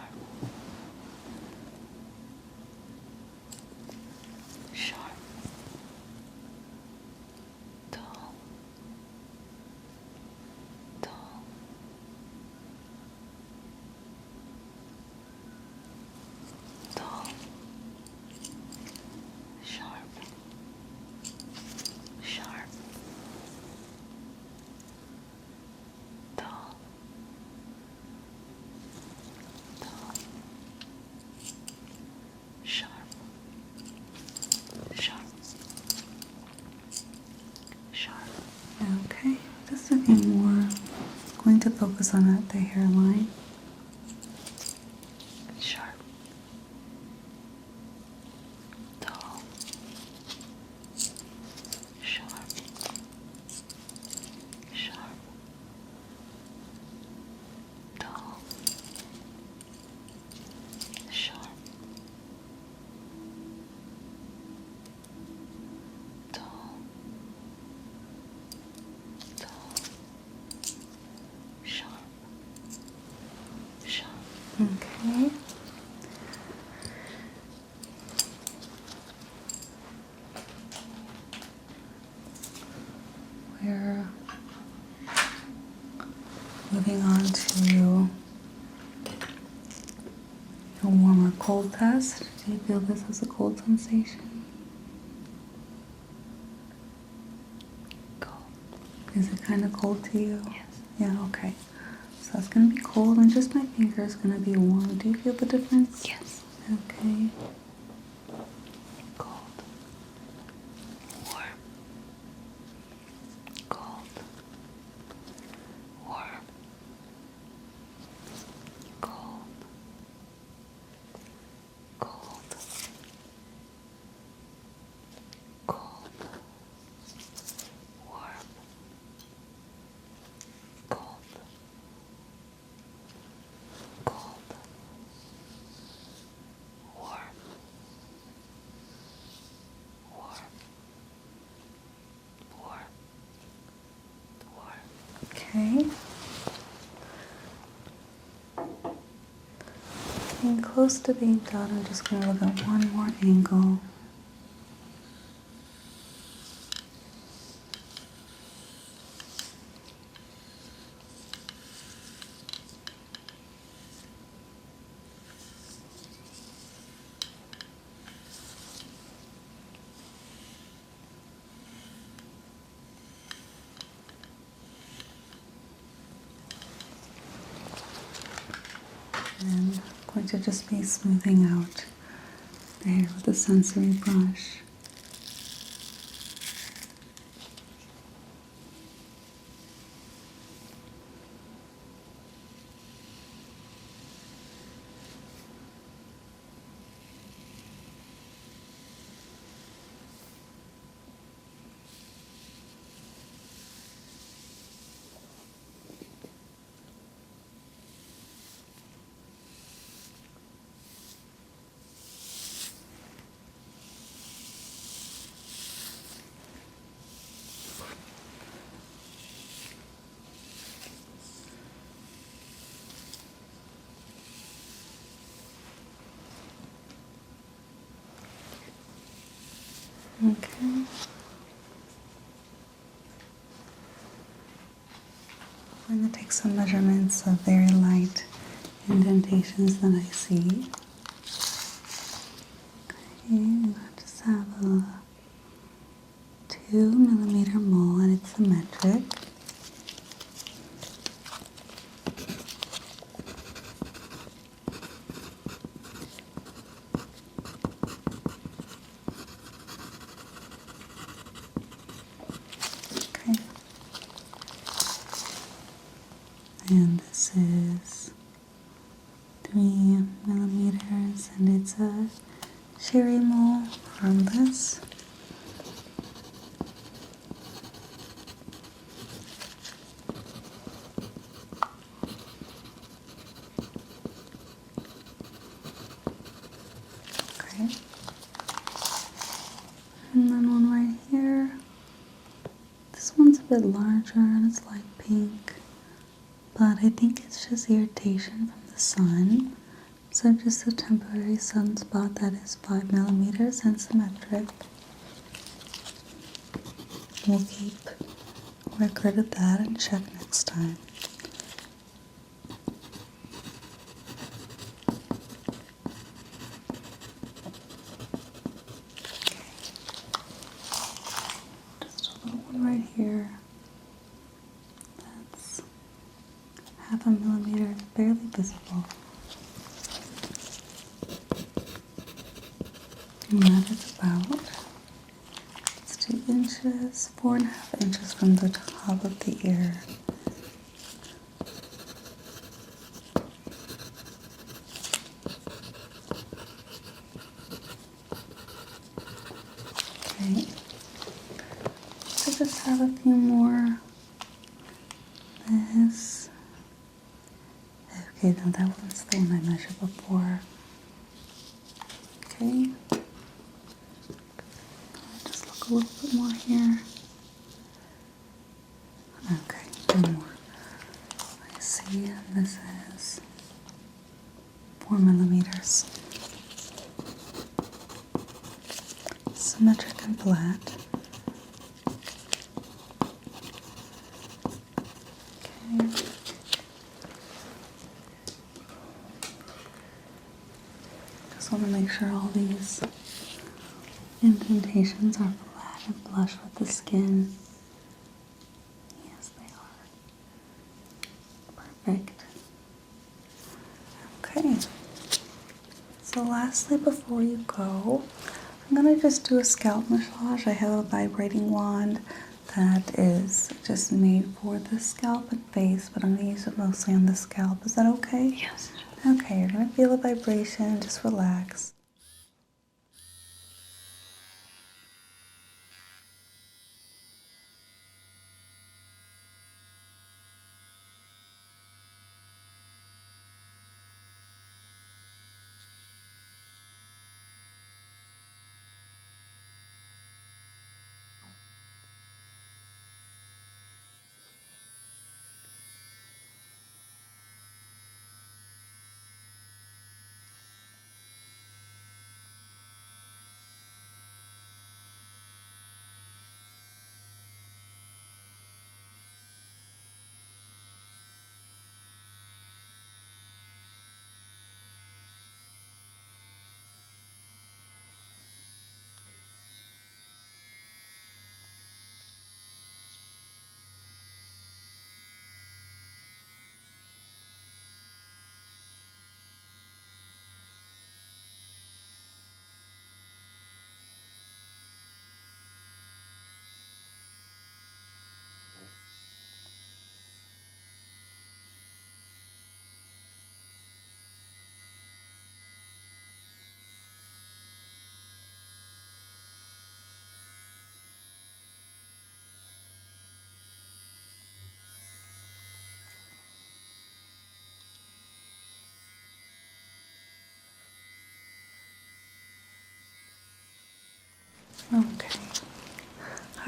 sharp, dull, dull, dull, sharp, sharp, dull, dull, sharp, sharp, sharp. Okay, just a few more. Going to focus on the hairline. Sharp, dull, sharp, sharp, dull, sharp, dull, dull, sharp, sharp. Okay. We're moving on to a warm or cold test. Do you feel this as a cold sensation? Cold. Is it kind of cold to you? Yes. Yeah, okay. So that's going to be cold and just my finger is going to be warm. Do you feel the difference? Yes. Okay. Cold. Warm. Cold. Warm. Cold. Cold. Cold. Warm. Cold. Cold. Warm. Warm. Warm. Warm. Okay. Getting close to being done, I'm just going to look at one more angle. going to just be smoothing out the hair with a sensory brush. Okay. I'm going to take some measurements of very light indentations that I see. Okay, I just have a 2 millimeter mole and it's symmetric. Okay. And this is 3 millimeters and it's a cherry mole from this. Okay. And then one right here. This one's a bit larger and it's light pink, but I think it's just irritation from the sun. So just a temporary sunspot that is 5 millimeters and symmetric. We'll keep record of that and check next time. Just a little one right here. That's 0.5 millimeter, barely visible. And that is about, it's 2 inches, 4.5 inches from the top of the ear. Okay. So just have a few more. This. Okay, now that one's the one I measured before. Okay. Just look a little bit more here. Okay, one more. I see, and this is 4 millimeters. Symmetric and flat. Okay. Just want to make sure all these indentations are flat and flush with the skin. Yes, they are. Perfect. Okay. So lastly, before you go, I'm going to just do a scalp massage. I have a vibrating wand that is just made for the scalp and face, but I'm going to use it mostly on the scalp. Is that okay? Yes. Okay, you're going to feel a vibration. Just relax.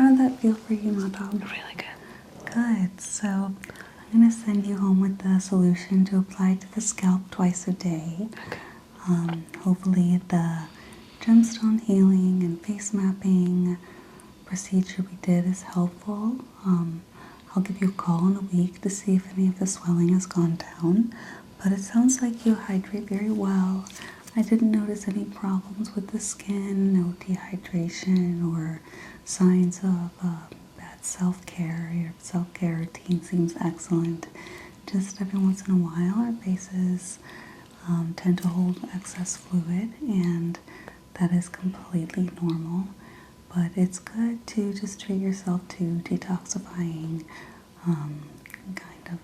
How did that feel for you, Mahtab? Really good. Good. So I'm going to send you home with the solution to apply to the scalp twice a day. Okay. Hopefully the gemstone healing and face mapping procedure we did is helpful. I'll give you a call in a week to see if any of the swelling has gone down. But it sounds like you hydrate very well. I didn't notice any problems with the skin, no dehydration or signs of bad self-care. Your self-care routine seems excellent. Just every once in a while, our faces tend to hold excess fluid, and that is completely normal. But it's good to just treat yourself to detoxifying kind of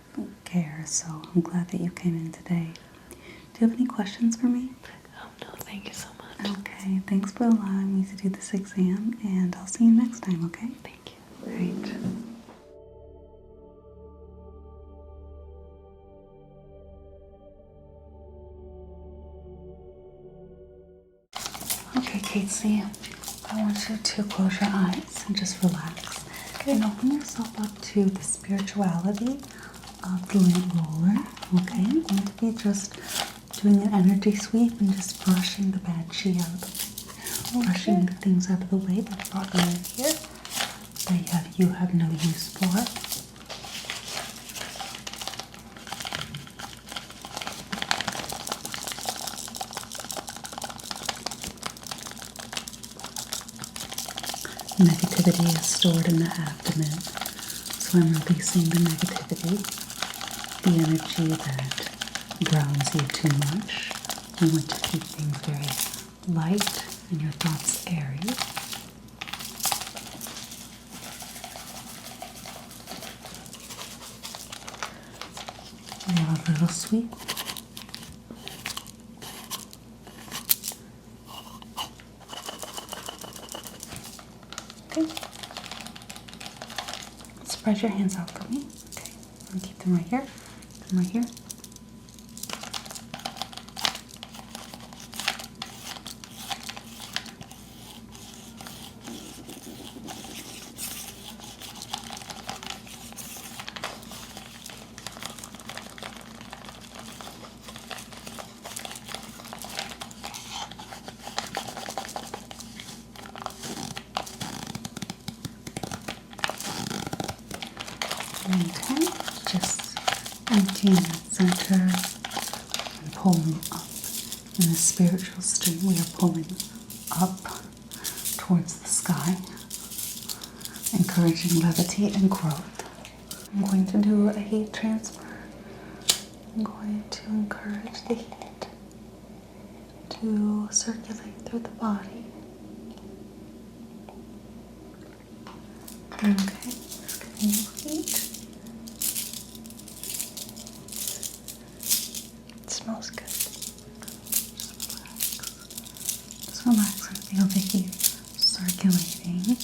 care. So I'm glad that you came in today. Do you have any questions for me? No, thank you so much. Okay, thanks for allowing me to do this exam, and I'll see you next time, okay? Thank you. All right. Okay, Casey, I want you to close your eyes and just relax. Okay. And open yourself up to the spirituality of the lint roller. Okay, I'm going to be just doing an energy sweep and just brushing the bad chi out of the way. Brushing the things out of the way that brought you in here that you have no use for. Negativity is stored in the abdomen, so I'm releasing the negativity, the energy that grounds you too much. You want to keep things very light and your thoughts airy. We have a little sweep. Okay. Spread your hands out for me. Okay. And keep them right here. Keep them right here. Okay, just emptying that center and pulling up. In the spiritual stream, we are pulling up towards the sky, encouraging levity and growth. I'm going to do a heat transfer. I'm going to encourage the heat to circulate through the body. Okay, just giving you heat. It smells good. Just relax and feel the heat circulating.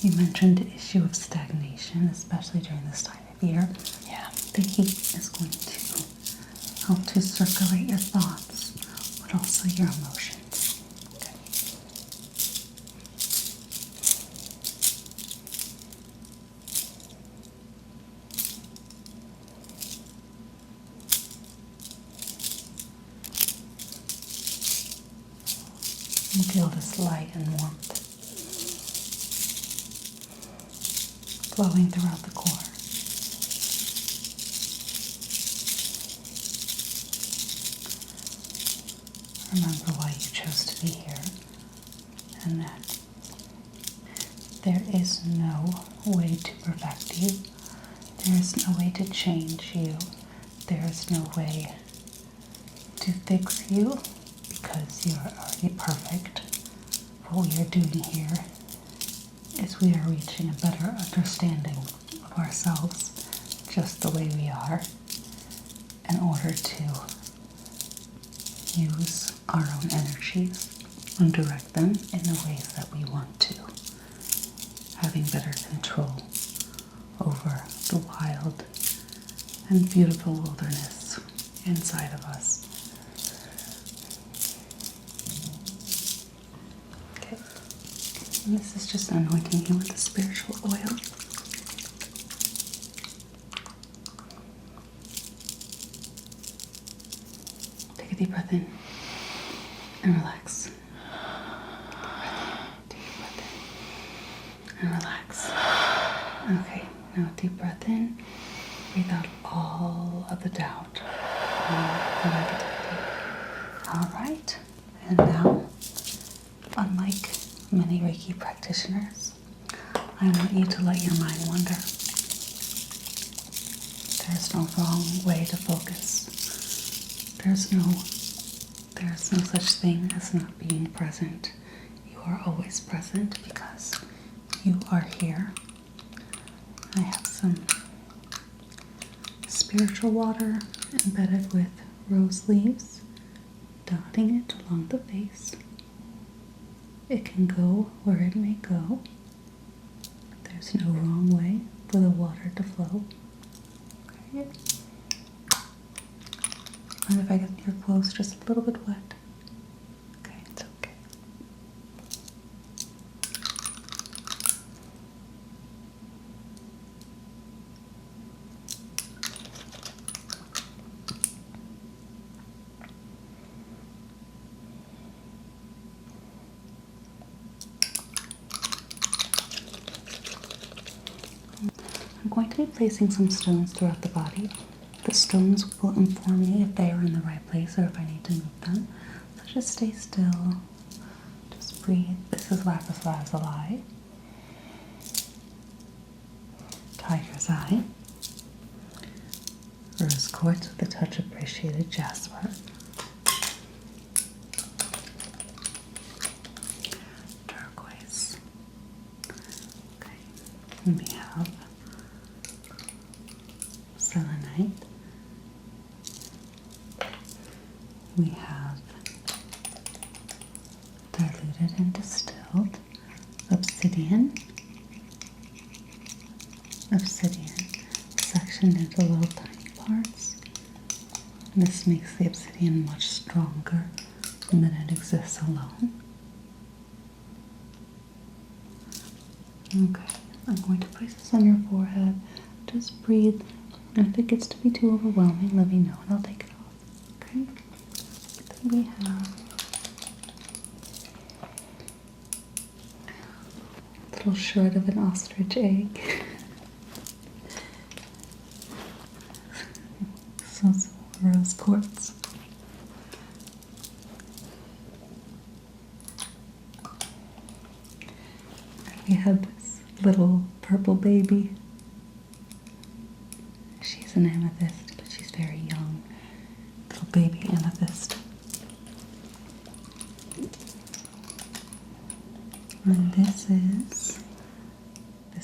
You mentioned the issue of stagnation, especially during this time of year. Yeah. The heat is going to help to circulate your thoughts, but also your emotions. Okay. And feel this light and warmth flowing throughout the core. Remember why you chose to be here, and that there is no way to perfect you. There is no way to change you. There is no way to fix you because you are already perfect. What we are doing here is we are reaching a better understanding of ourselves just the way we are in order to use our own energies and direct them in the ways that we want to, having better control over the wild and beautiful wilderness inside of us. Okay. And this is just anointing you with the spiritual oil. Take a deep breath in and relax. Deep breath in and relax. Okay, now deep breath in. Breathe out all of the doubt and the negativity. All right, and now, unlike many Reiki practitioners, I want you to let your mind wander. There's no wrong way to focus. There's no such thing as not being present. You are always present because you are here. I have some spiritual water embedded with rose leaves, dotting it along the face. It can go where it may go. There's no wrong way for the water to flow. Okay. And if I get your clothes just a little bit wet? Okay, it's okay. I'm going to be placing some stones throughout the body. The stones will inform me if they are in the right place or if I need to move them. So just stay still. Just breathe. This is lapis lazuli, tiger's eye, rose quartz with a touch of appreciated jasper, turquoise. Okay, and we have selenite. We have diluted and distilled obsidian. Obsidian sectioned into little tiny parts. This makes the obsidian much stronger than it exists alone. Okay, I'm going to place this on your forehead. Just breathe. And if it gets to be too overwhelming, let me know and I'll take it off. Okay? Then we have a little shred of an ostrich egg. Some rose quartz. We have this little purple baby. She's an amethyst, but she's very young. Little baby amethyst. And this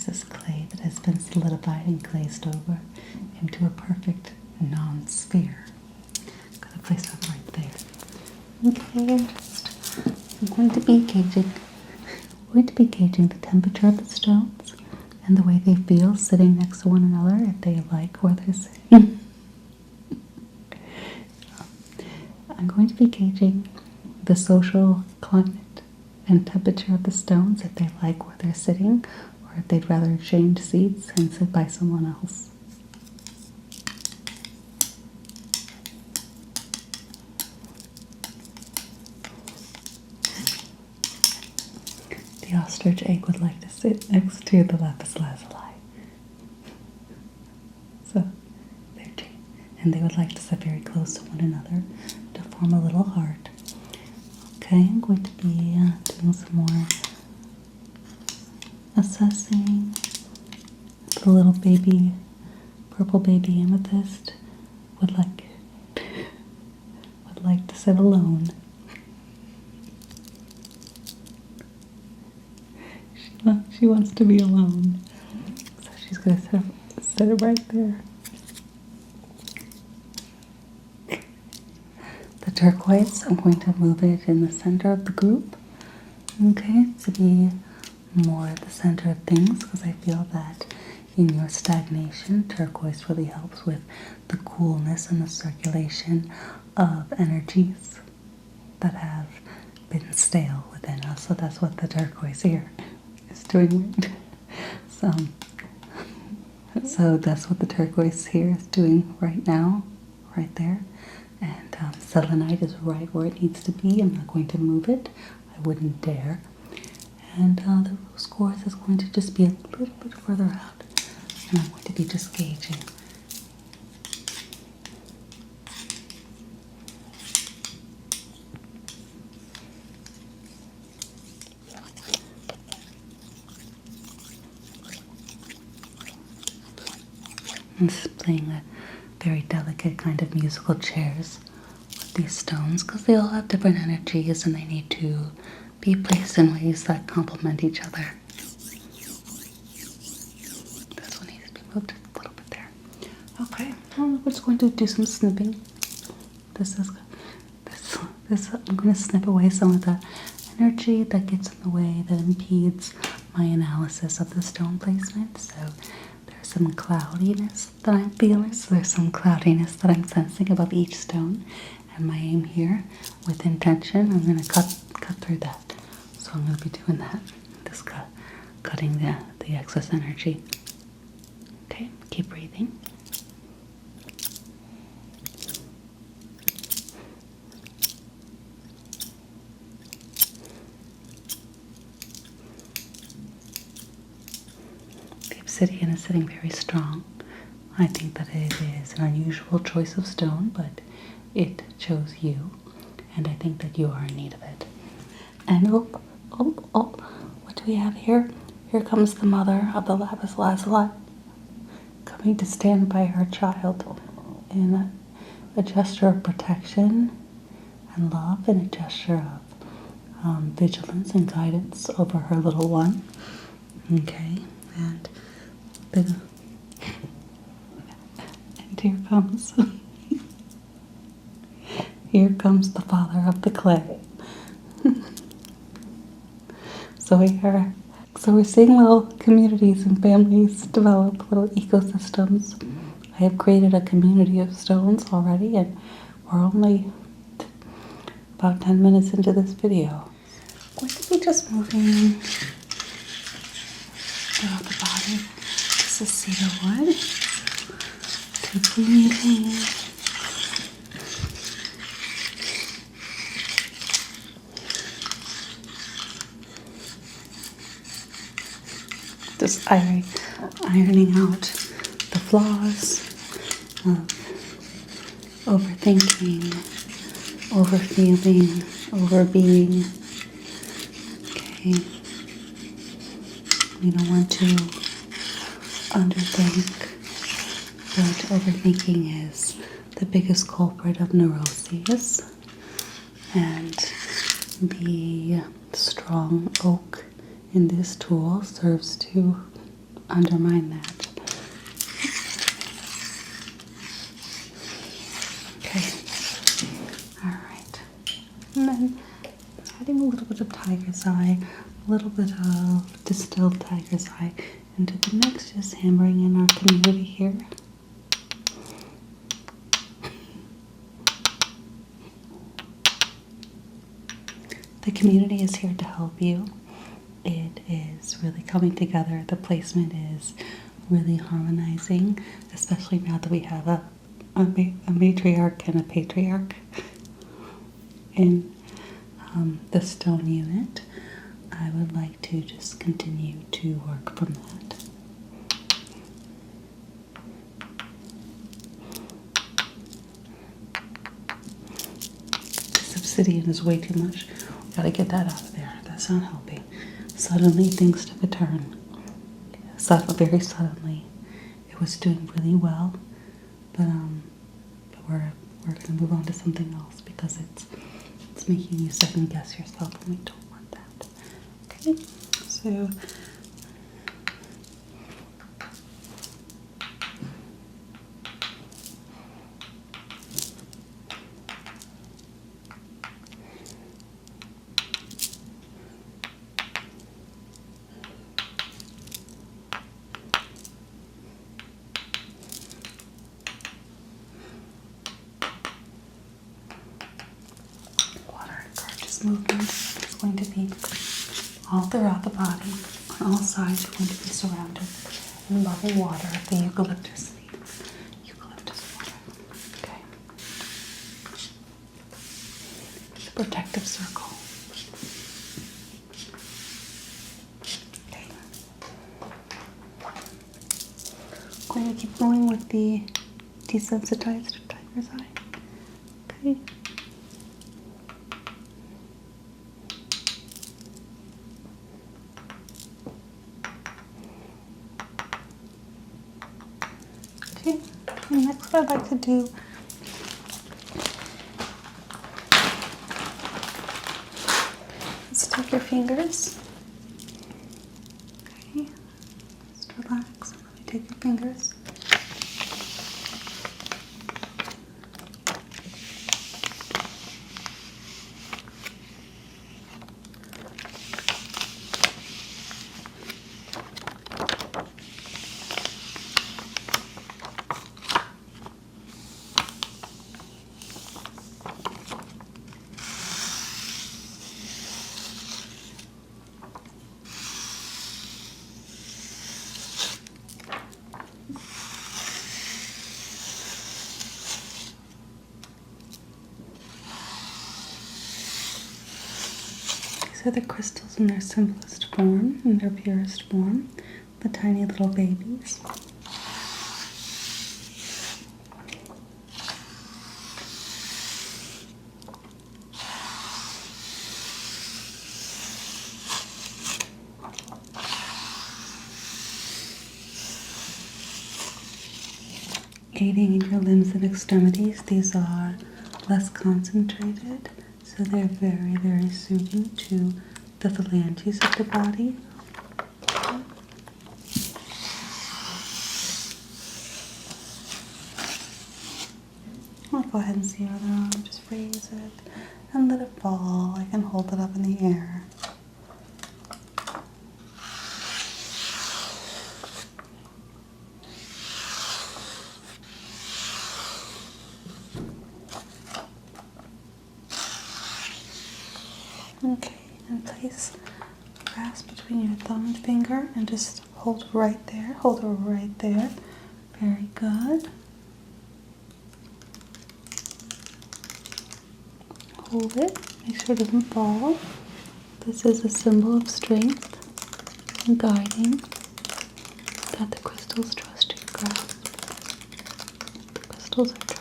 is clay that has been solidified and glazed over into a perfect non-sphere. I'm going to place that right there. Okay, I'm going to be gauging the temperature of the stones and the way they feel sitting next to one another, if they like where they're sitting. I'm going to be gauging the social climate and temperature of the stones, if they like where they're sitting, or if they'd rather change seats and sit by someone else. The ostrich egg would like to sit next to the lapis lazuli. So, they're two. And they would like to sit very close to one another to form a little heart. Okay, I'm going to be doing some more assessing. The little baby, purple baby amethyst would like to sit alone. She wants to be alone, so she's going to sit it right there. The turquoise, I'm going to move it in the center of the group, okay, to be more at the center of things, because I feel that in your stagnation, turquoise really helps with the coolness and the circulation of energies that have been stale within us. So that's what the turquoise here doing right. So that's what the turquoise here is doing right now, right there. And selenite is right where it needs to be. I'm not going to move it. I wouldn't dare. And the rose quartz is going to just be a little bit further out. And I'm going to be just gauging. I'm just playing a very delicate kind of musical chairs with these stones because they all have different energies and they need to be placed in ways that complement each other. This one needs to be moved a little bit there. Okay, well, we're just going to do some snipping. This I'm going to snip away some of the energy that gets in the way, that impedes my analysis of the stone placement. So there's some cloudiness that I'm feeling. So there's some cloudiness that I'm sensing above each stone. And my aim here, with intention, I'm going to cut through that. So I'm going to be doing that. Just cutting the excess energy. Okay, keep breathing. The obsidian is sitting very strong. I think that it is an unusual choice of stone, but it chose you, and I think that you are in need of it. And oh, what do we have here? Here comes the mother of the lapis lazuli, coming to stand by her child in a gesture of protection and love, and a gesture of vigilance and guidance over her little one. Okay, and here comes here comes the father of the clay. So we're seeing little communities and families develop, little ecosystems. I have created a community of stones already, and we're only about 10 minutes into this video. I'm going to be just moving throughout the body. This is cedar wood. Keep breathing. Just ironing out the flaws of overthinking, overfeeling, overbeing. Okay. We don't want to underthink, but overthinking is the biggest culprit of neuroses, and the strong oak in this tool serves to undermine that. Okay, all right. And then adding a little bit of tiger's eye, a little bit of distilled tiger's eye into the mix, just hammering in our community here. The community is here to help you. It is really coming together. The placement is really harmonizing, especially now that we have a matriarch and a patriarch in the stone unit. I would like to just continue to work from that. This obsidian is way too much. Gotta get that out of there. That's not helping. Suddenly things took a turn. Very suddenly. It was doing really well, but we're gonna move on to something else because it's making you second guess yourself, and we don't want that. Okay, so movement is going to be all throughout the body, On all sides, you're going to be surrounded in loving water of the eucalyptus water. Okay. The protective circle. Okay. Going to keep going with the desensitized tiger's eye. Okay. Okay, and next what I'd like to do is take your fingers. Okay, just relax. Let me take your fingers. These are the crystals in their simplest form, in their purest form, the tiny little babies. Aiding in your limbs and extremities, these are less concentrated, so they're very, very soothing to the phalanges of the body. I'll go ahead and see your other arm, just raise it and let it fall. I can hold it up in the air. Okay, and place a grasp between your thumb and finger and just hold right there. Hold her right there. Very good. Hold it. Make sure it doesn't fall. This is a symbol of strength and guiding that the crystals trust your grasp. The crystals are trusting.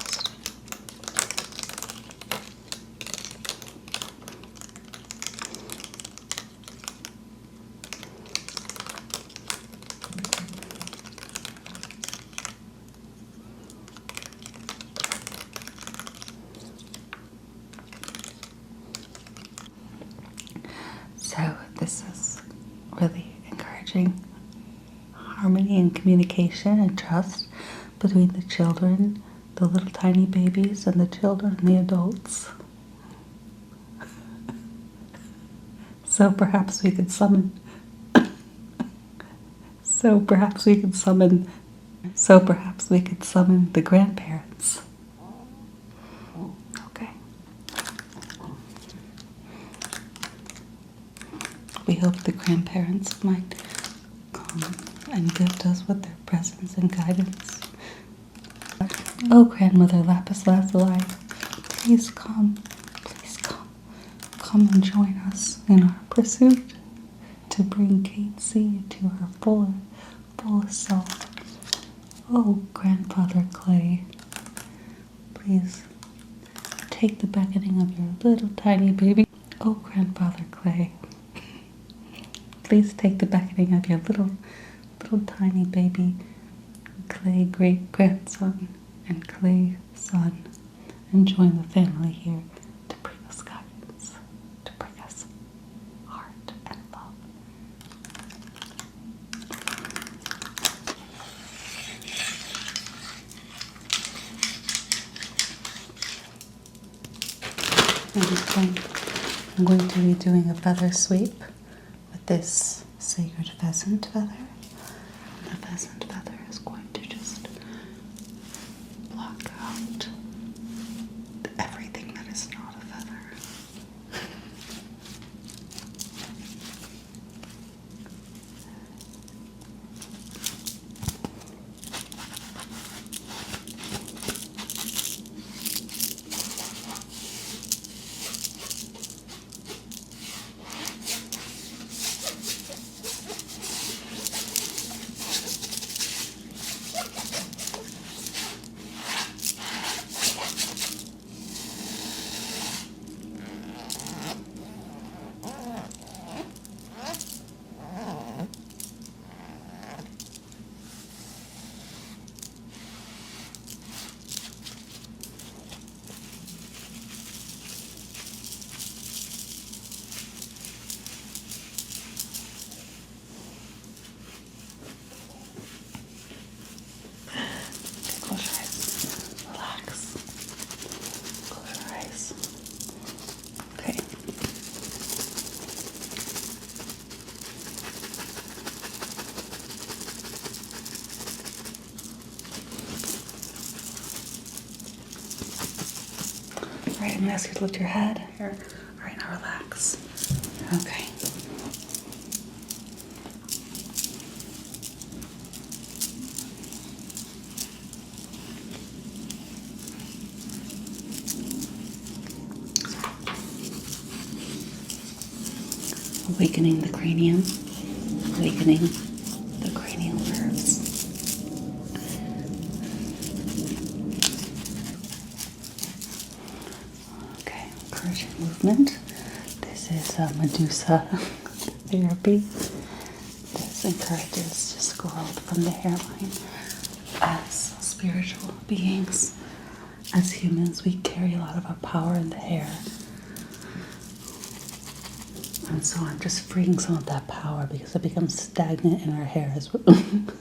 So this is really encouraging harmony and communication and trust between the children, the little tiny babies, and the children and the adults. So perhaps we could summon the grandparents. Okay. We hope the grandparents might come and gift us with their presence and guidance. Oh, Grandmother Lapis Lazuli, please come, come and join us in our pursuit to bring Kate C to her fullest self. Oh, Grandfather Clay, please take the beckoning of your little tiny baby. Oh, Grandfather Clay, please take the beckoning of your little tiny baby Clay great-grandson and Clay son and join the family here to bring us guidance, to bring us heart and love. I'm going to be doing a feather sweep with this sacred pheasant feather. The pheasant feather is going to just block out everything that is not a feather. Alright, I'm gonna ask you to lift your head. Here. Alright, now relax. Okay. Awakening the cranium, awakening the cranial nerves. Okay, encouraging movement. This is Medusa therapy. This encourages just growth from the hairline. As spiritual beings, as humans, we carry a lot of our power in the hair. And so I'm just freeing some of that power because it becomes stagnant in our hair as well. And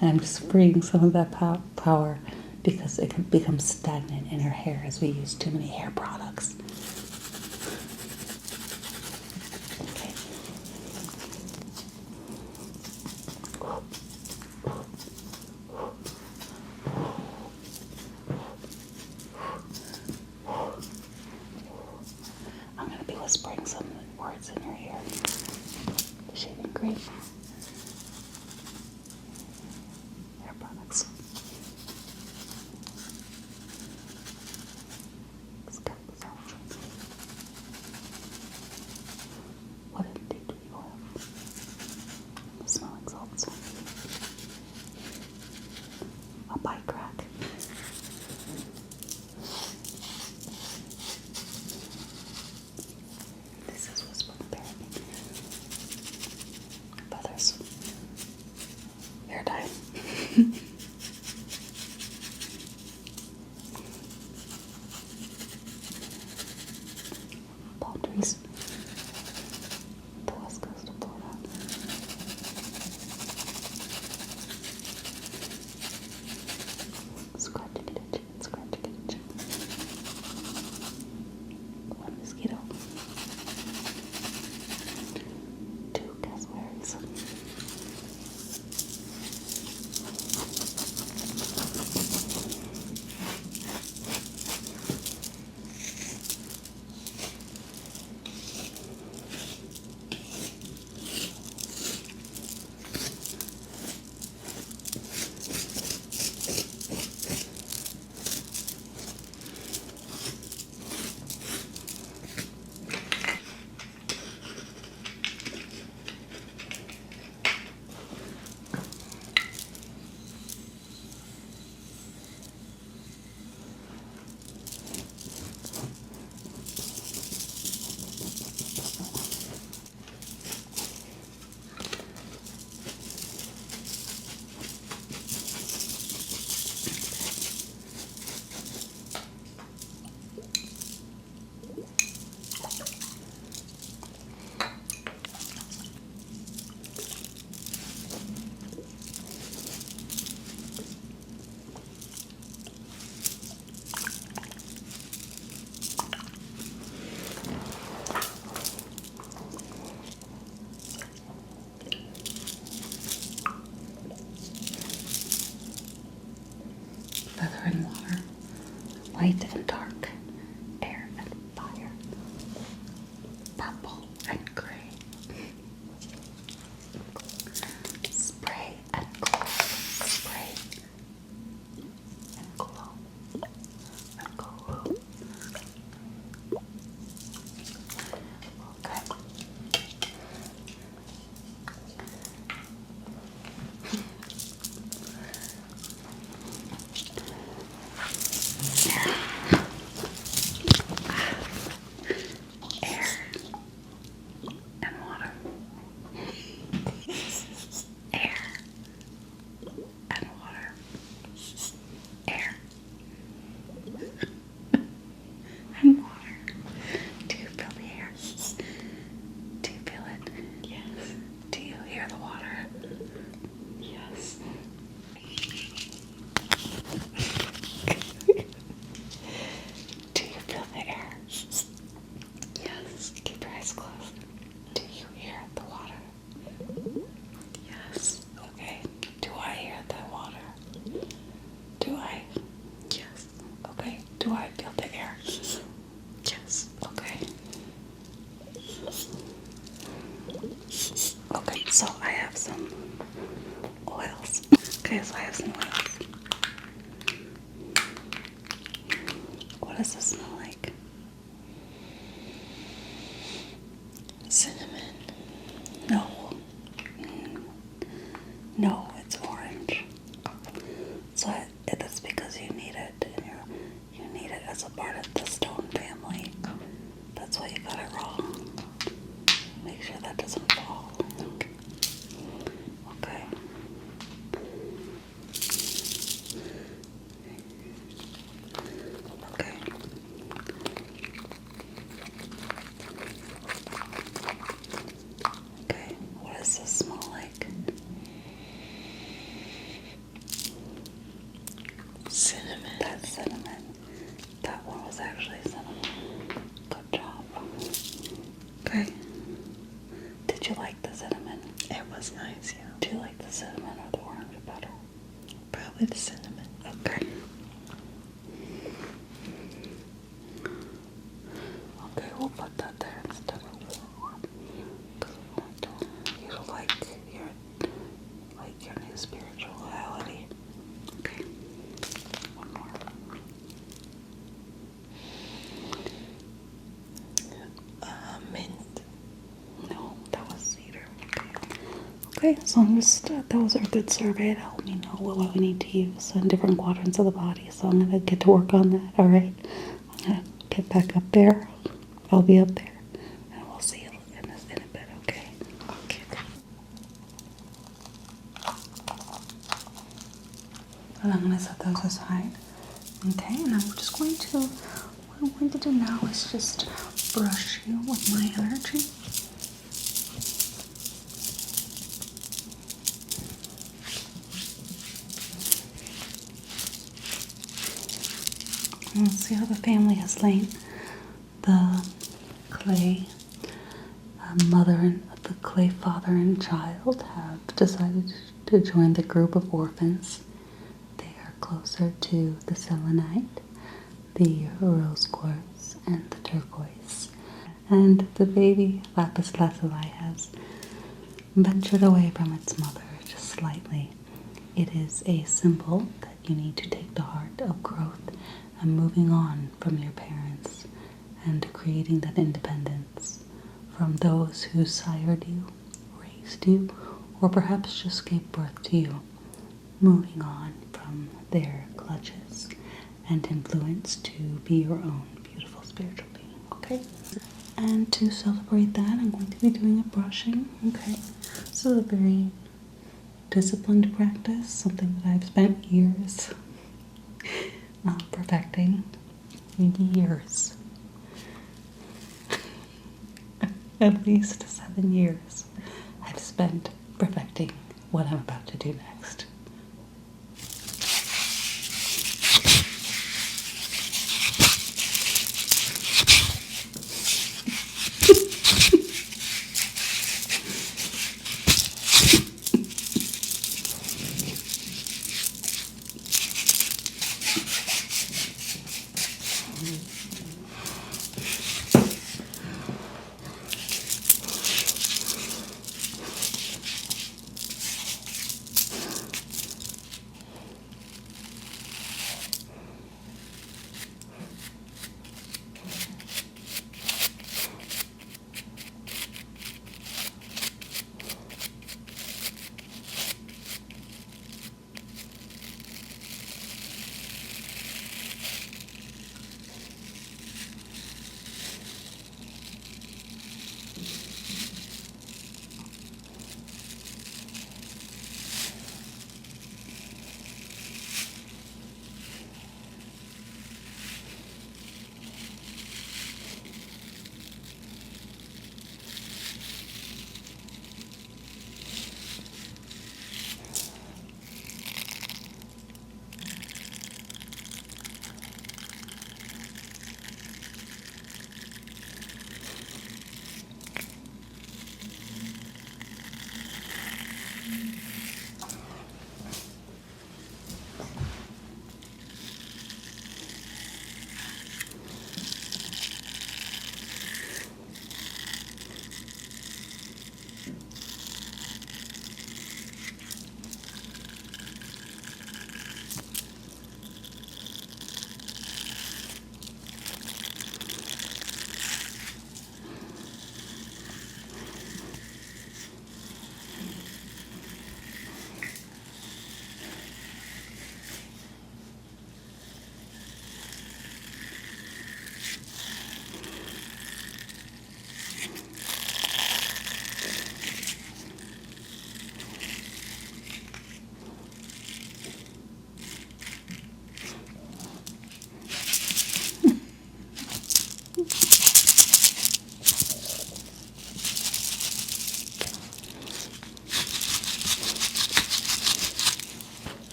I'm just freeing some of that power because it can become stagnant in our hair as we use too many hair products. Okay. I'm going to be whispering some words in your ear. The shaving cream. Hair products. Scalp massage. What indeed do you have? Smelling salts. A bite crack. This is whispering therapy. Feathers. Hair dye. Palm trees. The west coast of Florida. Okay, so I have some oils. What does this smell like? Cinnamon. No. No, it's orange. So that's because you need it, and you need it as a part of the stone family. That's why you got it raw. Make sure that doesn't fall. Okay. Okay. Okay. What does this smell like? Cinnamon. That's cinnamon. That one was actually cinnamon. Good job. Okay. Did you like the cinnamon? It was nice, yeah. Do you like the cinnamon or the orange better? Probably the cinnamon. Okay. Okay, we'll put that there instead of warm. Because we want you to like your new spirituality. Okay. One more. Mint. No, that was cedar. Okay, so I'm just, that was our good survey to help me know what we need to use in different quadrants of the body. So I'm going to get to work on that, alright? I'm going to get back up there. I'll be up there. And we'll see you in a bit, okay? Okay. And I'm going to set those aside. Okay, and I'm just going to, what I'm going to do now is just brush you with my energy. And see how the family has lain. The clay mother and the clay father and child have decided to join the group of orphans. They are closer to the selenite, the rose quartz, and the turquoise. And the baby lapis lazuli has ventured away from its mother just slightly. It is a symbol that you need to take the heart of growth and moving on from your parents and creating that independence from those who sired you, raised you, or perhaps just gave birth to you. Moving on from their clutches and influence to be your own beautiful spiritual being, okay? And to celebrate that, I'm going to be doing a brushing, okay? This is a very disciplined practice, something that I've spent years perfecting. Years. At least 7 years I've spent perfecting what I'm about to do next.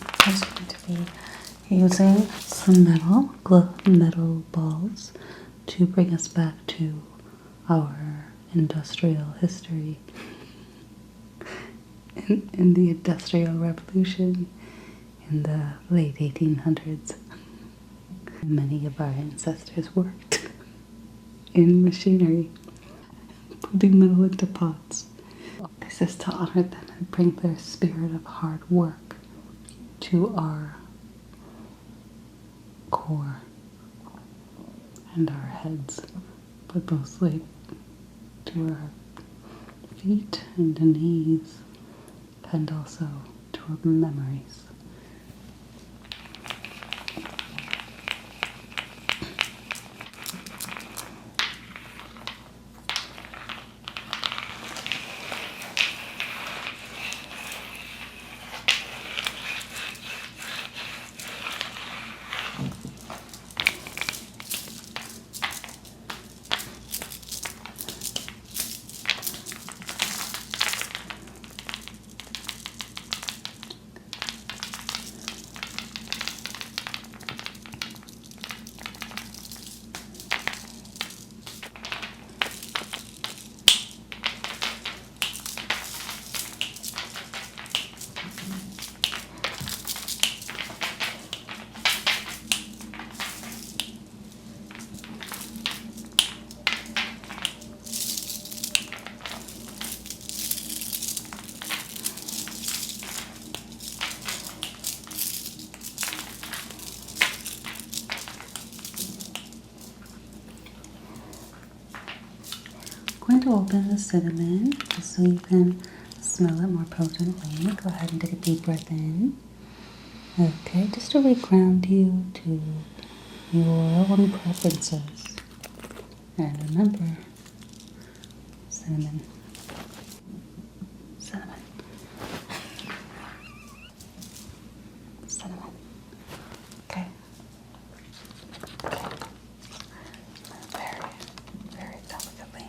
I'm just going to be using some metal balls to bring us back to our industrial history in the Industrial Revolution in the late 1800s. Many of our ancestors worked in machinery, putting metal into pots. This is to honor them and bring their spirit of hard work to our core and our heads, but mostly to our feet and knees, and also to our memories. I'm going to open the cinnamon just so you can smell it more potently. Go ahead and take a deep breath in. Okay, just to reground you to your own preferences. And remember, cinnamon. Cinnamon. Cinnamon. Okay. Okay. Very, very delicately.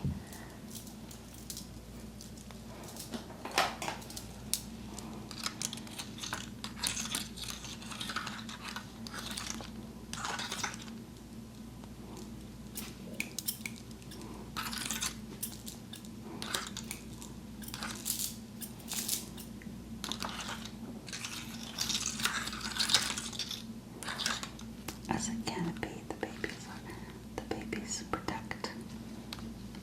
As a canopy, the babies protect.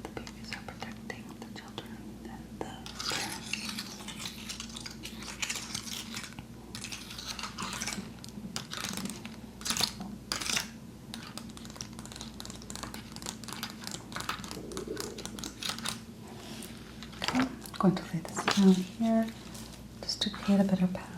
The babies are protecting the children and the parents. Okay, I'm going to lay this down here just to create a better palette.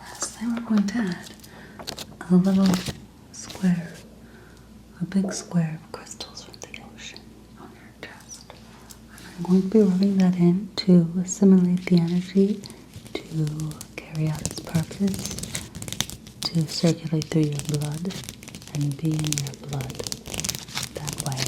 Lastly, we're going to add a little square, a big square of crystals from the ocean on your chest. I'm going to be rubbing that in to assimilate the energy, to carry out its purpose, to circulate through your blood and be in your blood that way.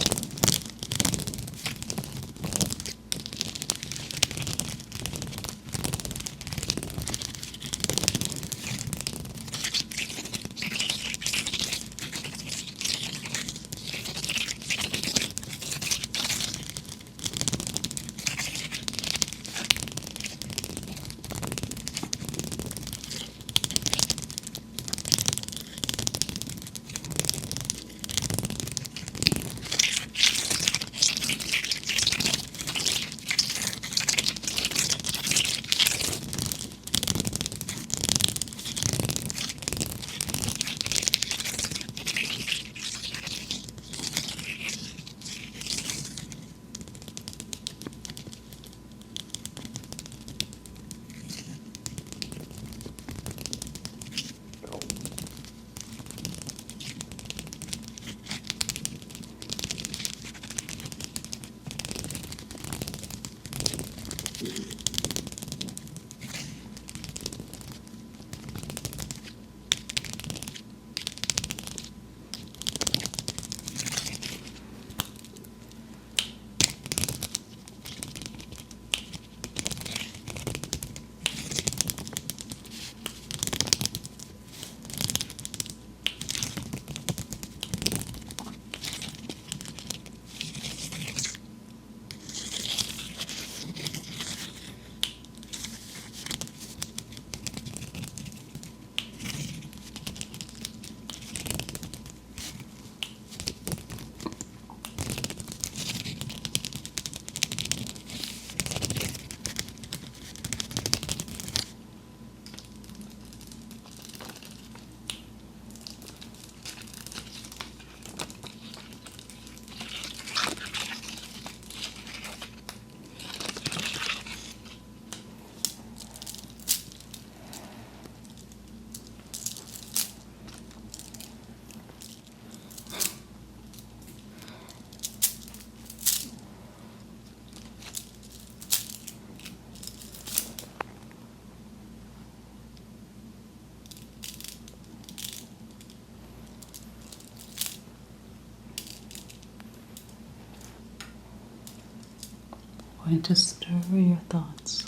going to stir your thoughts.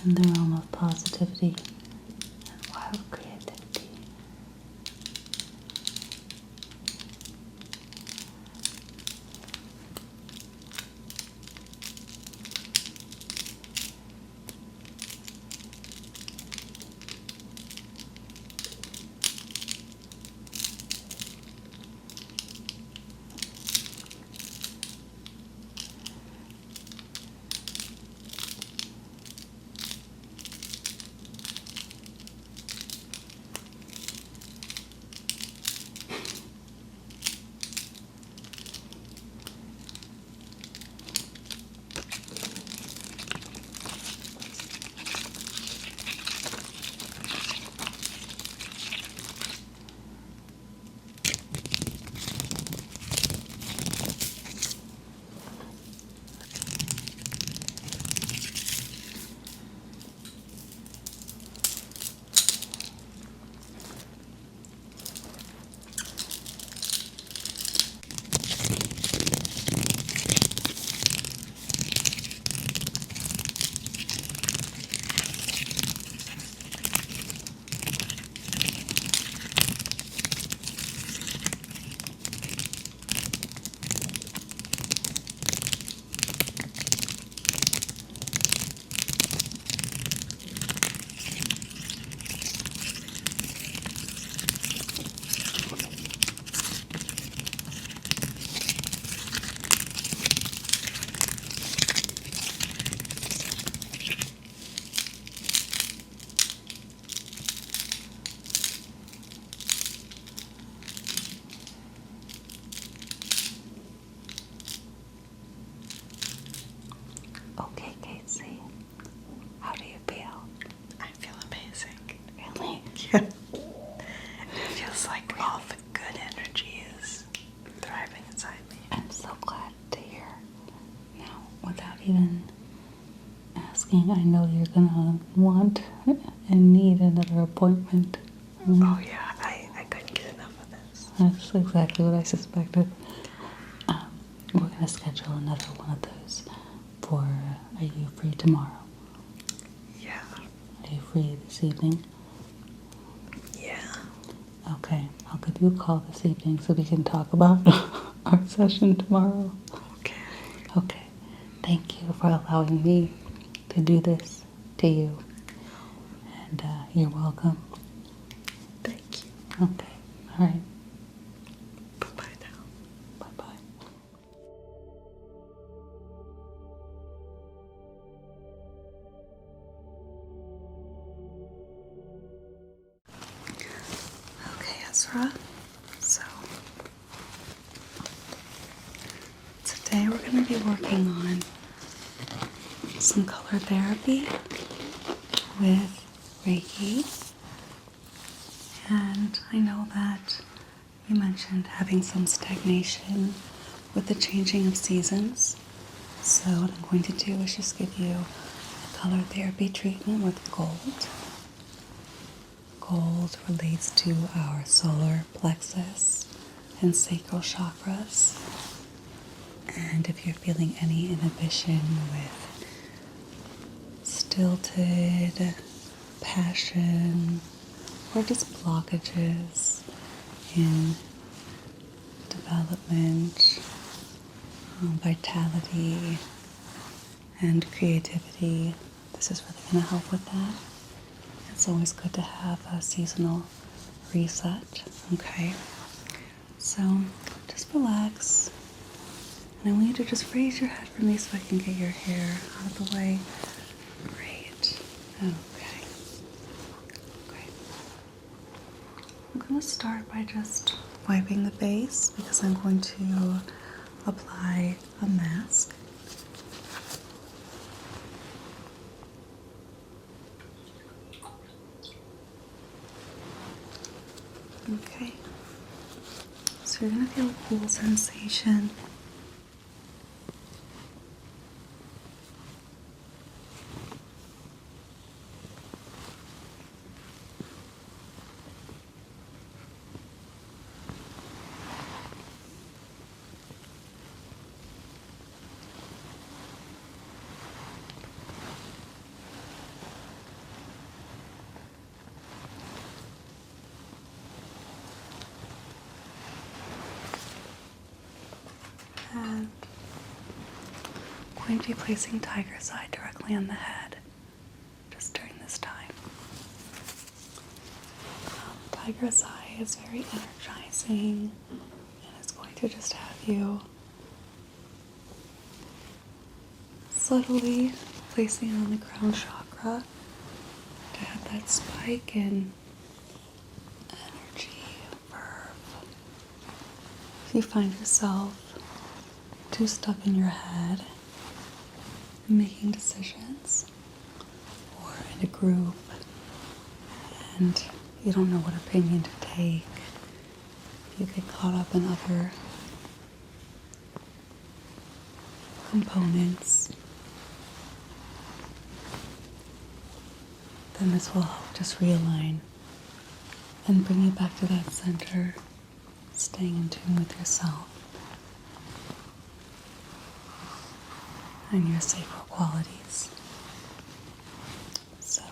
In the realm of positivity and wild creativity. Okay, Casey, how do you feel? I feel amazing. Really? Yeah. It feels like all the good energy is thriving inside me. I'm so glad to hear. Now, without even asking, I know you're gonna want and need another appointment. Oh yeah, I couldn't get enough of this. That's exactly what I suspected. We're gonna schedule another one of those for, are you free tomorrow? Yeah. Are you free this evening? Yeah. Okay, I'll give you a call this evening so we can talk about our session tomorrow. Okay. Okay, thank you for allowing me to do this to you. And you're welcome. Thank you. Okay, all right, Bye-bye now. bye-bye. Okay, Ezra. So today we're going to be working on some color therapy with Reiki. And I know that you mentioned having some stagnation with the changing of seasons. So what I'm going to do is just give you a color therapy treatment with gold. Gold relates to our solar plexus and sacral chakras. And if you're feeling any inhibition with stilted passion or just blockages in development, vitality, and creativity, this is really going to help with that. It's always good to have a seasonal reset, okay? So just relax. And I want you to just raise your head for me so I can get your hair out of the way. Great. Okay. Great. I'm going to start by just wiping the base because I'm going to apply a mask. Okay. So you're going to feel a cool sensation. going to be placing tiger's eye directly on the head just during this time. Tiger's eye is very energizing and it's going to just have you subtly placing it on the crown chakra to have that spike in energy, verve. If you find yourself too stuck in your head and making decisions, or in a group and you don't know what opinion to take, you get caught up in other components, then this will help just realign and bring you back to that center, staying in tune with yourself and your sacral qualities. So,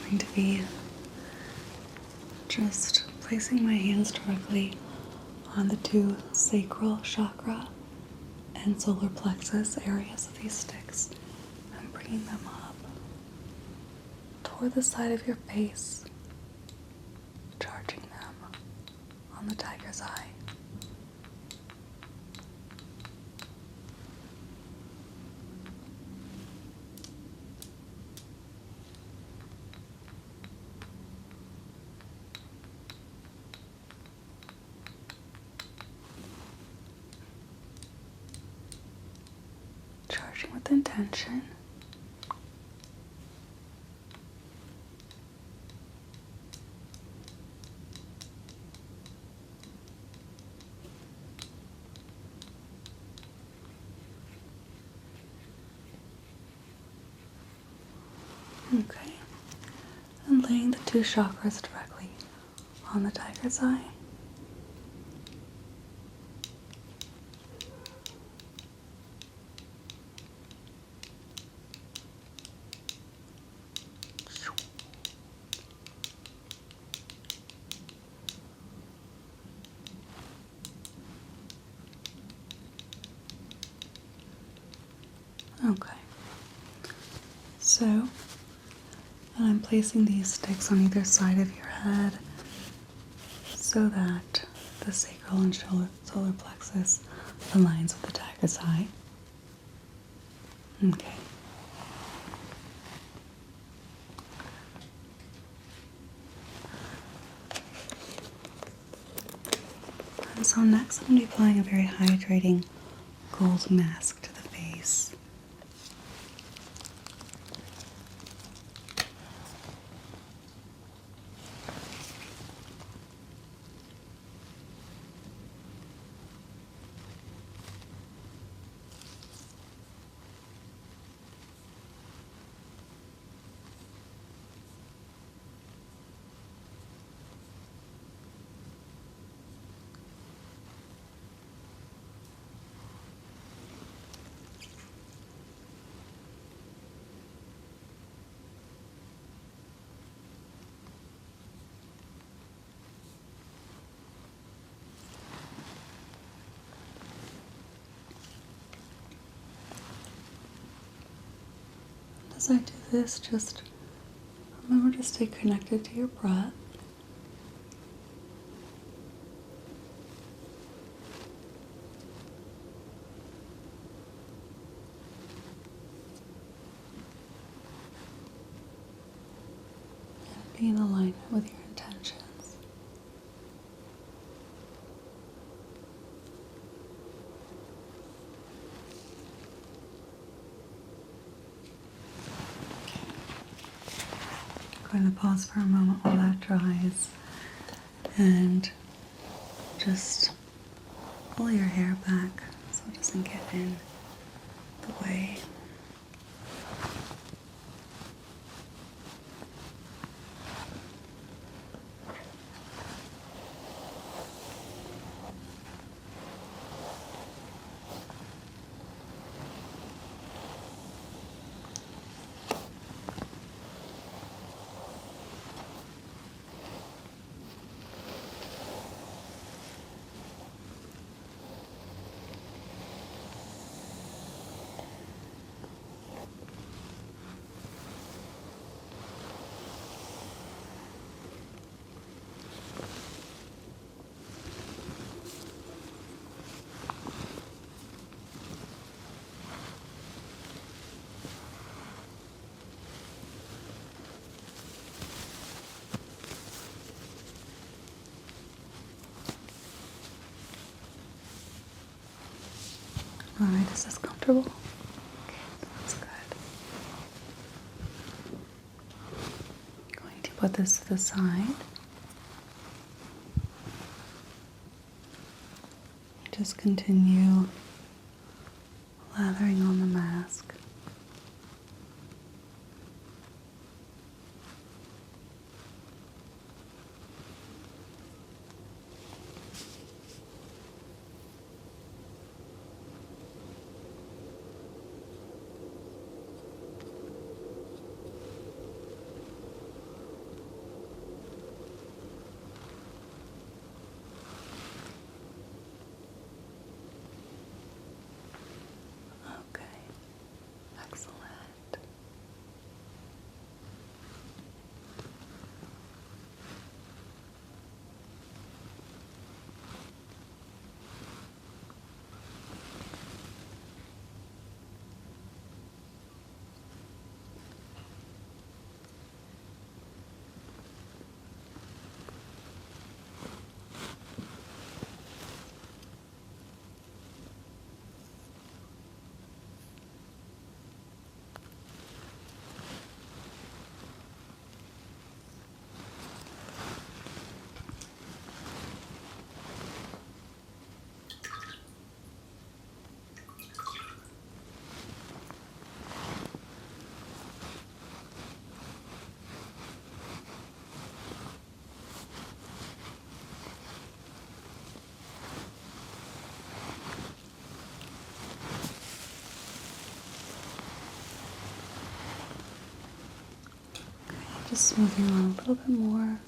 going to be just placing my hands directly on the two sacral chakra and solar plexus areas of these sticks and bringing them up toward the side of your face, charging them on the tiger's eye. Charging with intention. Okay. And laying the two chakras directly on the tiger's eye. Okay. So, and I'm placing these sticks on either side of your head so that the sacral and solar plexus aligns with the tiger's eye. Okay. And so next I'm going to be applying a very hydrating gold mask to the face. As I do this, just remember to stay connected to your breath. And be in alignment with your intentions. I'm going to pause for a moment while that dries and just pull your hair back so it doesn't get in the way. Is this comfortable? Okay, that's good. Going to put this to the side. Just continue lathering on the mask. Okay, excellent. Just smoothing on a little bit more.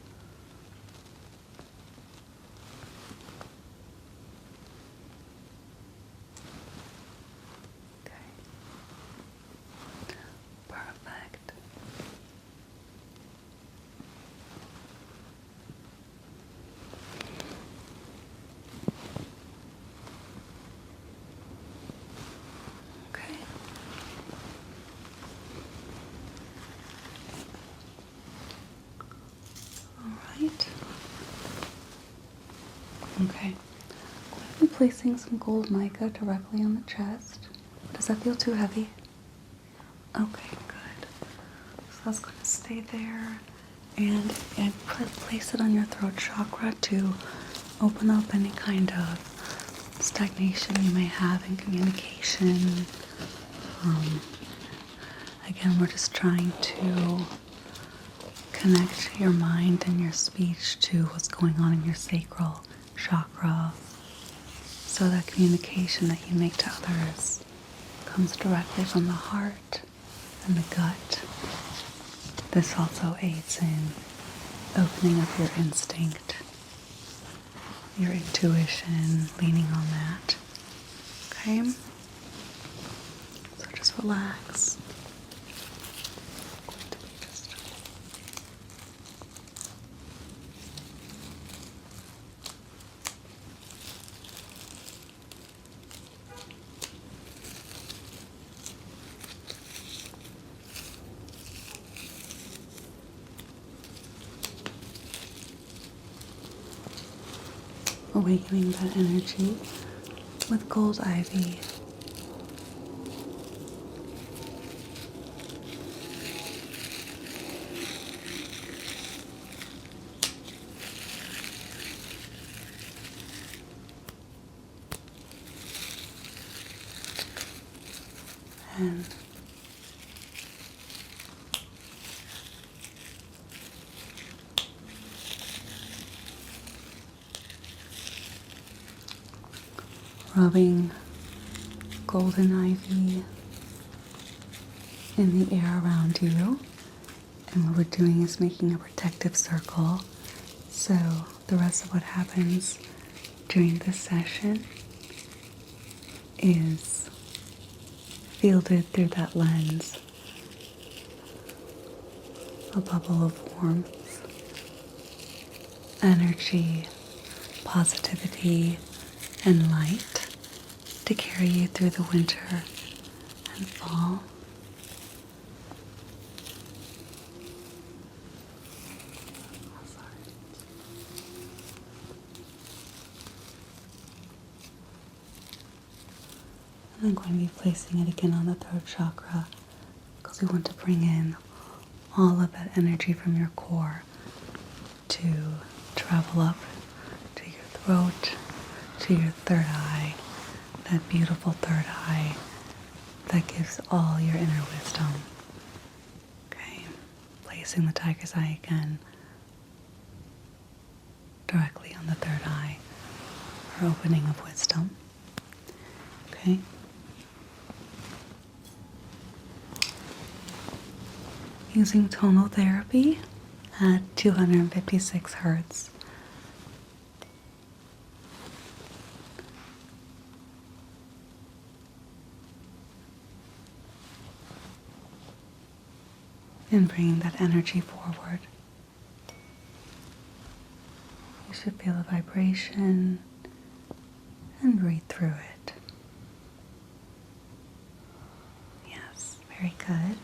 Okay. Perfect. Okay. All right. Okay. I'm going to be placing some gold mica directly on the chest. Does that feel too heavy? Okay, good. So that's going to stay there. And place it on your throat chakra to open up any kind of stagnation you may have in communication. Again, we're just trying to connect your mind and your speech to what's going on in your sacral chakra, so that communication that you make to others comes directly from the heart and the gut. This also aids in opening up your instinct, your intuition, leaning on that. Okay? So just relax. Going to be just awakening that energy with gold ivy. And rubbing golden ivy in the air around you. And what we're doing is making a protective circle. So the rest of what happens during this session is fielded through that lens. A bubble of warmth, energy, positivity, and light to carry you through the winter and fall. I'm going to be placing it again on the throat chakra because we want to bring in all of that energy from your core to travel up to your throat, to your third eye, that beautiful third eye that gives all your inner wisdom. Okay, placing the tiger's eye again directly on the third eye, our opening of wisdom. Okay. Using tonal therapy at 256 hertz. And bringing that energy forward. You should feel a vibration and breathe through it. Yes, very good.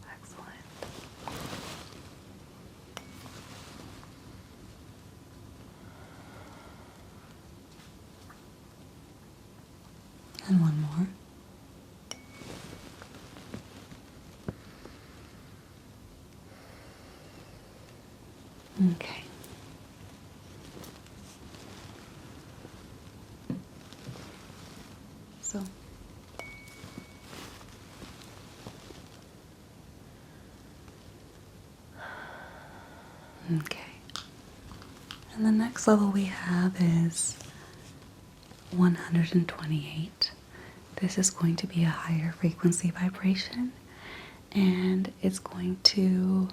Excellent. And one more. Okay. So, okay. And the next level we have is 128. This is going to be a higher frequency vibration, and it's going to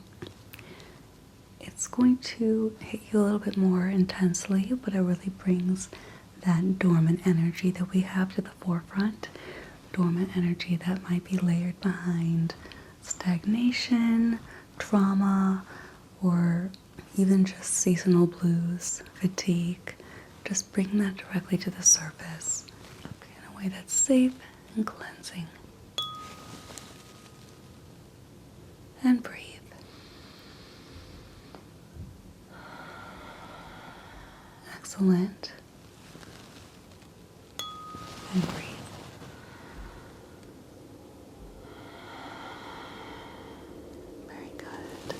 hit you a little bit more intensely, but it really brings that dormant energy that we have to the forefront. Dormant energy that might be layered behind stagnation, trauma, or even just seasonal blues, fatigue. Just bring that directly to the surface in a way that's safe and cleansing. And breathe. Excellent. And breathe. Very good.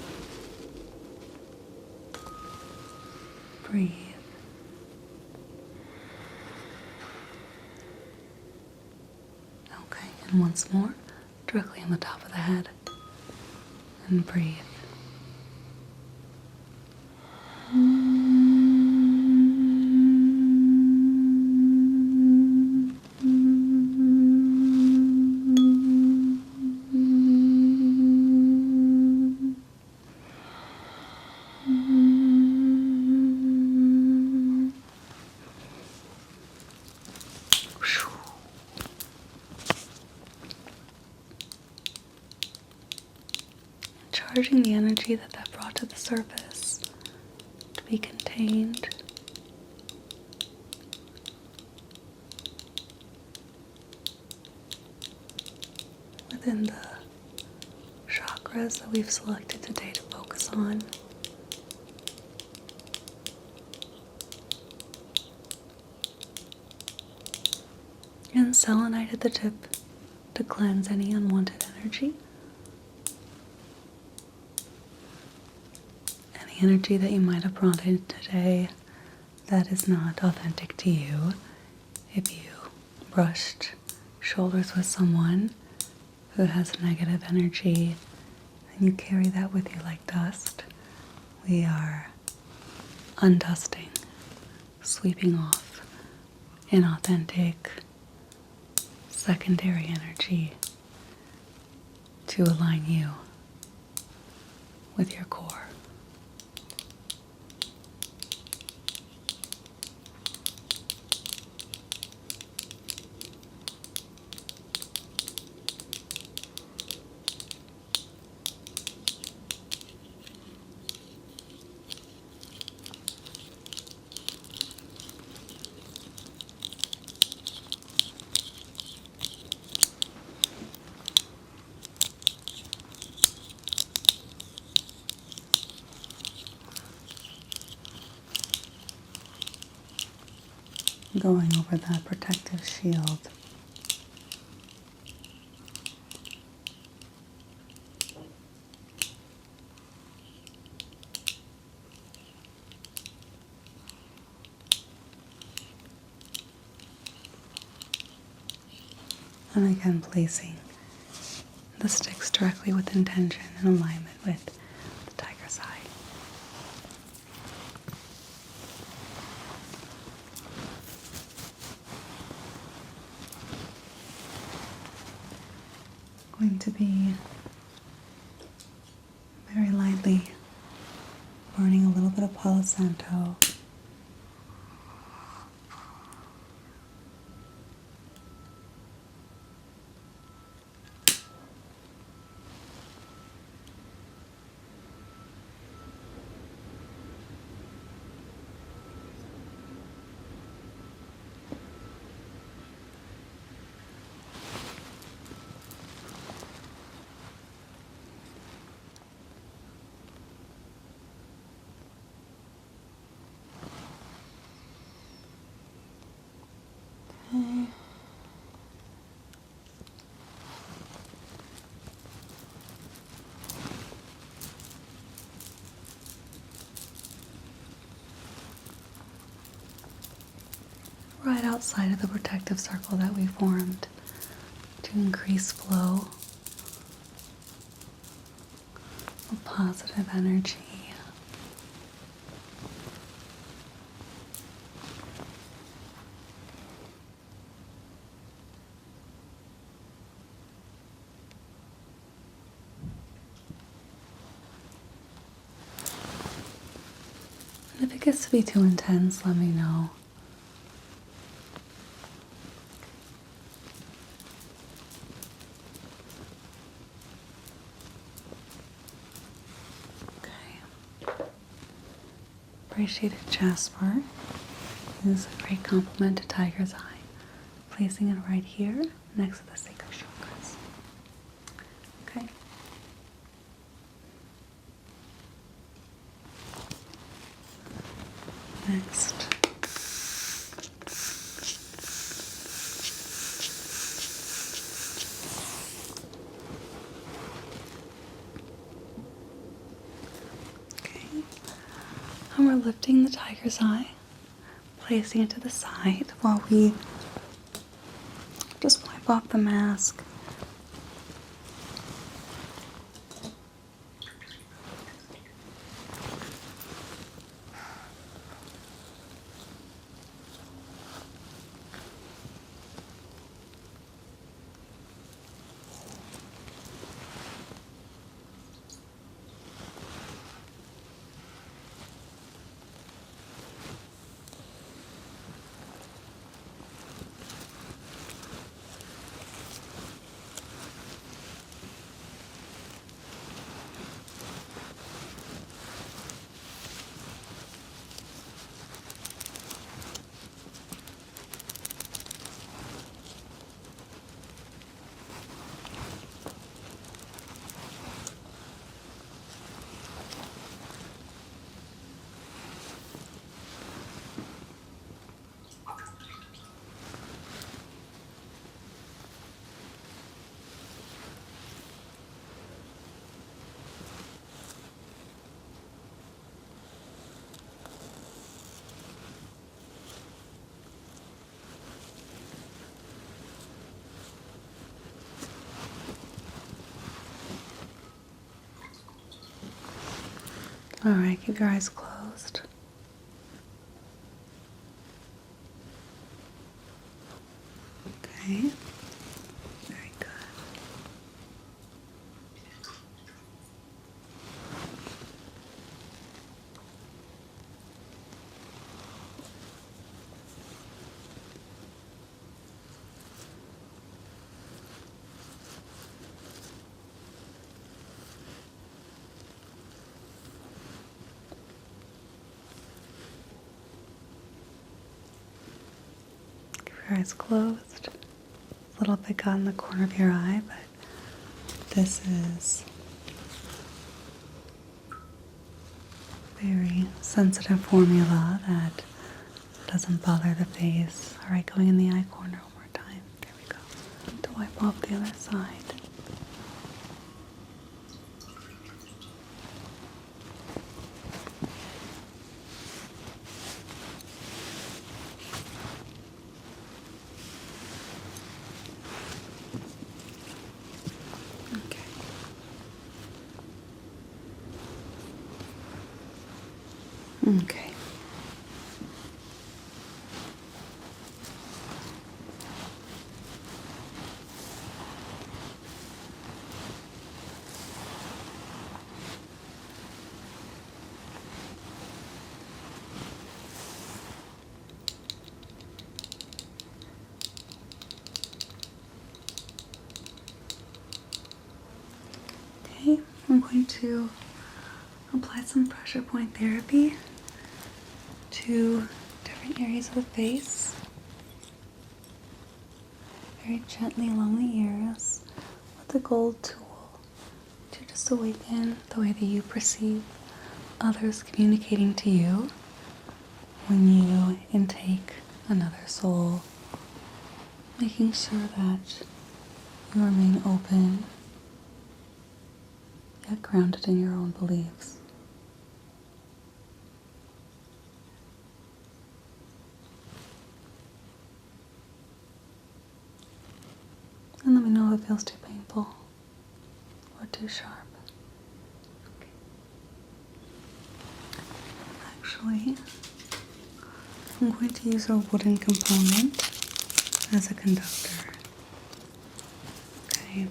Breathe. Okay, and once more, directly on the top of the head. And breathe. Charging the energy that brought to the surface to be contained within the chakras that we've selected today to focus on. And selenite at the tip to cleanse any unwanted energy. Any energy that you might have brought in today that is not authentic to you. If you brushed shoulders with someone who has negative energy and you carry that with you like dust, we are undusting, sweeping off inauthentic secondary energy to align you with your core. going over that protective shield. And again, placing the sticks directly with intention and alignment with the tiger's eye. Going to be very lightly burning a little bit of Palo Santo. Okay. Right outside of the protective circle that we formed to increase flow of positive energy. And if it gets to be too intense, let me know. Appreciated jasper is a great complement to tiger's eye. Placing it right here next to the sacral chakras. Okay. Next. Okay. And we're lifting the tiger's eye, placing it to the side while we just wipe off the mask. All right, keep your eyes closed. Okay, very good. Keep your eyes closed. A little bit got in the corner of your eye, but this is very sensitive formula that doesn't bother the face. All right, going in the eye corner one more time. There we go. To wipe off the other side. Okay. Okay, I'm going to apply some pressure point therapy to different areas of the face. Very gently along the ears with the gold tool to just awaken the way that you perceive others communicating to you when you intake another soul, making sure that you remain open yet grounded in your own beliefs. And let me know if it feels too painful or too sharp. Okay. Actually, I'm going to use a wooden component as a conductor. Okay.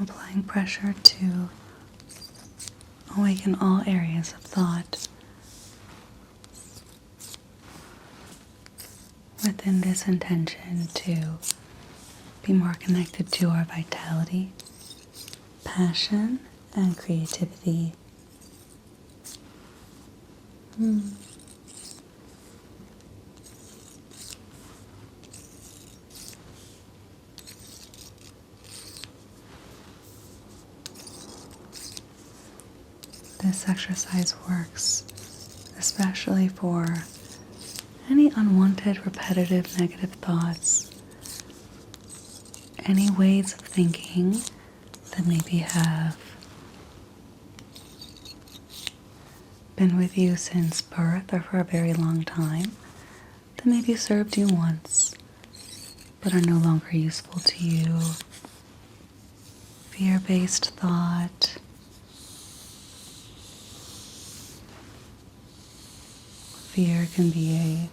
Applying pressure to awaken all areas of thought within this intention to be more connected to our vitality, passion, and creativity. This exercise works especially for any unwanted, repetitive, negative thoughts, any ways of thinking that maybe have been with you since birth or for a very long time, that maybe served you once but are no longer useful to you. Fear-based thought, fear can be a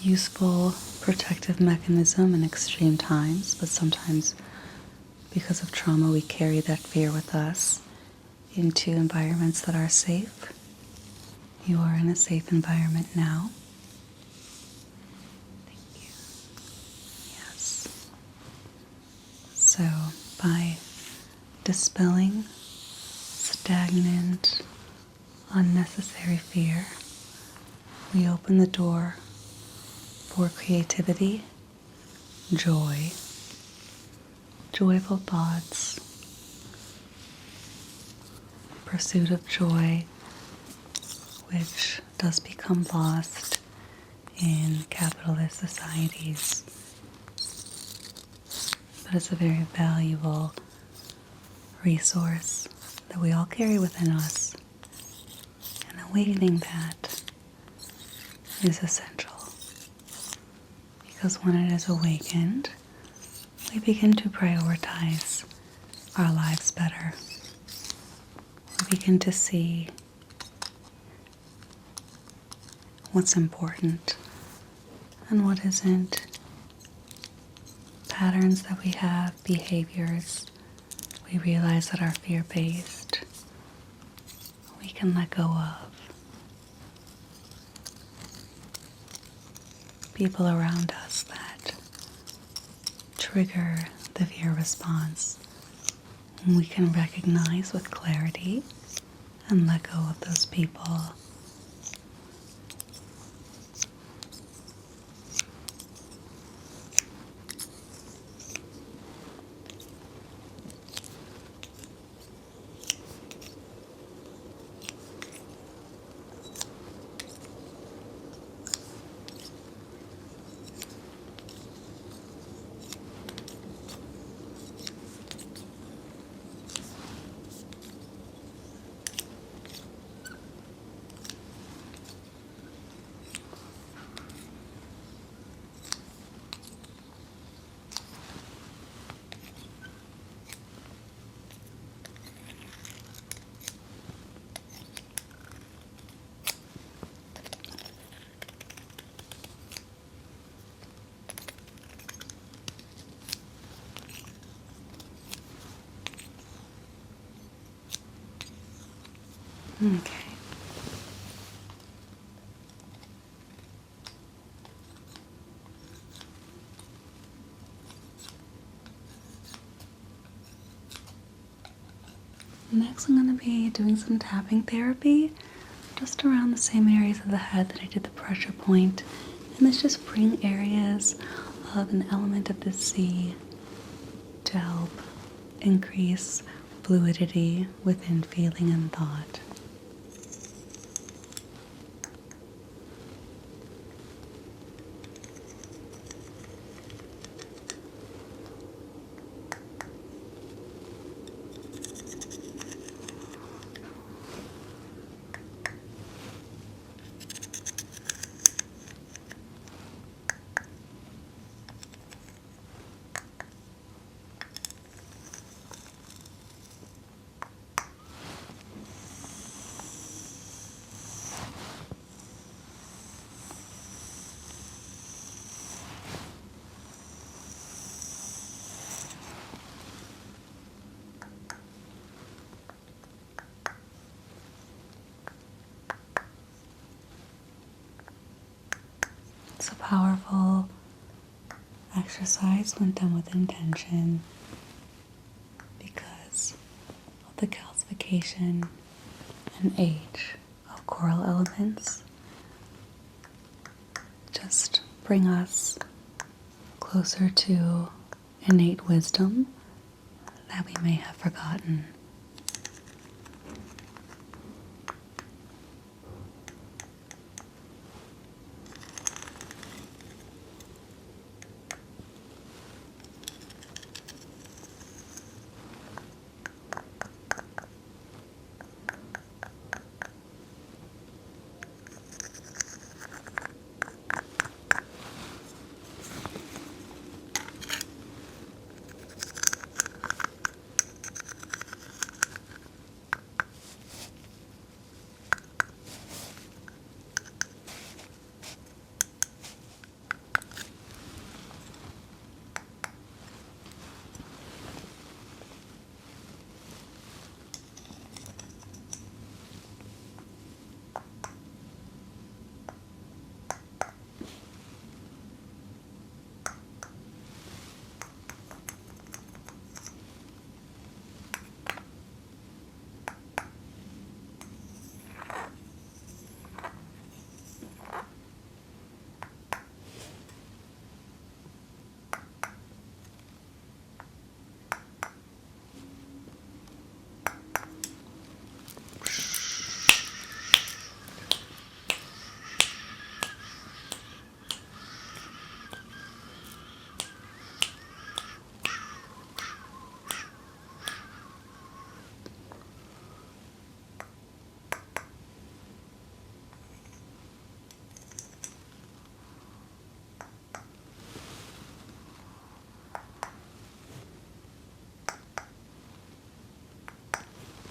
useful protective mechanism in extreme times, but sometimes because of trauma we carry that fear with us into environments that are safe. You are in a safe environment now. Thank you. Yes. So by dispelling stagnant, unnecessary fear, we open the door for creativity, joy, joyful thoughts, pursuit of joy, which does become lost in capitalist societies, but it's a very valuable resource that we all carry within us, and awakening that is essential. because when it is awakened, we begin to prioritize our lives better. We begin to see what's important and what isn't. Patterns that we have, behaviors we realize that are fear-based, we can let go of. People around us that trigger the fear response, we can recognize with clarity and let go of those people. Okay. Next, I'm going to be doing some tapping therapy just around the same areas of the head that I did the pressure point. And this just bring areas of an element of the sea to help increase fluidity within feeling and thought. It's a powerful exercise when done with intention because of the calcification and age of coral elements. Just bring us closer to innate wisdom that we may have forgotten.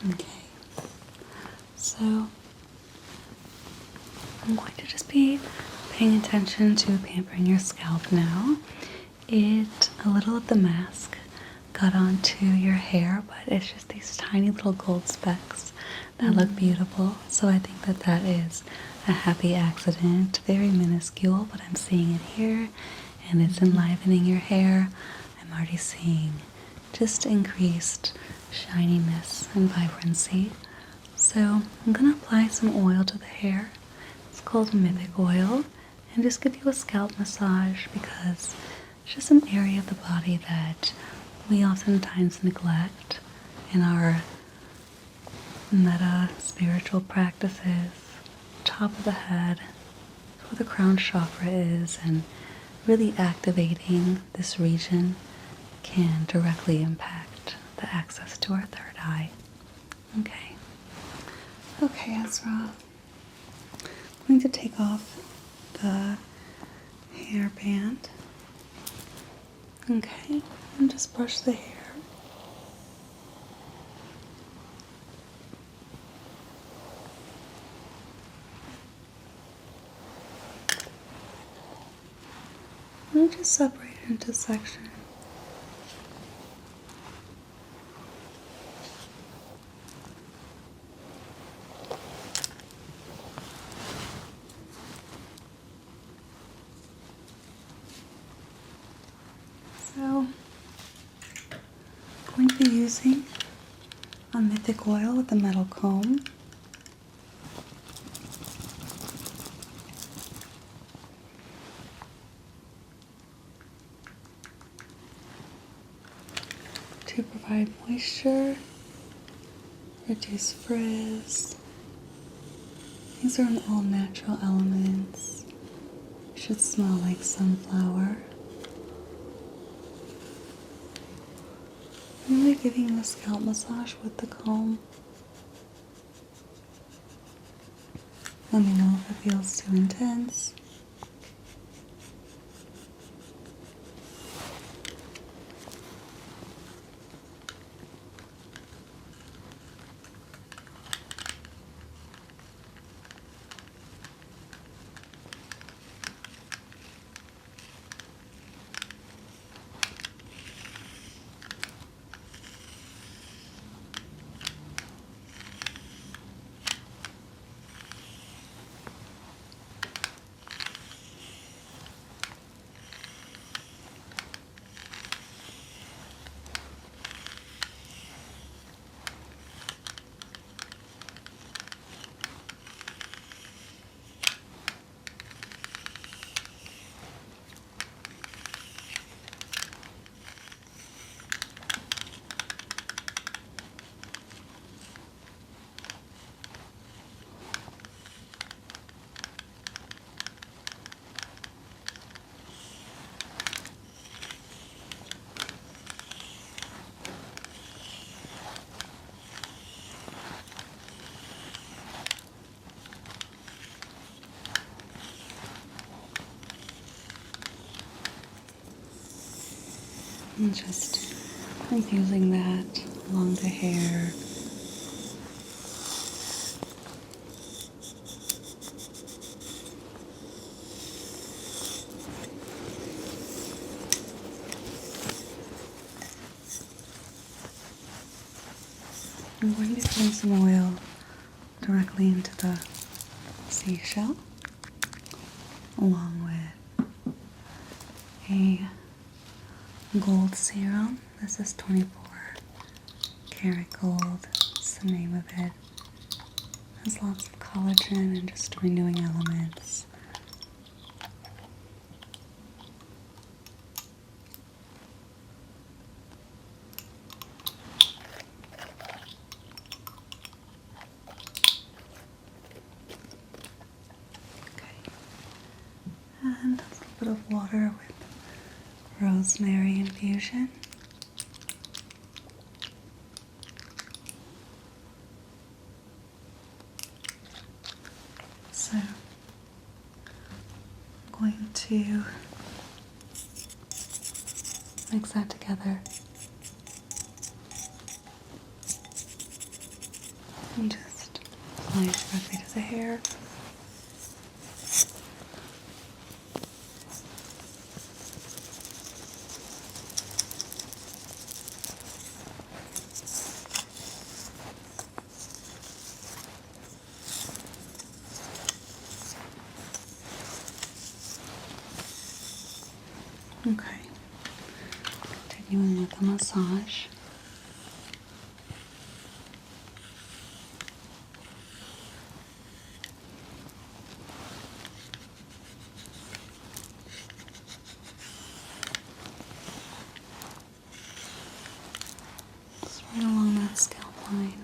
Okay, so I'm going to just be paying attention to pampering your scalp now. A little of the mask got onto your hair, but it's just these tiny little gold specks that look beautiful. So I think that that is a happy accident, very minuscule, but I'm seeing it here and it's enlivening your hair. I'm already seeing just increased shininess and vibrancy. So I'm going to apply some oil to the hair. It's called mythic oil, and just give you a scalp massage because it's just an area of the body that we oftentimes neglect in our meta spiritual practices. Top of the head, where the crown chakra is, and really activating this region can directly impact the access to our third eye. Okay. Okay, Ezra. I'm going to take off the hairband. Okay, and just brush the hair. And just separate it into sections. So, I'm going to be using a mythic oil with a metal comb. To provide moisture, reduce frizz. These are an all natural elements. Should smell like sunflower. I'm really giving you a scalp massage with the comb. Let me know if it feels too intense. And just infusing that along the hair. I'm going to put some oil directly into the seashell, along with a gold serum. This is 24 karat gold. That's the name of it. Has lots of collagen and just renewing elements. Okay. And a little bit of water with rosemary infusion. So I'm going to mix that together. apply it directly to the hair. Okay, continuing with the massage. Just right along that scalp line.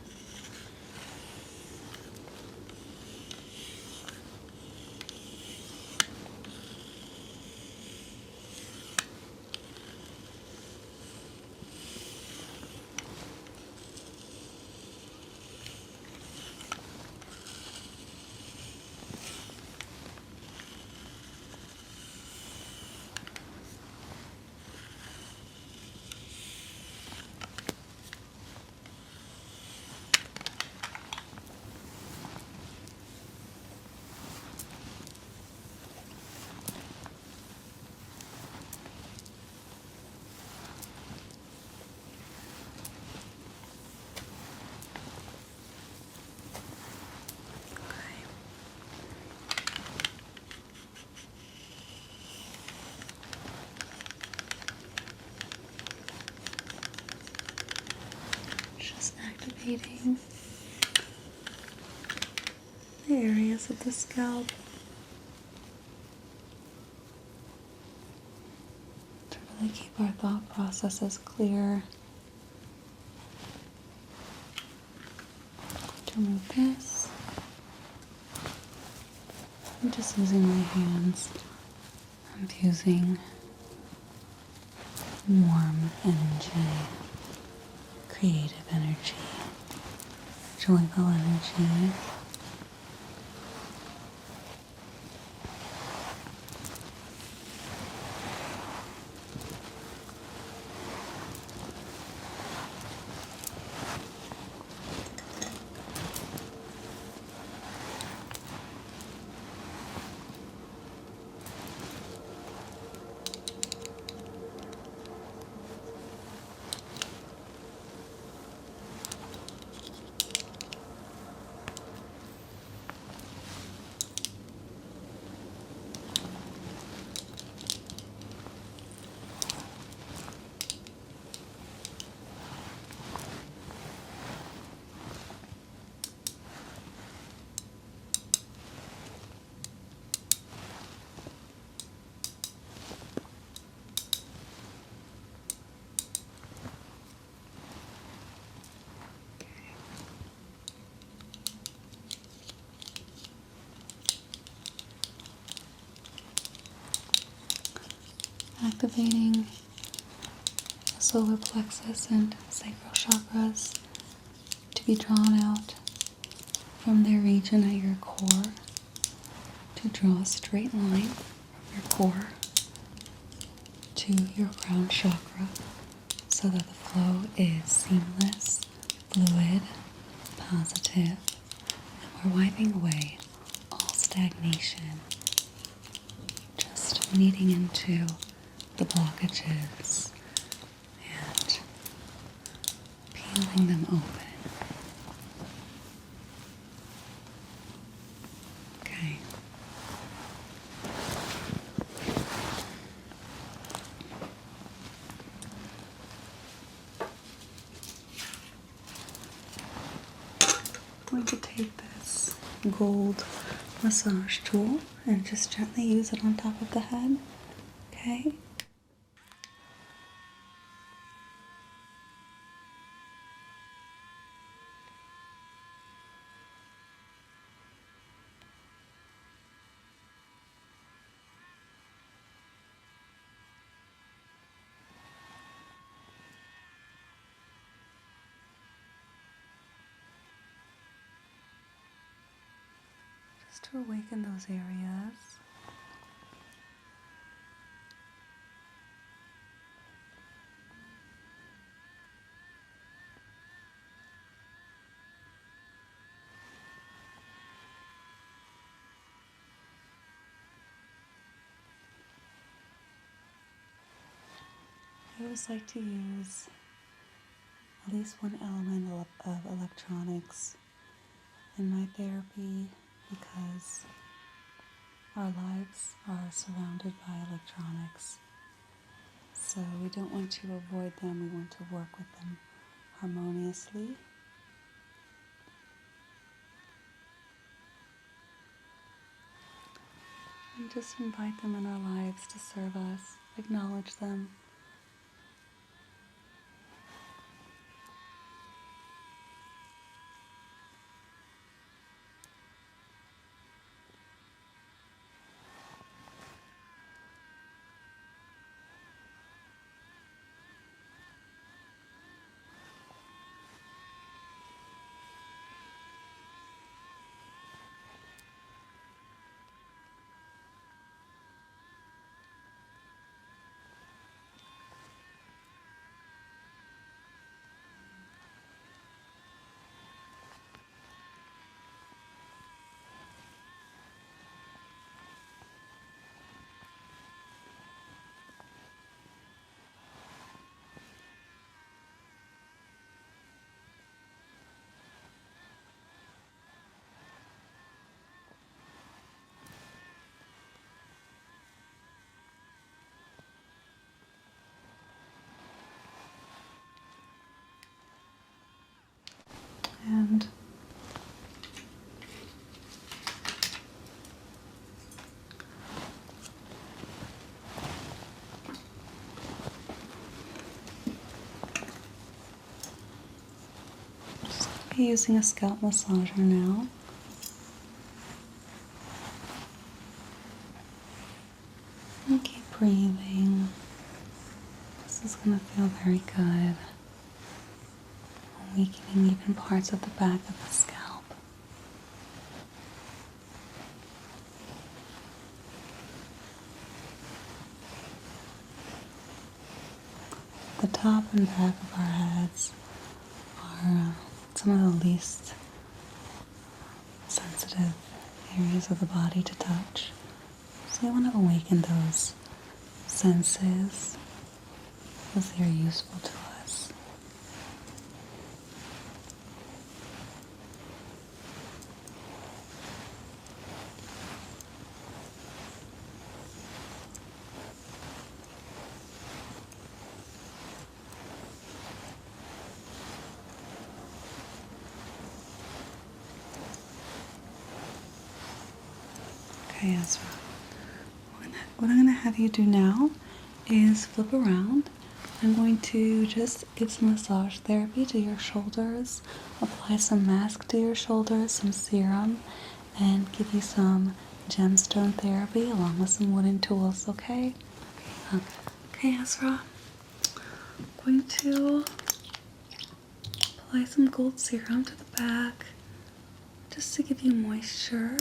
Just activating the areas of the scalp to really keep our thought processes clear. To remove this, I'm just using my hands. I'm using warm energy, creative energy, joyful energy. Activating the solar plexus and sacral chakras to be drawn out from their region at your core, to draw a straight line from your core to your crown chakra so that the flow is seamless, fluid, positive, and we're wiping away all stagnation, just kneading into the blockages and peeling them open. Okay. I'm going to take this gold massage tool and just gently use it on top of the head. Okay? Just to awaken those areas. just like to use at least one element of electronics in my therapy because our lives are surrounded by electronics. So we don't want to avoid them, we want to work with them harmoniously. And just invite them in our lives to serve us, acknowledge them. And just going to be using a scalp massager now. And keep breathing. This is going to feel very good. Weakening even parts of the back of the scalp. The top and back of our heads are some of the least sensitive areas of the body to touch. So we want to awaken those senses because they are useful to us. Okay, Ezra. What I'm going to have you do now is flip around. I'm going to just give some massage therapy to your shoulders, apply some mask to your shoulders, some serum, and give you some gemstone therapy along with some wooden tools, okay? Okay, Ezra. I'm going to apply some gold serum to the back just to give you moisture.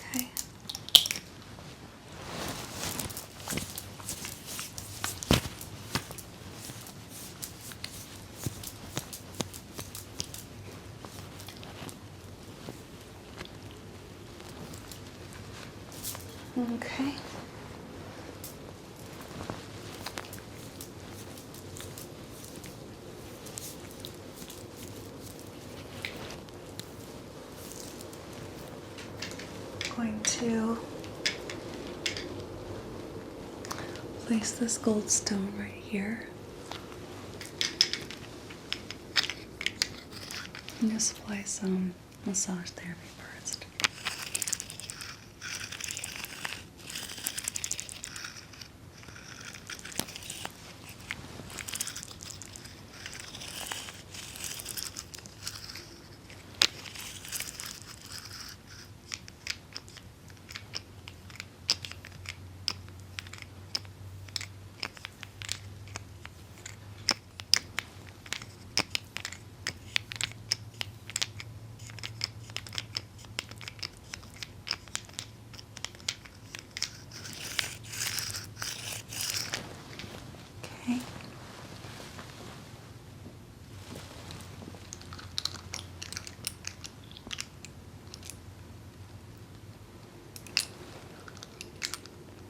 Okay. Okay. Going to place this gold stone right here. And just apply some massage therapy first.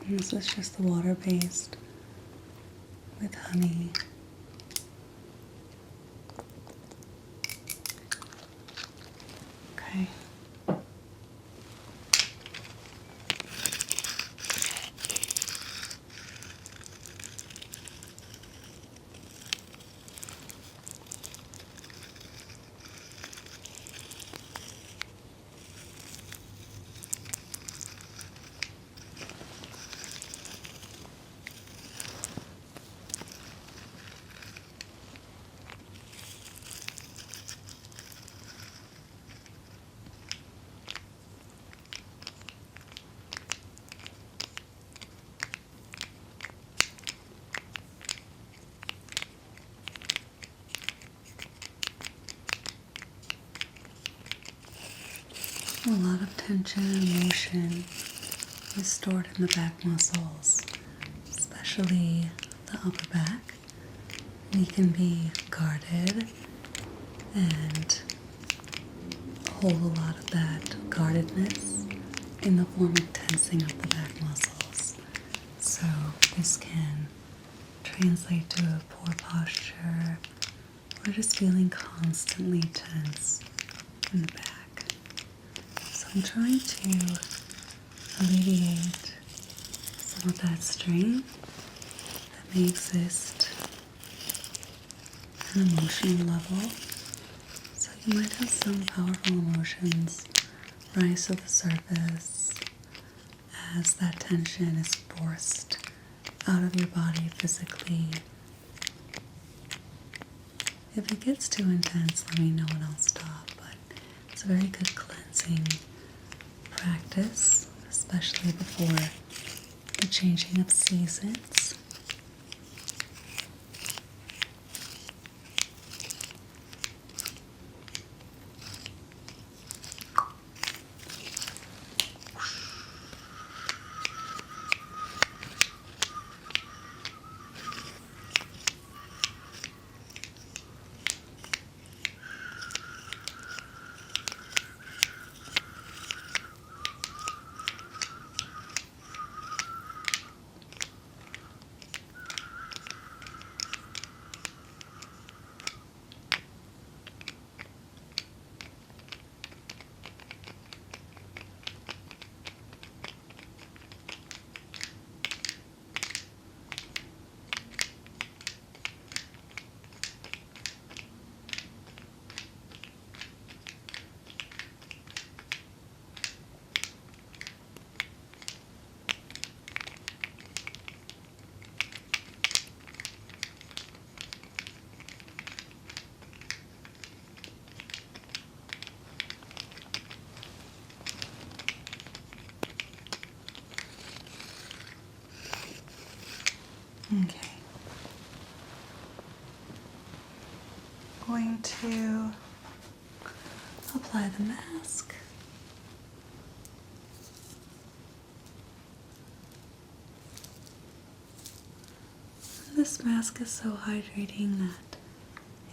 And this is just the water based with honey. Okay. A lot of tension and emotion is stored in the back muscles, especially the upper back. We can be guarded and hold a lot of that guardedness in the form of tensing up the back muscles. So this can translate to a poor posture or just feeling constantly tense in the back. So I'm trying to alleviate some of that strain that may exist at an emotional level. So you might have some powerful emotions rise to the surface as that tension is forced out of your body physically. If it gets too intense, let me know and I'll stop. But it's a very good cleansing practice, especially before the changing of seasons. Okay. Going to apply the mask. This mask is so hydrating that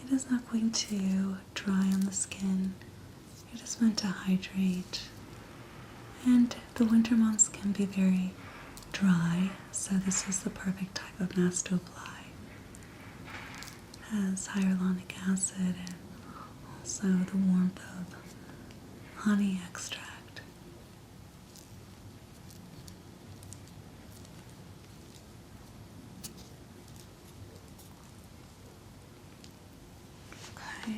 it is not going to dry on the skin. It is meant to hydrate. And the winter months can be very dry, so this is the perfect type of mask to apply. It has hyaluronic acid and also the warmth of honey extract. Okay.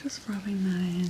Just rubbing that in.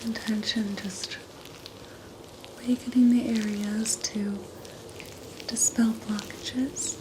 intention just awakening the areas to dispel blockages.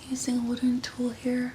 Using a wooden tool here.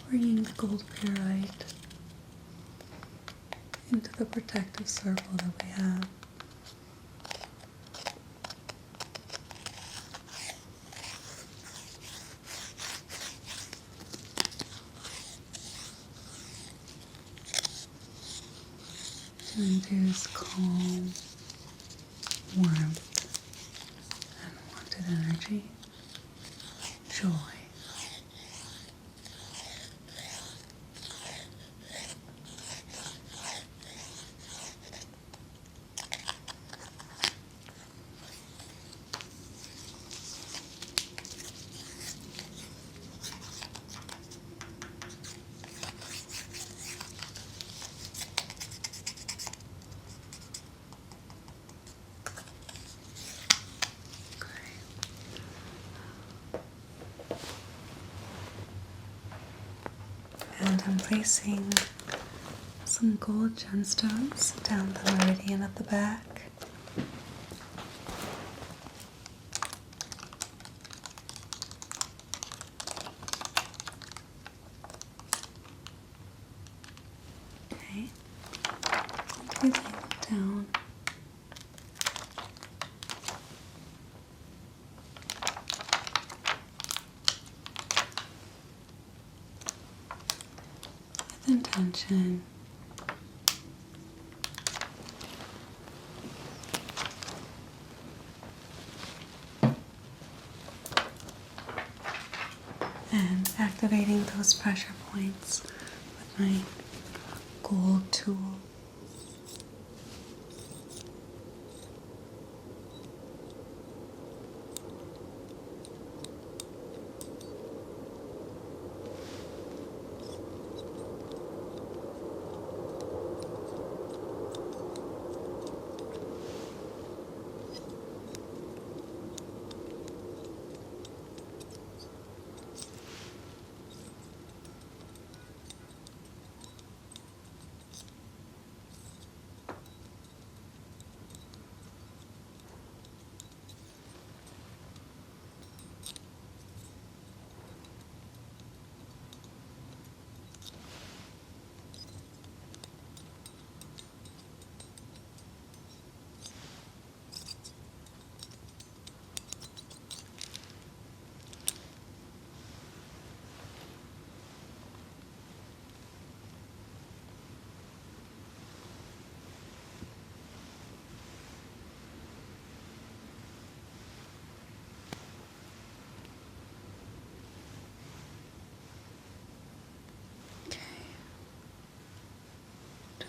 bringing the gold pyrite into the protective circle that we have. And there's calm, warmth, unwanted energy, joy. And I'm placing some gold gemstones down the meridian at the back. Okay, laying them down. With intention. And activating those pressure points with my gold tool.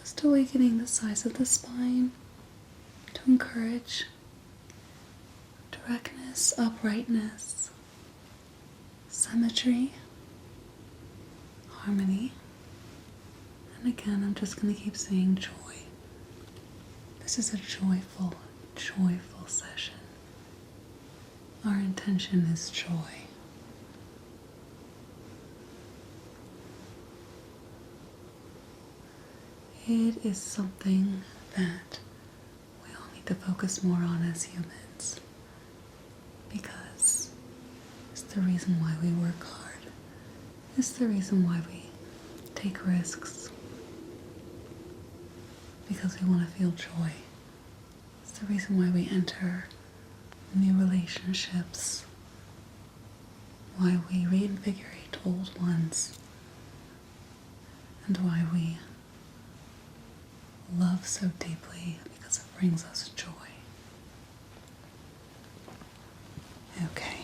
Just awakening the size of the spine to encourage directness, uprightness, symmetry, harmony. And again, I'm just going to keep saying joy. This is a joyful, joyful session. Our intention is joy. It is something that we all need to focus more on as humans, because it's the reason why we work hard. It's the reason why we take risks, because we want to feel joy. It's the reason why we enter new relationships, why we reinvigorate old ones, and why we love so deeply, because it brings us joy. Okay,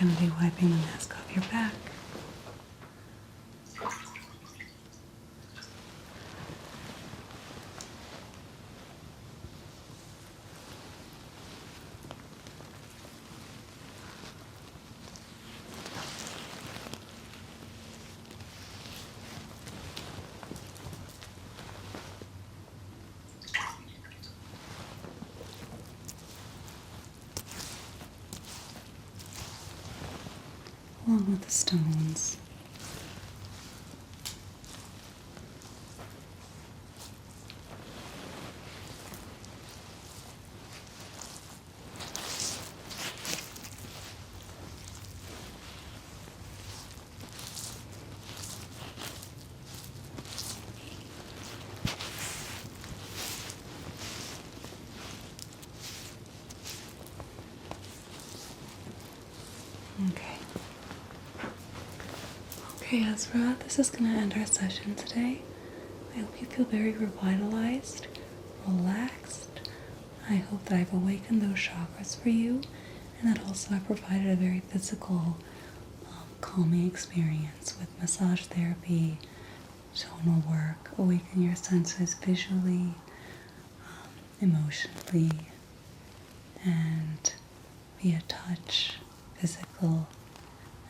I'm going to be wiping the mask off your back. Along with the stones. Okay. Okay, Ezra, this is going to end our session today. I hope you feel very revitalized, relaxed. I hope that I've awakened those chakras for you, and that also I provided a very physical, calming experience with massage therapy, tonal work, awaken your senses visually, emotionally, and via touch, physical,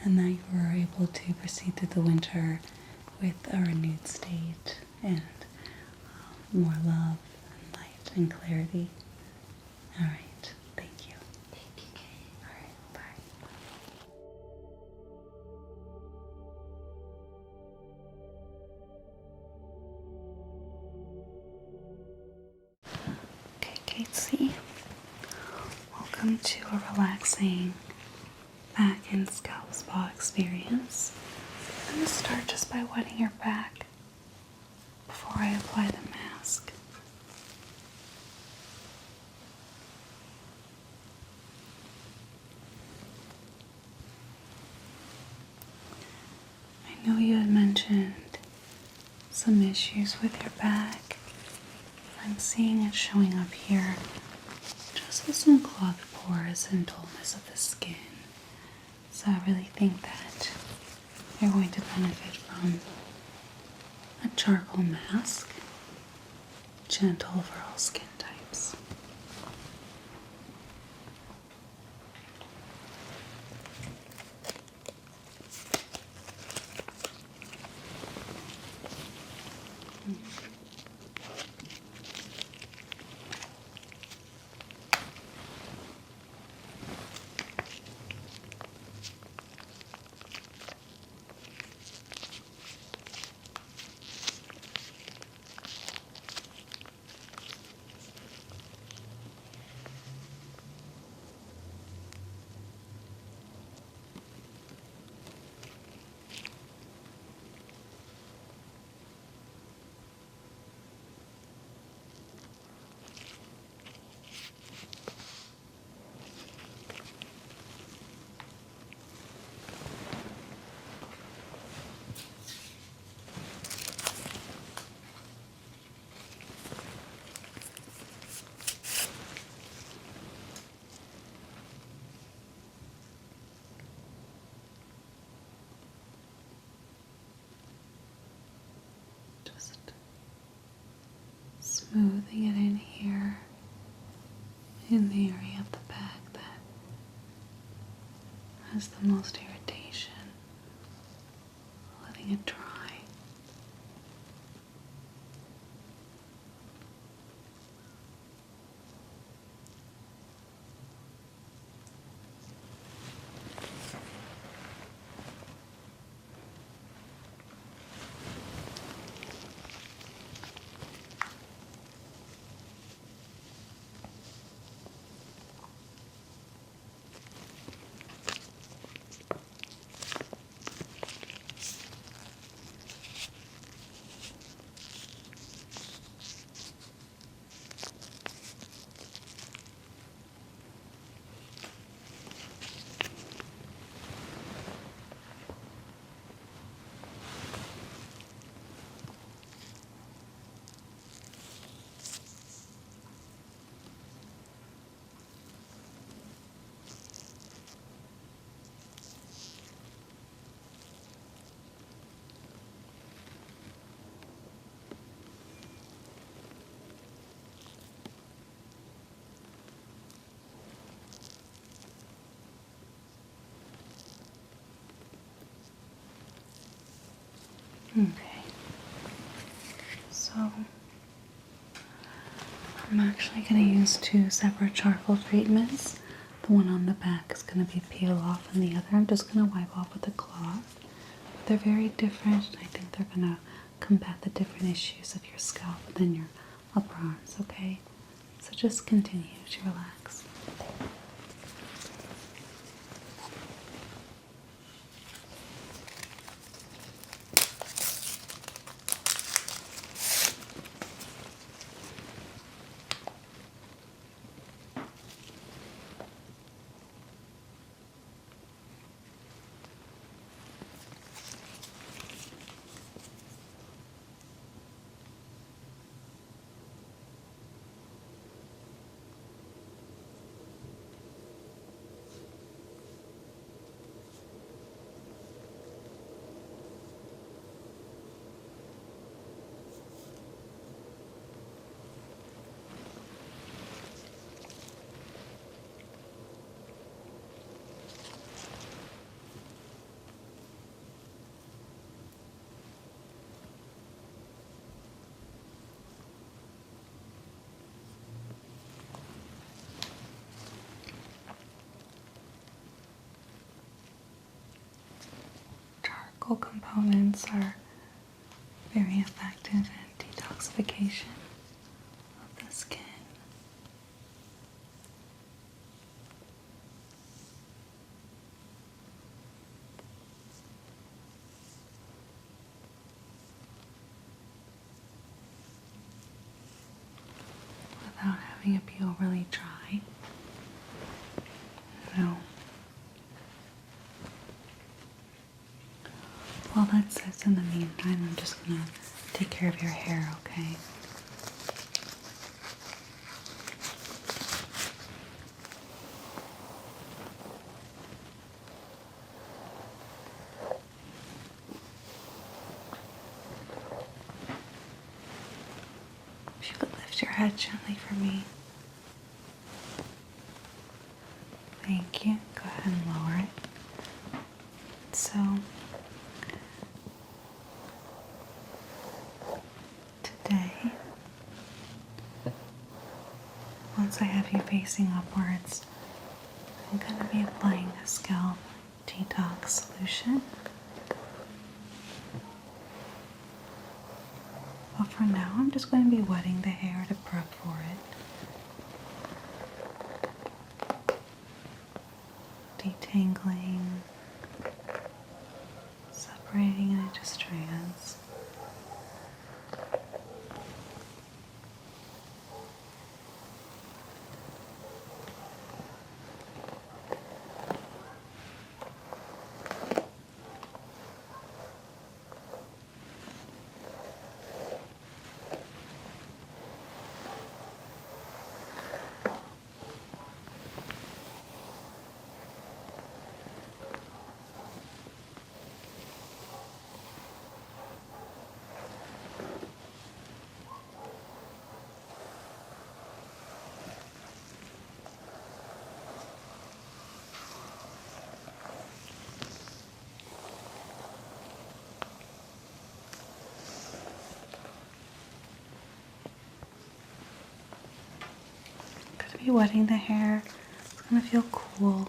and that you are able to proceed through the winter with a renewed state and more love and light and clarity. All right, thank you. All right, bye. Okay, Casey, welcome to a relaxing back and scalp spa experience. I'm going to start just by wetting your back before I apply the mask. I know you had mentioned some issues with your back. I'm seeing it showing up here just with some clogged pores and dullness of the skin. So I really think that you're going to benefit from a charcoal mask, gentle for all skin types. Just smoothing it in here in the area of the back that has the most irritation, letting it dry. Okay, so I'm actually going to use two separate charcoal treatments. The one on the back is going to be peel off, and the other I'm just going to wipe off with a cloth. But they're very different, and I think they're going to combat the different issues of your scalp and your upper arms, okay? So just continue to relax. physical components are very effective in detoxification of the skin. Without having it be overly dry. No. While that sits in the meantime, I'm just gonna take care of your hair, okay? If you could lift your head gently for me. Thank you. Go ahead and lower it. So, today, once I have you facing upwards, I'm going to be applying a scalp detox solution. But for now, I'm just going to be wetting the hair to prep for it. Detangling, separating it into strands. Going to be wetting the hair. It's going to feel cool.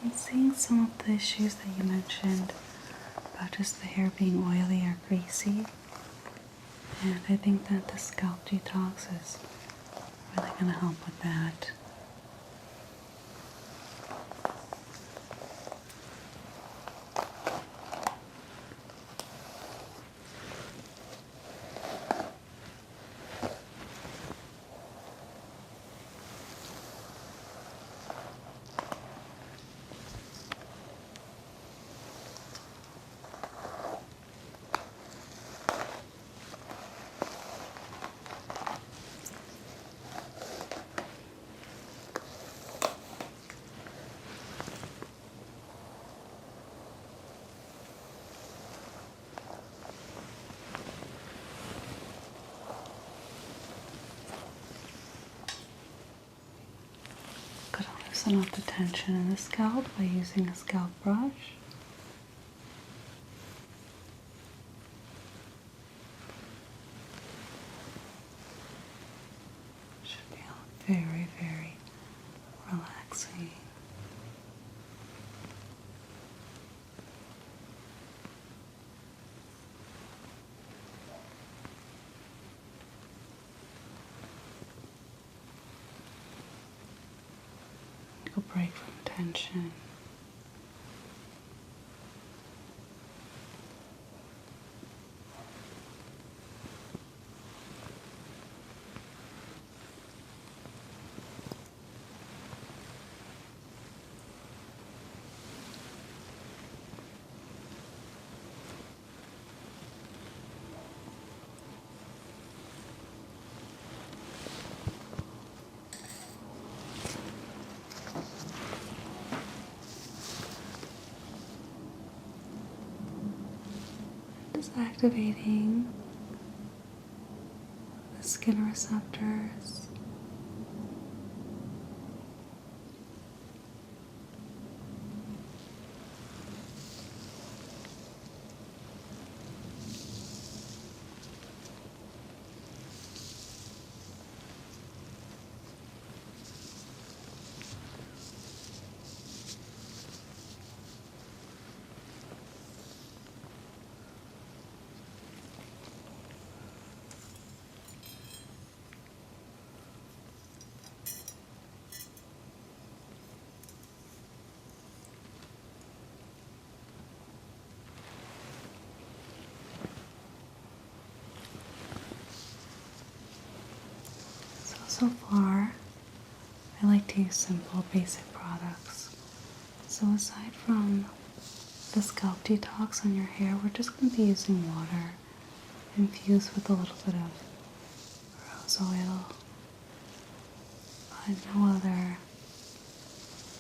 I'm seeing some of the issues that you mentioned about just the hair being oily or greasy. And I think that the scalp detox is really going to help with that. Gonna loosen up the tension in the scalp by using a scalp brush. Should feel very, very relaxed. relaxing. Take a break from tension. Just activating the skin receptors. So far, I like to use simple, basic products. So aside from the scalp detox on your hair, we're just going to be using water infused with a little bit of rose oil, but no other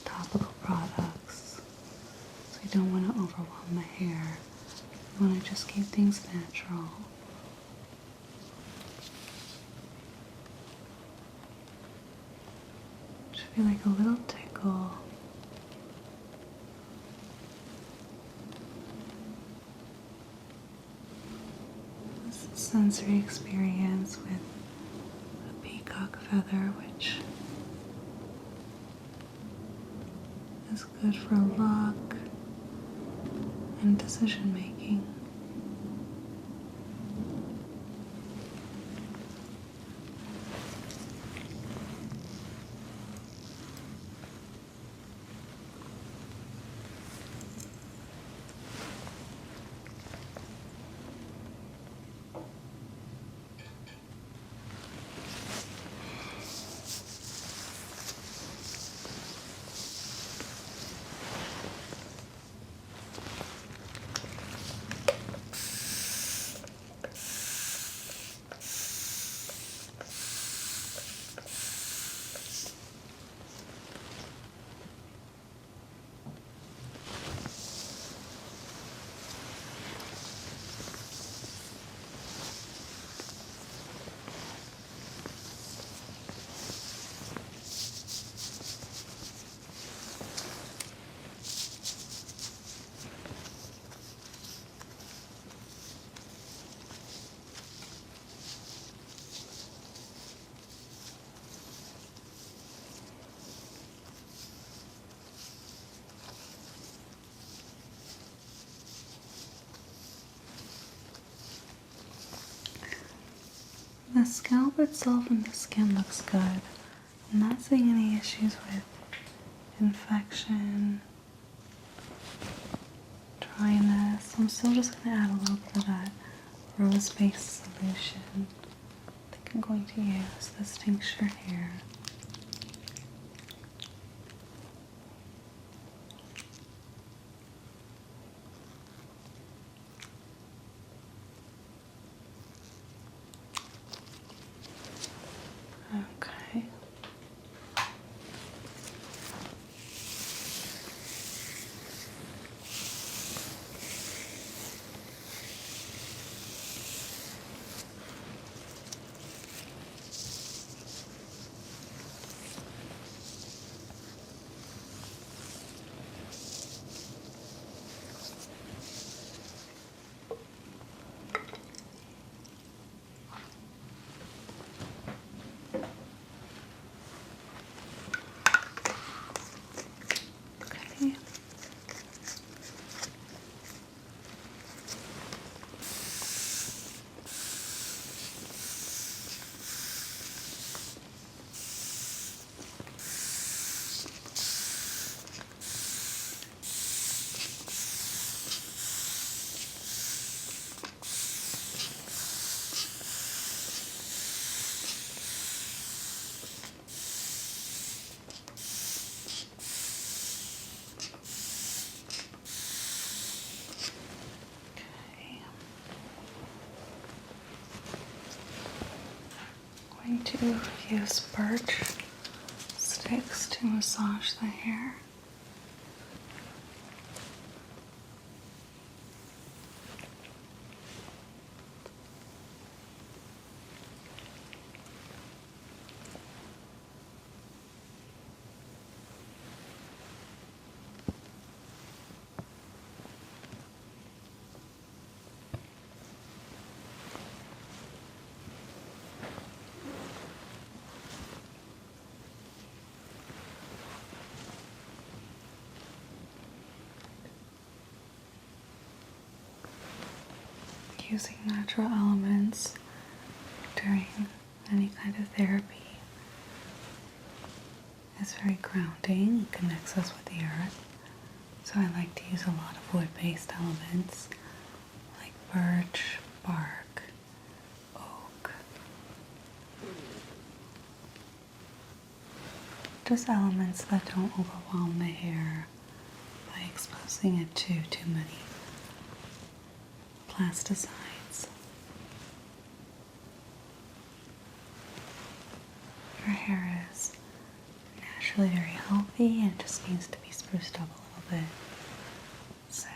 topical products. So you don't want to overwhelm the hair. You want to just keep things natural. Should be like a little tickle. This is a sensory experience with a peacock feather, which is good for luck and decision making. The scalp itself and the skin looks good. I'm not seeing any issues with infection, dryness. I'm still just going to add a little bit of that rose-based solution. I think I'm going to use this tincture here. Okay. to use birch sticks to massage the hair. Using natural elements during any kind of therapy is very grounding. It connects us with the earth. So I like to use a lot of wood-based elements like birch, bark, oak. Just elements that don't overwhelm the hair by exposing it to too many plasticides. Your hair is naturally very healthy and just needs to be spruced up a little bit. So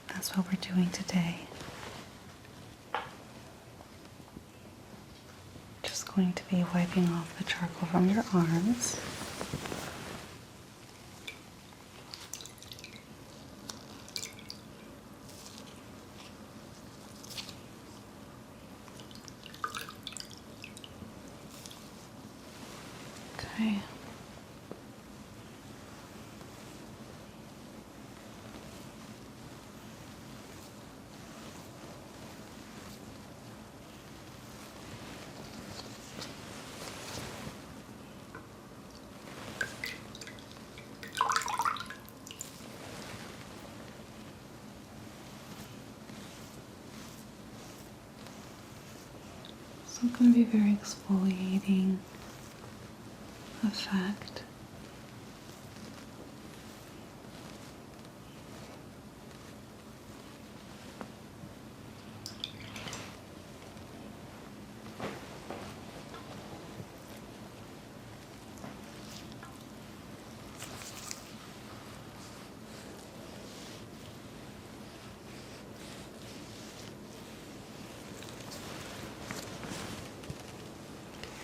that's what we're doing today. Just going to be wiping off the charcoal from your arms. Okay. So it can be very exfoliating effect.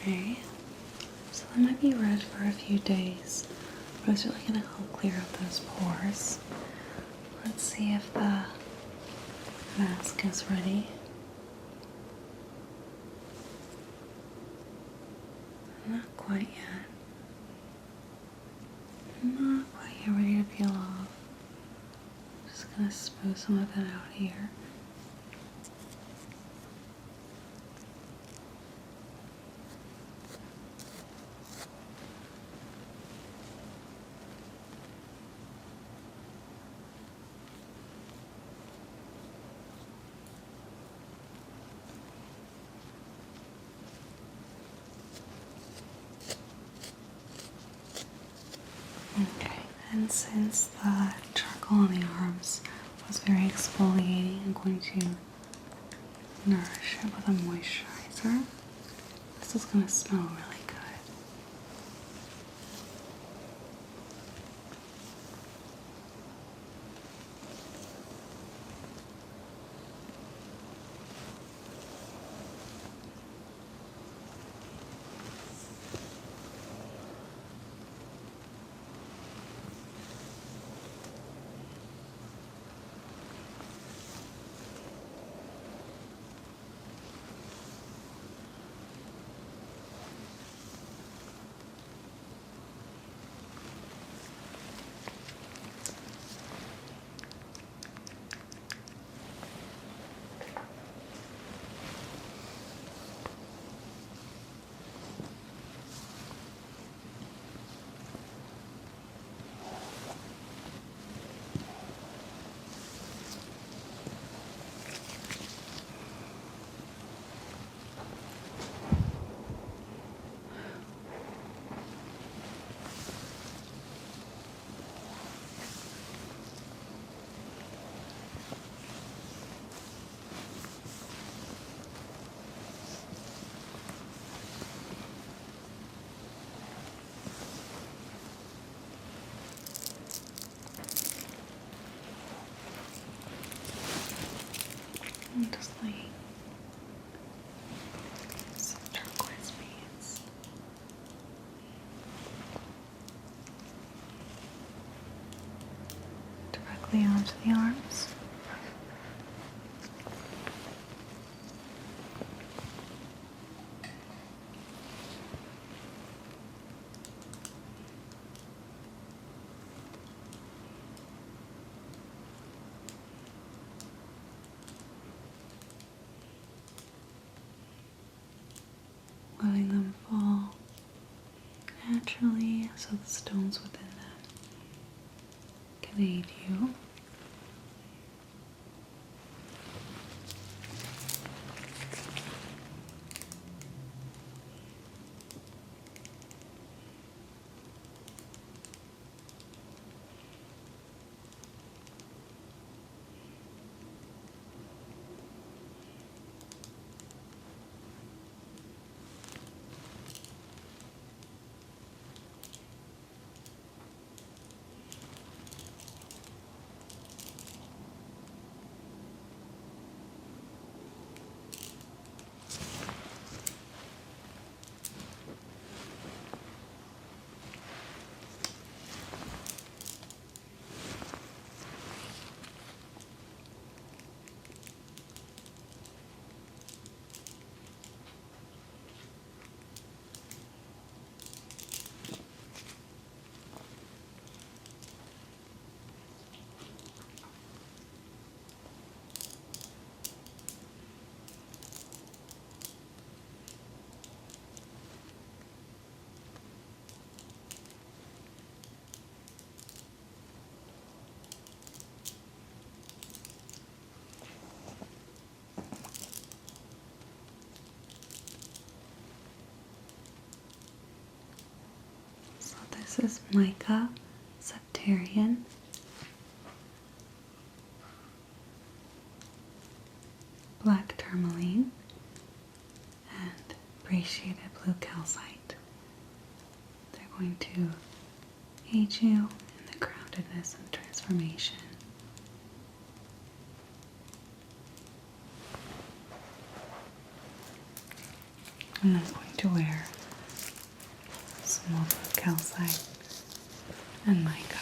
Okay, so that might be red for a few days, but it's really going to help clear up those pores. Let's see if the mask is ready. Not quite yet. Not quite yet ready to peel off. Just going to smooth some of that out here. Okay, and since the charcoal on the arms was very exfoliating, I'm going to nourish it with a moisturizer. This is going to smell really good. massage the arms. Letting them fall naturally so the stones within them can aid you. So this is mica, septarian, black tourmaline, and brachiated blue calcite. They're going to aid you in the groundedness and transformation. And I'm going to wear small blue calcite and mica.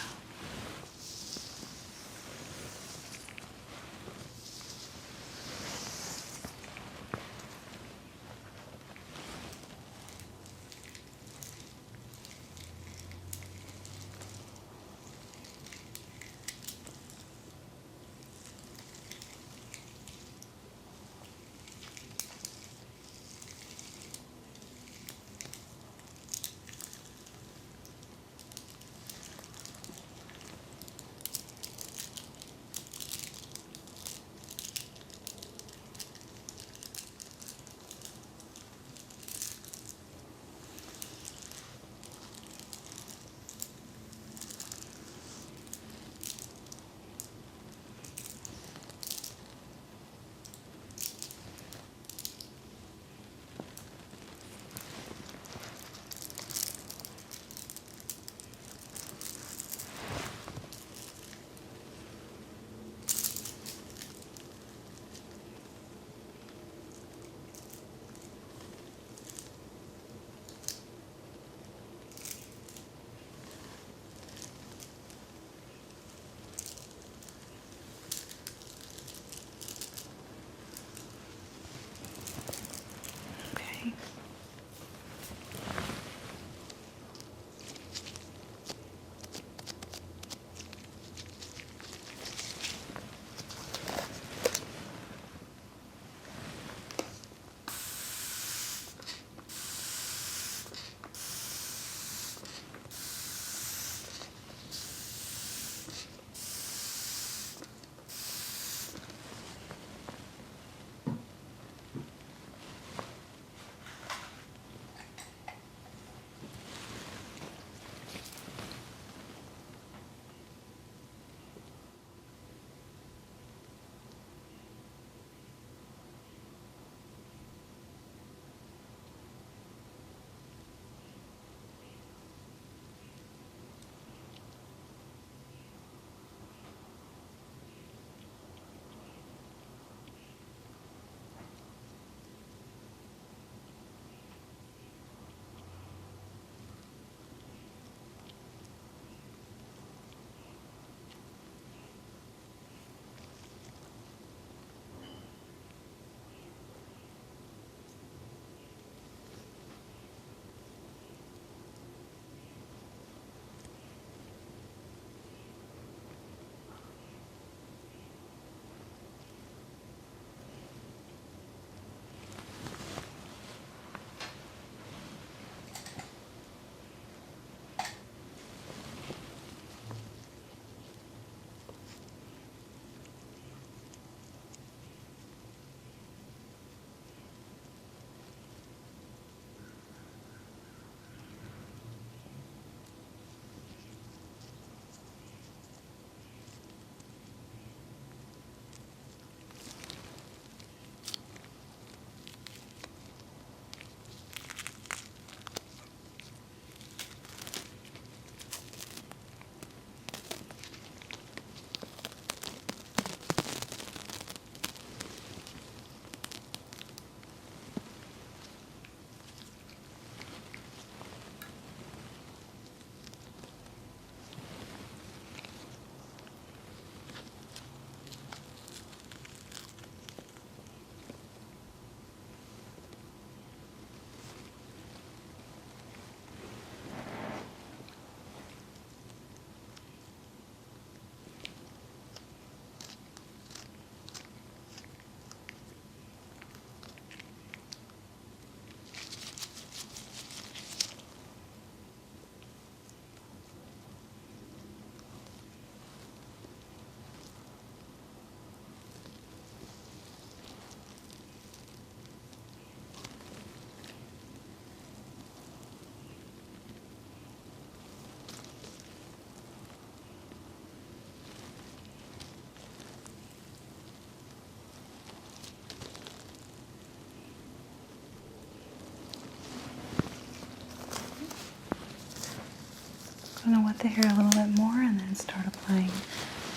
I'm going to wet the hair a little bit more and then start applying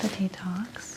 the detox.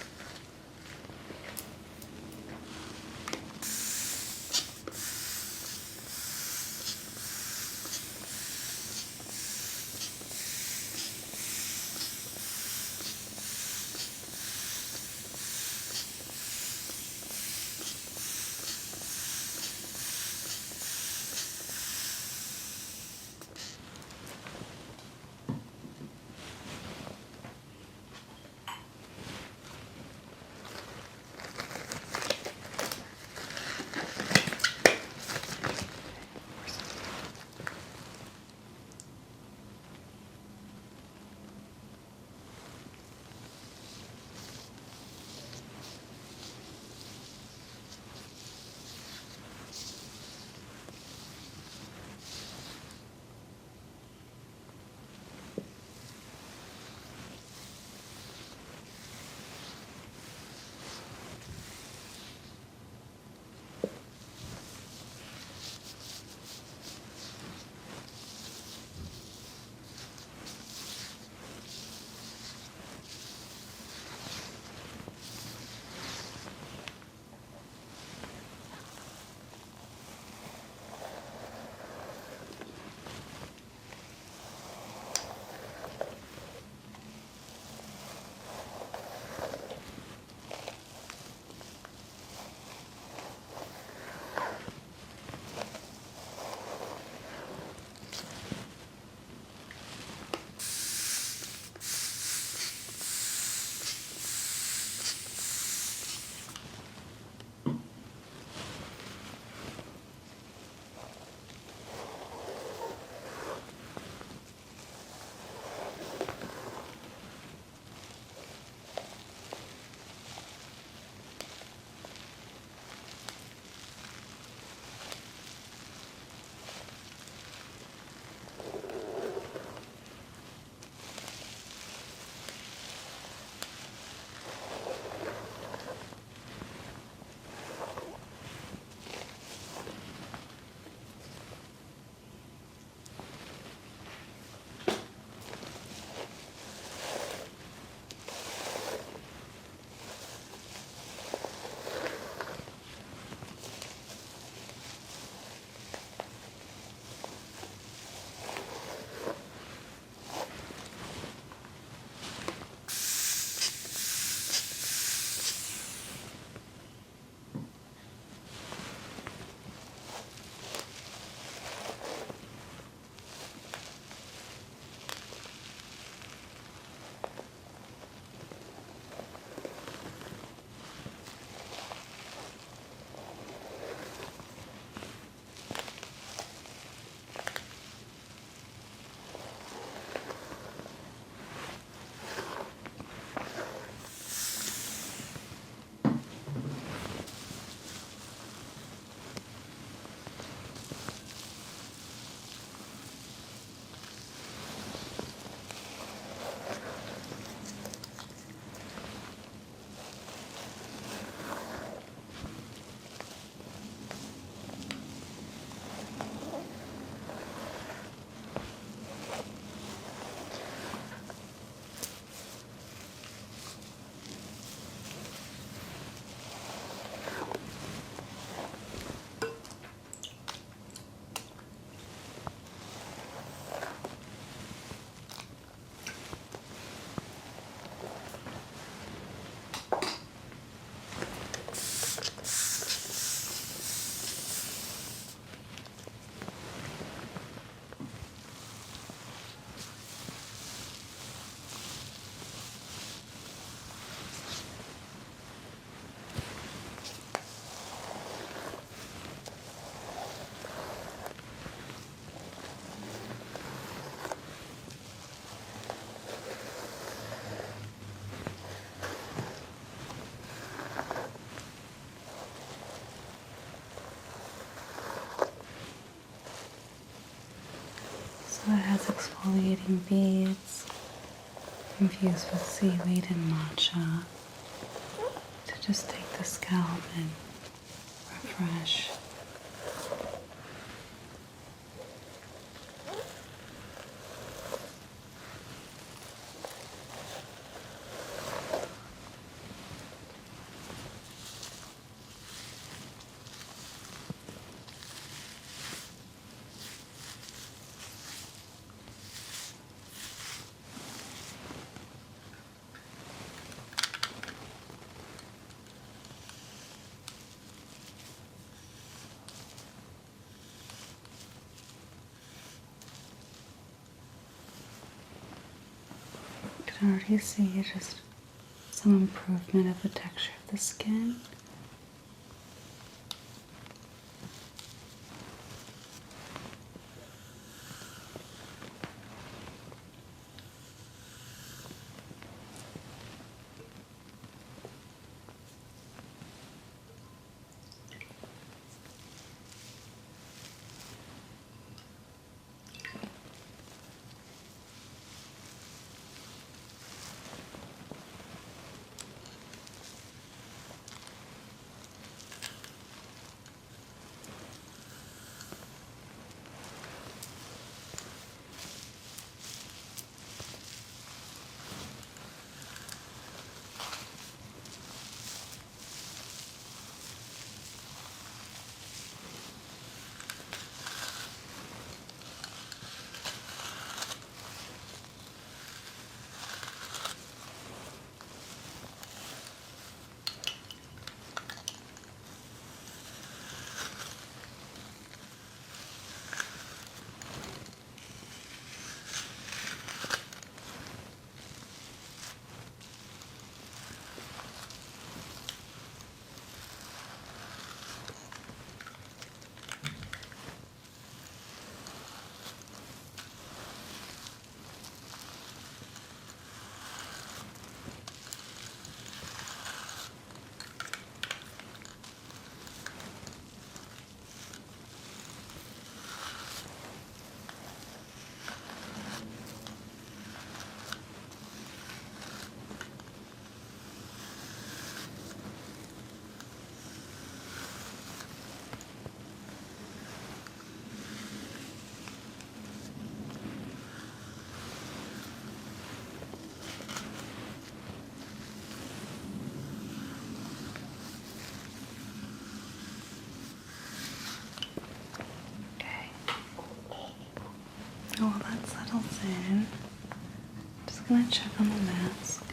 So it has exfoliating beads infused with seaweed and matcha to just take the scalp and refresh. can already see just some improvement of the texture of the skin. Okay. Oh, while that settles in, I'm just gonna check on the mask.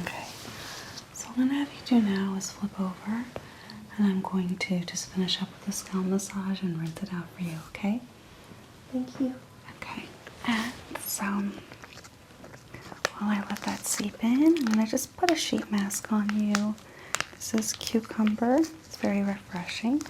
Okay, so what I'm gonna have you do now is flip over, and I'm going to just finish up with the scalp massage and rinse it out for you, okay? Thank you. Okay, and so while I let that seep in, I'm gonna just put a sheet mask on you. This is cucumber, it's very refreshing.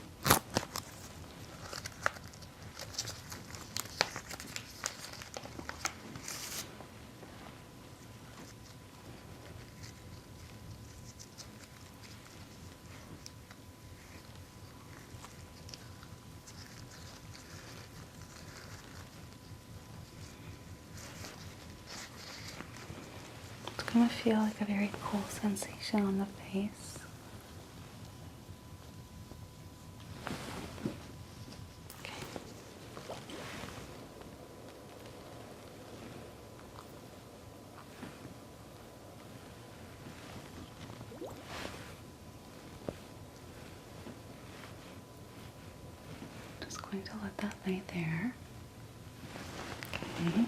It's gonna feel like a very cool sensation on the face. Okay. Just going to let that lay there. Okay.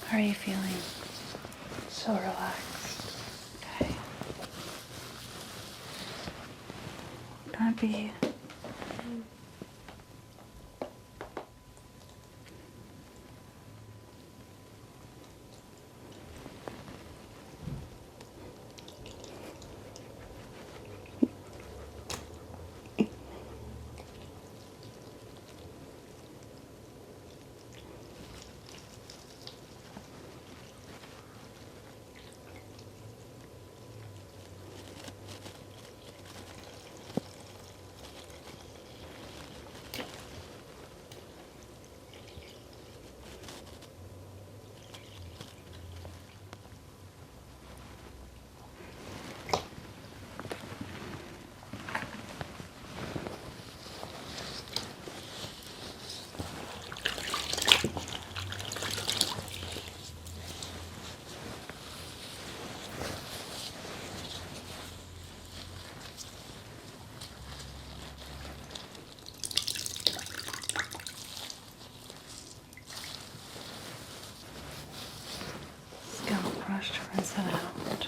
How are you feeling? So relaxed. Okay. Gonna be scalp brush to rinse it out.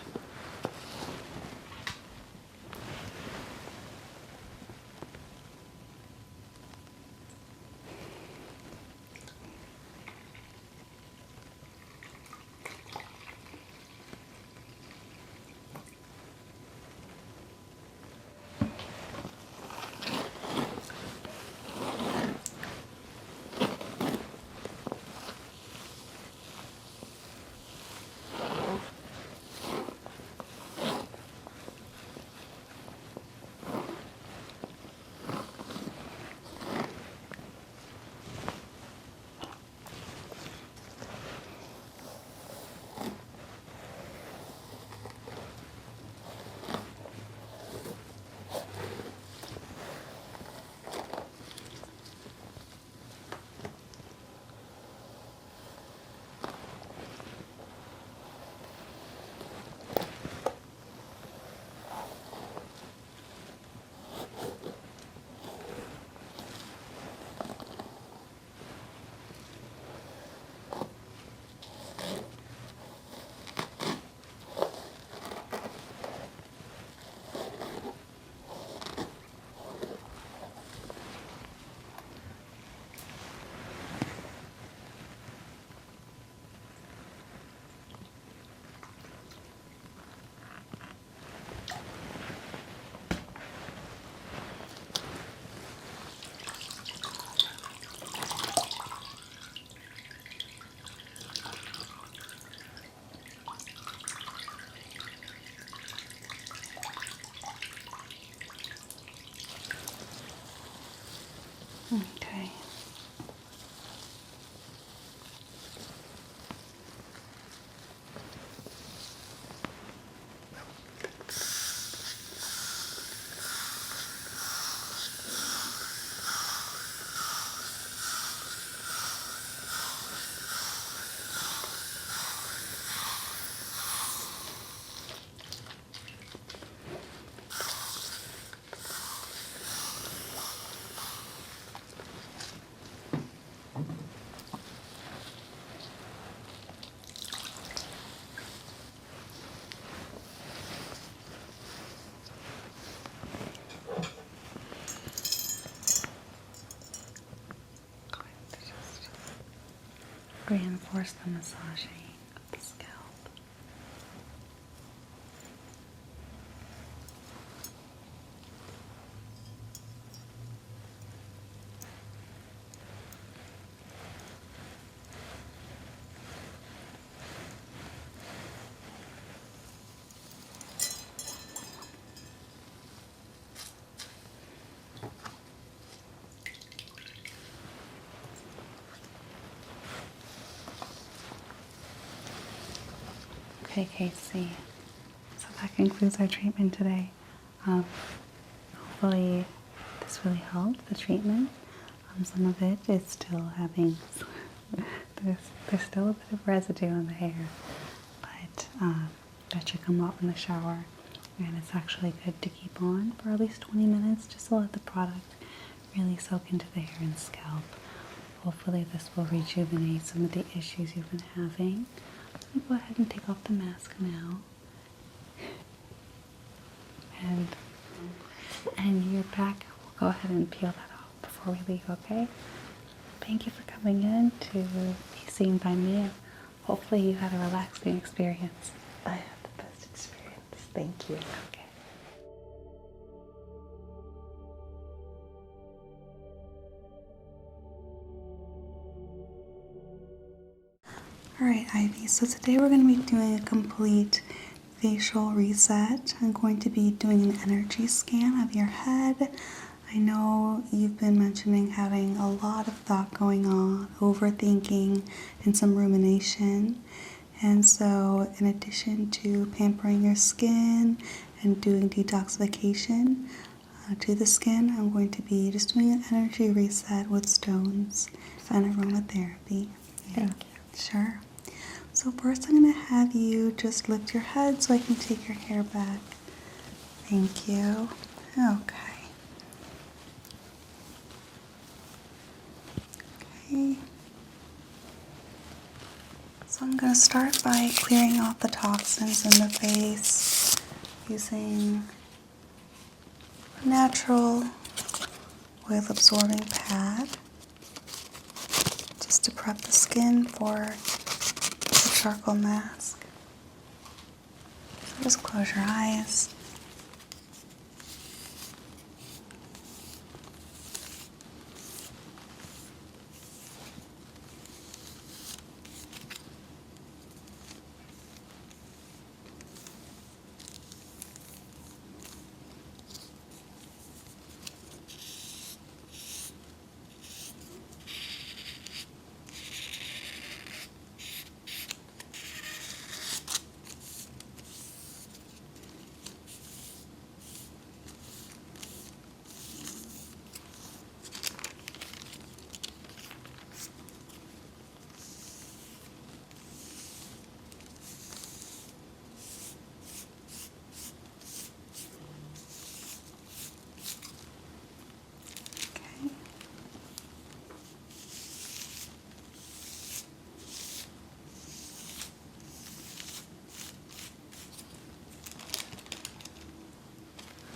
Okay. Going to just reinforce the massaging of the scalp. Okay, Casey. So that concludes our treatment today. Hopefully this really helped, the treatment. Some of it is still having, there's still a bit of residue on the hair, but that should come off in the shower. And it's actually good to keep on for at least 20 minutes just to let the product really soak into the hair and scalp. Hopefully this will rejuvenate some of the issues you've been having. I'm going to go ahead and take off the mask now. And your back, we'll go ahead and peel that off before we leave, okay? Thank you for coming in to be seen by me. Hopefully you had a relaxing experience. I had the best experience. Thank you. Okay. Alright, Ivy, so today we're going to be doing a complete facial reset. I'm going to be doing an energy scan of your head. I know you've been mentioning having a lot of thought going on, overthinking, and some rumination. And so, in addition to pampering your skin and doing detoxification to the skin, I'm going to be just doing an energy reset with stones and aromatherapy. Thank you. Sure. So first I'm going to have you just lift your head so I can take your hair back. Thank you. Okay. Okay. So I'm going to start by clearing off the toxins in the face using a natural oil absorbing pad just to prep the skin for the charcoal mask. So just close your eyes. Okay.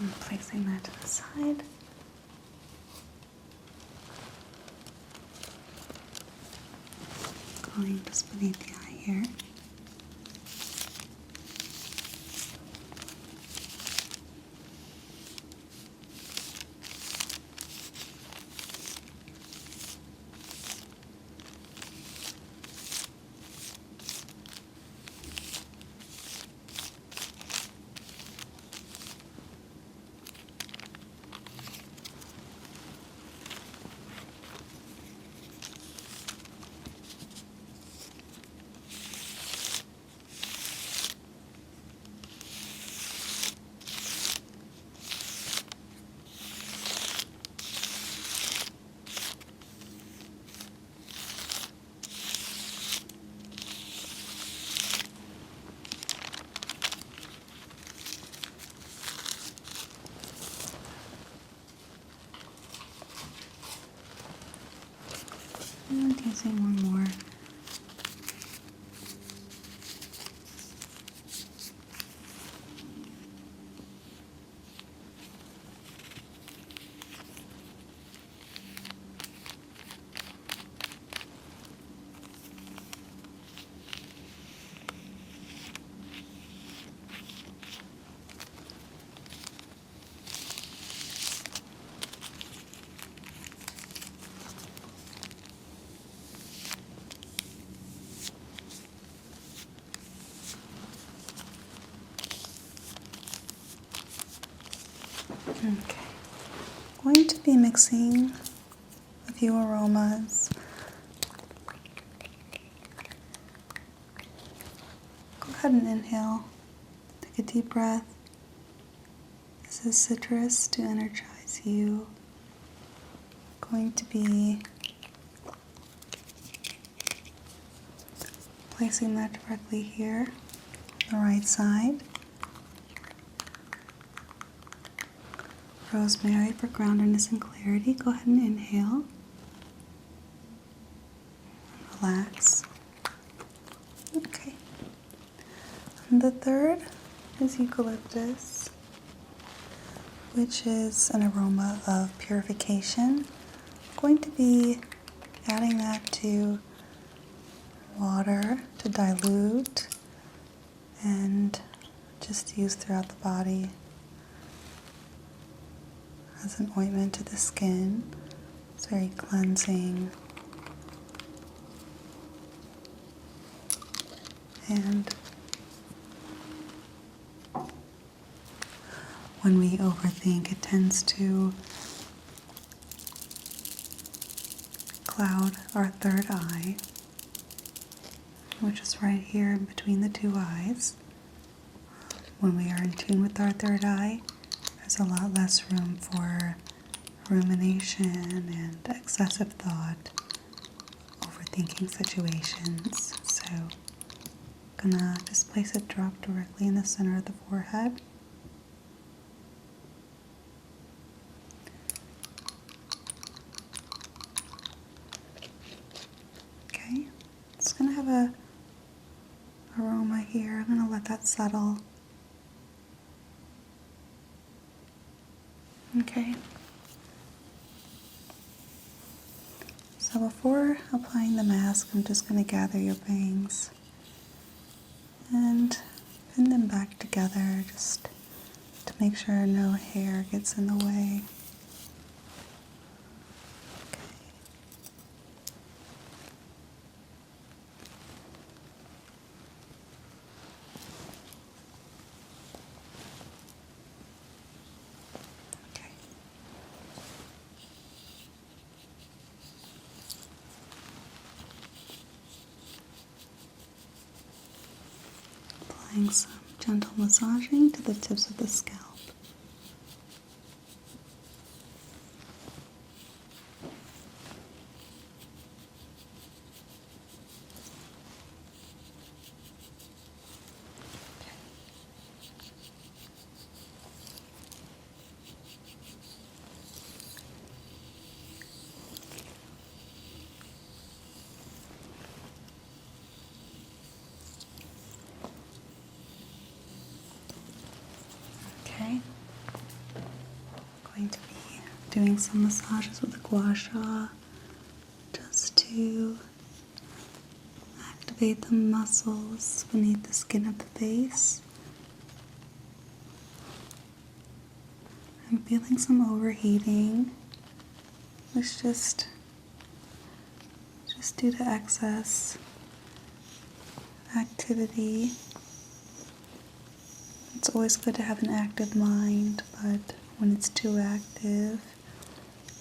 I'm placing that to the side. Going just beneath the eye here. And using one more. Okay. Going to be mixing a few aromas. Go ahead and inhale. Take a deep breath. This is citrus to energize you. Going to be placing that directly here on the right side. Rosemary for groundedness and clarity. Go ahead and inhale. relax. Okay. And the third is eucalyptus, which is an aroma of purification. I'm going to be adding that to water to dilute and just use throughout the body as an ointment to the skin. It's very cleansing. And when we overthink, it tends to cloud our third eye, which is right here in between the two eyes. When we are in tune with our third eye, there's a lot less room for rumination and excessive thought, overthinking situations. So I'm gonna just place a drop directly in the center of the forehead. Okay, it's gonna have a aroma here. I'm gonna let that settle. Okay. So before applying the mask, I'm just going to gather your bangs and pin them back together just to make sure no hair gets in the way. Okay. Applying some gentle massaging to the tips of the scalp. Okay. I'm going to be doing some massages with the gua sha just to activate the muscles beneath the skin of the face. I'm feeling some overheating. It's just due to excess activity. It's always good to have an active mind, but when it's too active,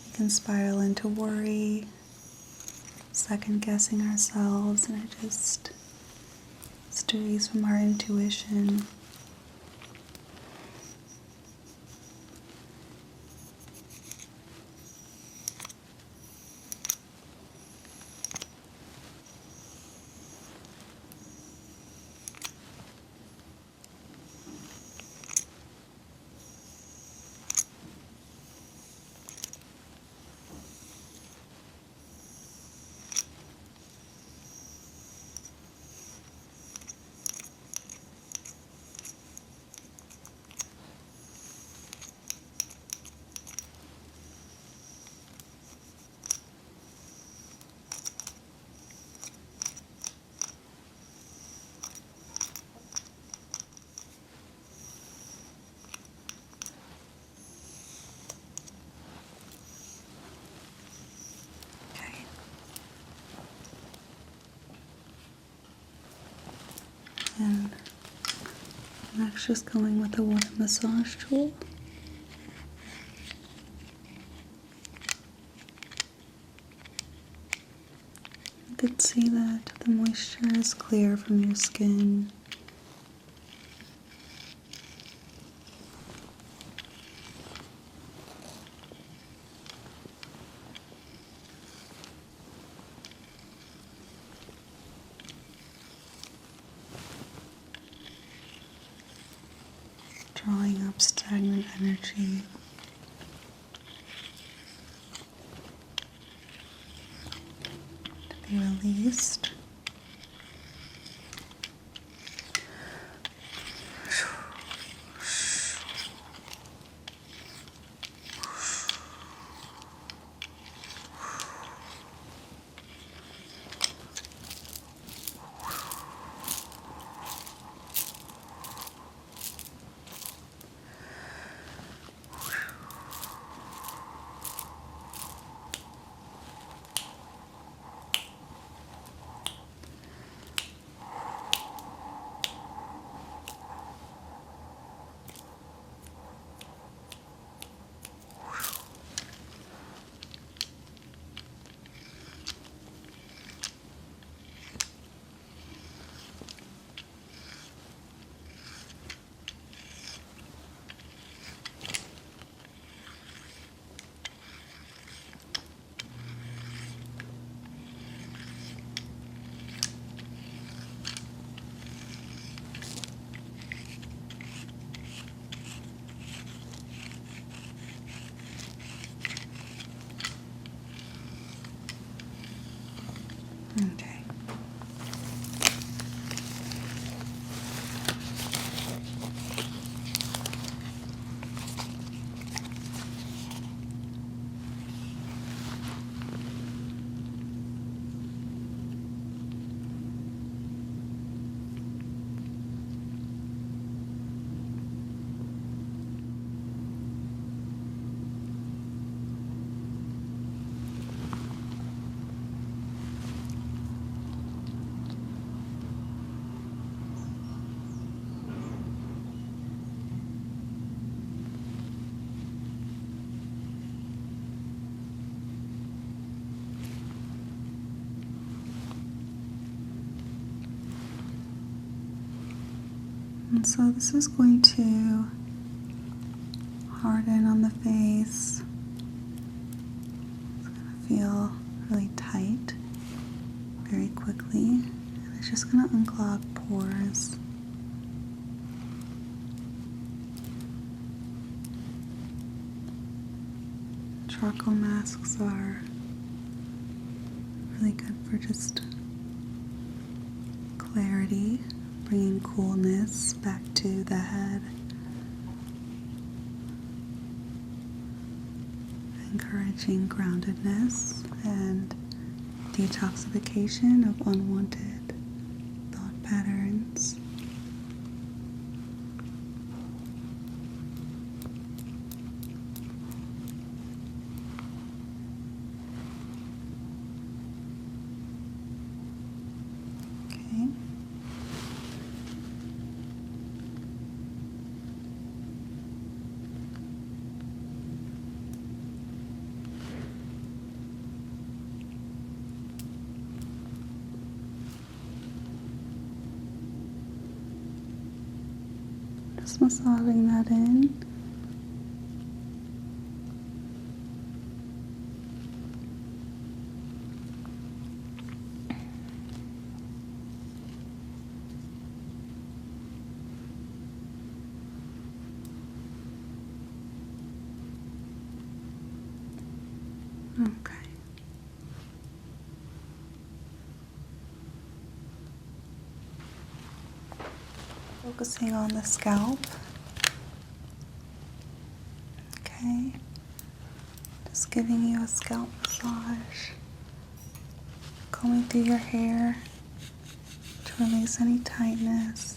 it can spiral into worry, second guessing ourselves, and it just strays from our intuition. And I'm actually just going with a water massage tool. You can see that the moisture is clear from your skin. Drawing up stagnant energy. To be be released. Okay. And so this is going to harden on the face. It's going to feel really tight very quickly. And it's just going to unclog pores. Charcoal masks are really good for just clarity, bringing coolness back to the head, encouraging groundedness and detoxification of unwanted thought patterns. Okay. Just massaging that in. Okay. Focusing on the scalp. Okay. Just giving you a scalp massage. Combing through your hair to release any tightness.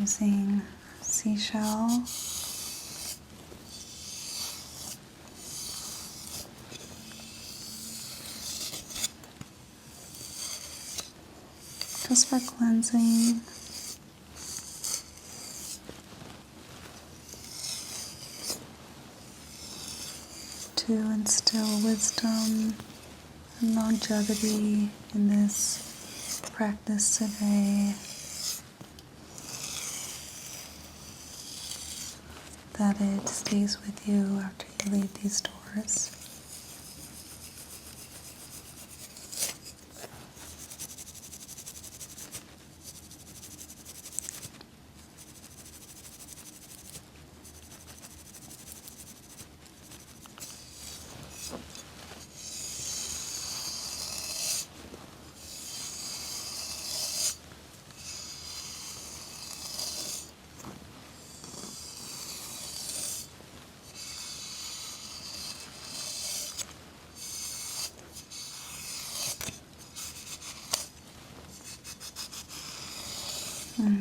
using seashell. Just for cleansing. To instill wisdom and longevity in this practice today. That it stays with you after you leave these doors.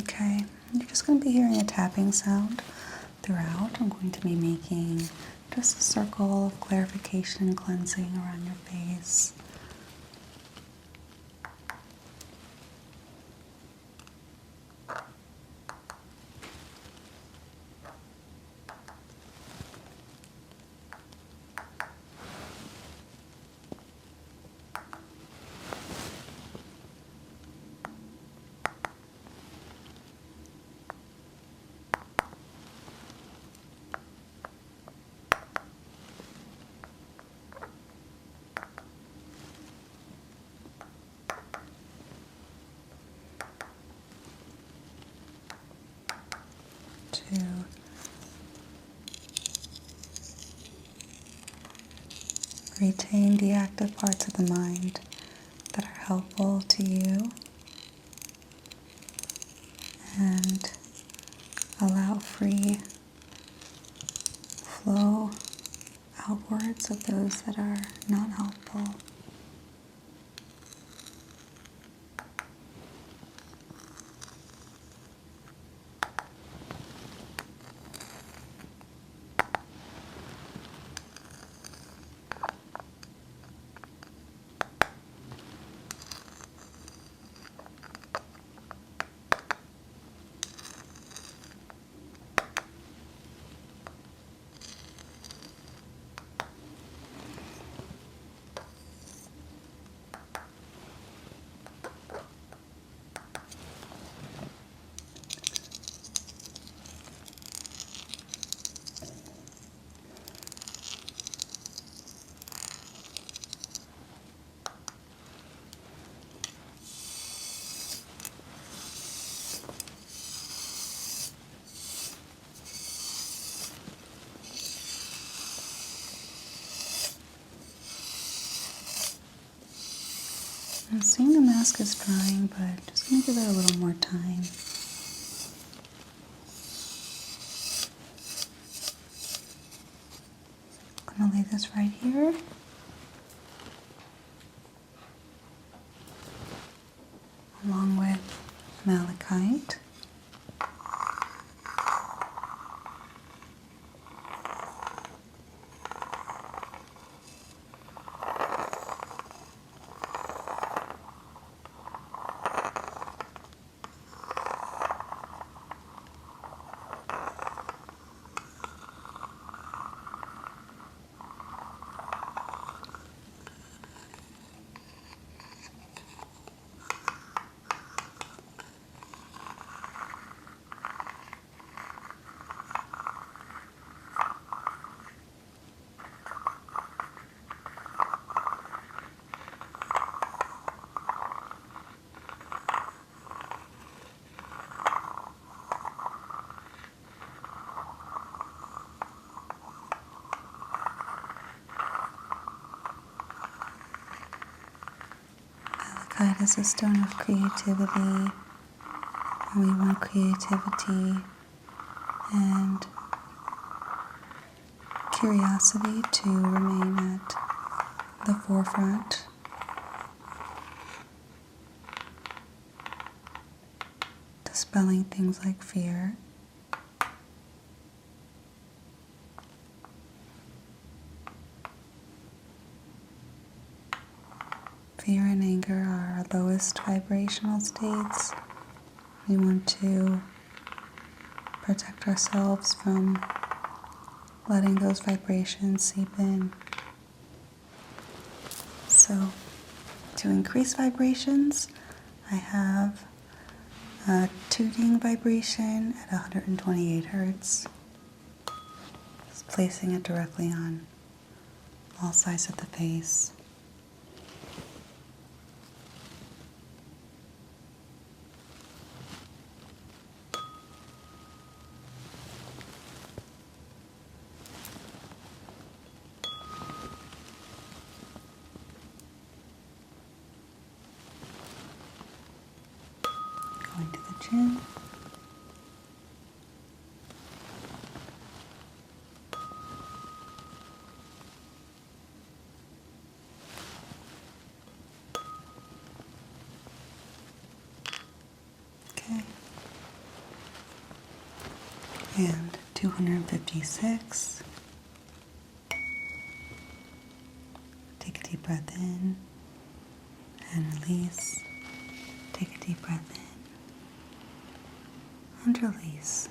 Okay, you're just going to be hearing a tapping sound throughout. I'm going to be making just a circle of clarification and cleansing around your face. To retain the active parts of the mind that are helpful to you and allow free flow outwards of those that are not helpful. I'm seeing the mask is drying, but just going to give it a little more time. I'm going to lay this right here. Along with malachite. Malachite is a stone of creativity, and we want creativity and curiosity to remain at the forefront. dispelling things like fear. Fear and anger are our lowest vibrational states. We want to protect ourselves from letting those vibrations seep in. So, to increase vibrations, I have a tuning vibration at 128 hertz. Just placing it directly on all sides of the face. Going to the chin. Okay. And 256. Take a deep breath in and release. Take a deep breath in and release.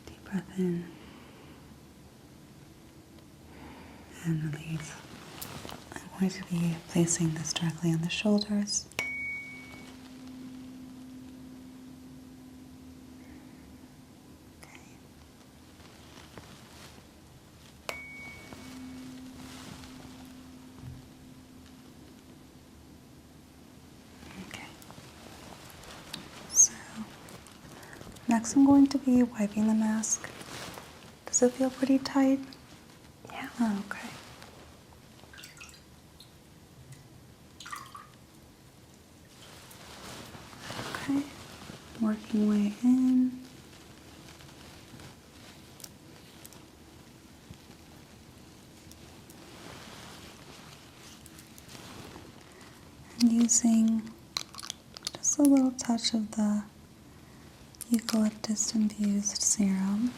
Deep breath in and release. I'm going to be placing this directly on the shoulders. Okay. Okay. So, next I'm going to be wiping the mask. Does it feel pretty tight? Yeah. Oh, okay. Okay. Working way in. And using just a little touch of the eucalyptus infused serum.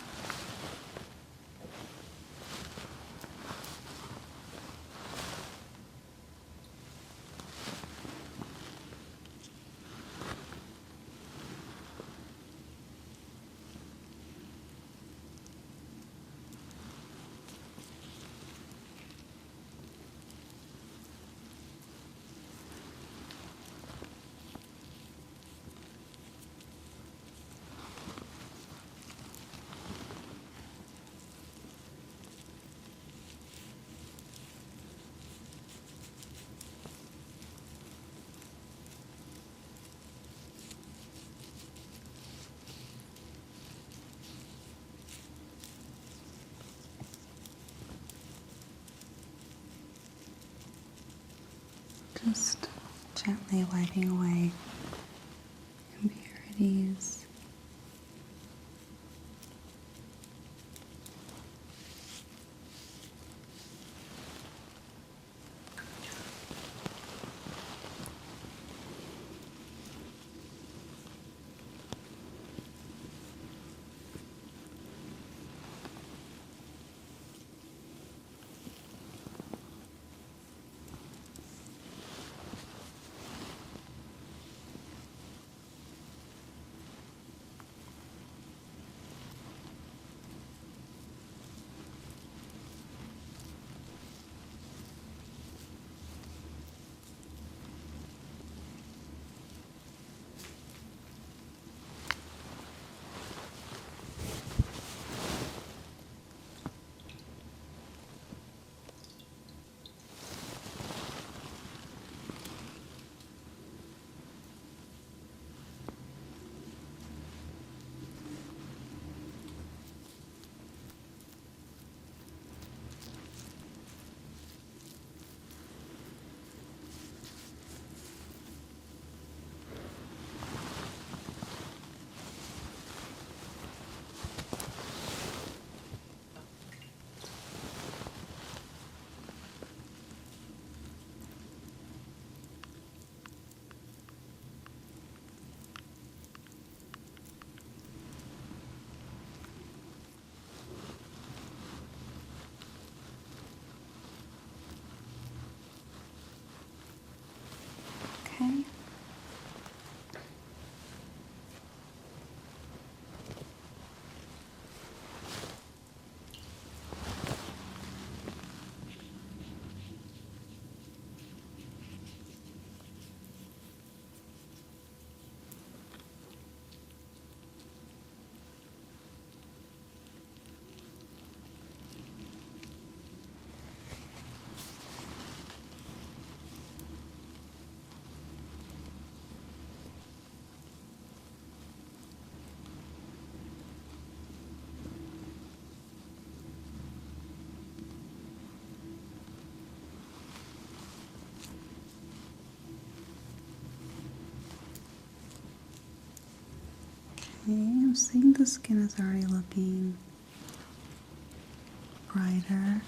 Just gently wiping away impurities. I'm seeing the skin is already looking brighter.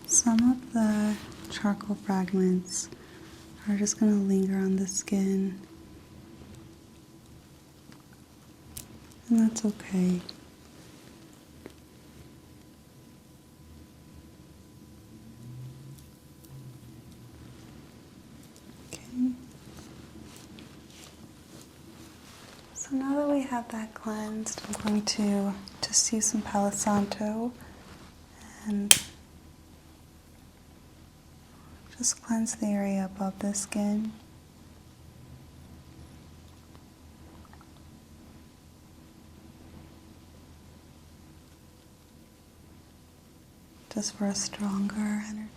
Some of the charcoal fragments are just going to linger on the skin, and that's okay. Okay. So now that we have that cleansed, I'm going to just use some Palo Santo and just cleanse the area above the skin. Just for a stronger energy.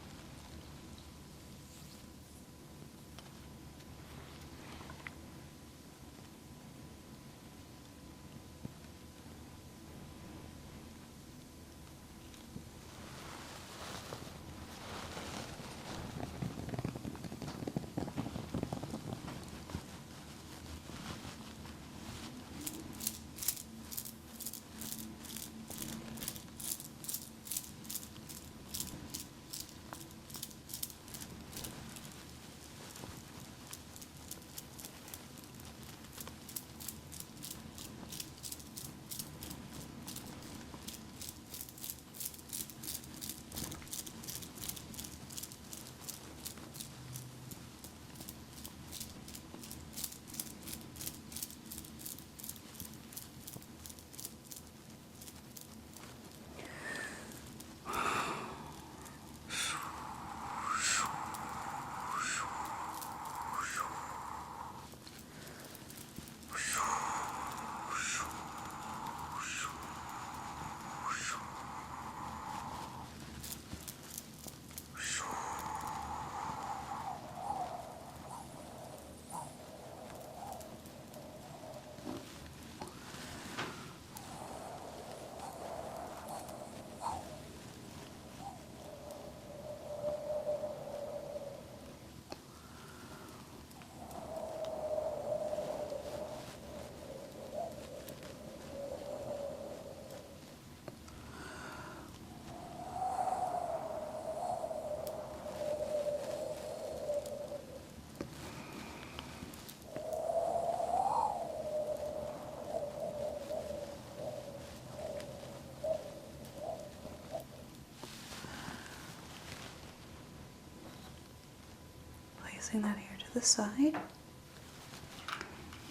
Placing that here to the side.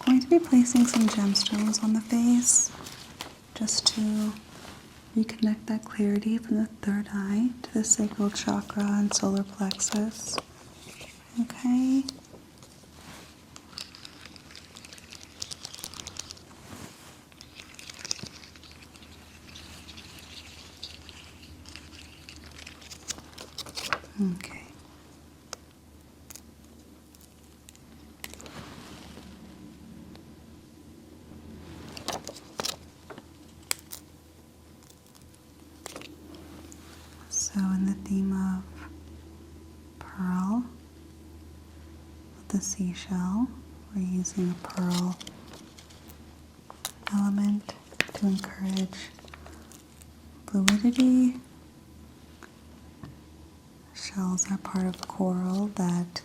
I'm going to be placing some gemstones on the face just to reconnect that clarity from the third eye to the sacral chakra and solar plexus. Okay. Okay. So in the theme of pearl, with the seashell, we're using a pearl element to encourage fluidity. Shells are part of coral that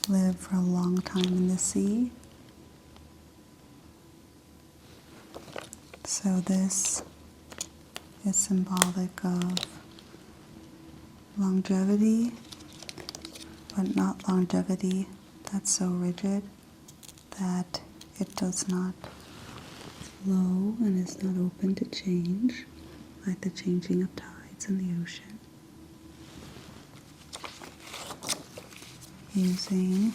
live for a long time in the sea. So this is symbolic of longevity, but not longevity that's so rigid that it does not slow and is not open to change, like the changing of tides in the ocean. Using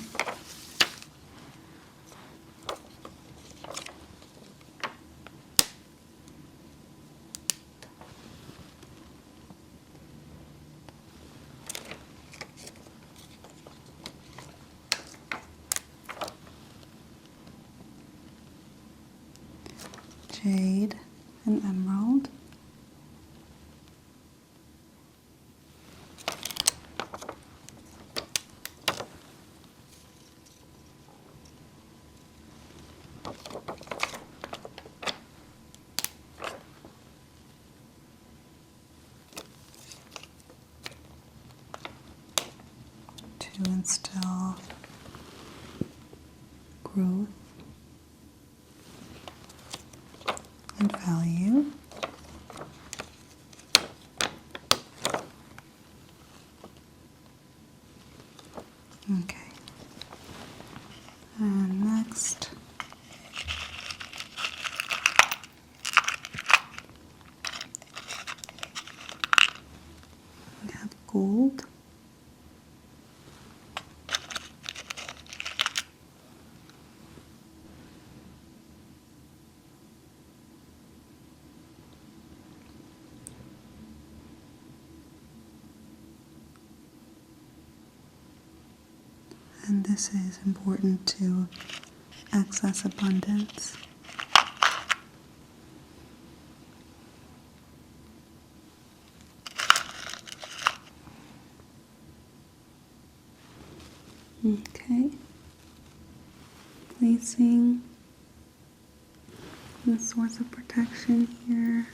jade and emerald. To instill growth and value. Okay. And next, we have gold. And this is important to access abundance. Okay. Placing the source of protection here.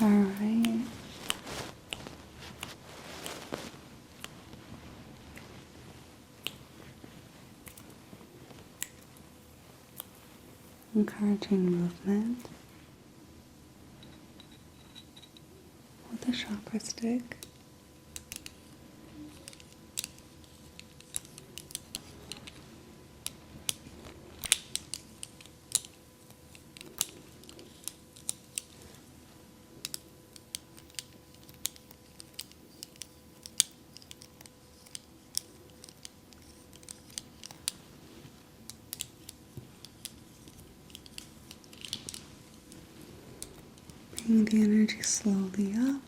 All right. Encouraging movement with a chakra stick. Bring the energy slowly up.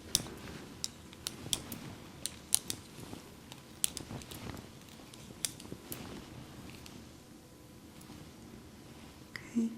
Okay.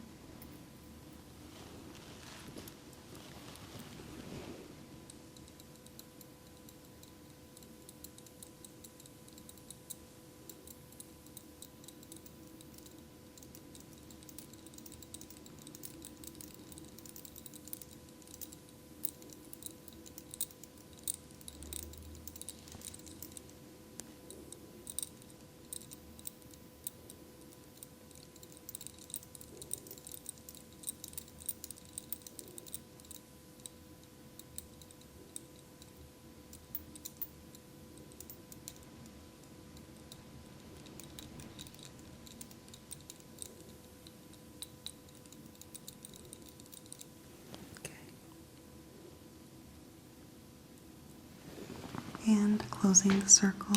And closing the circle.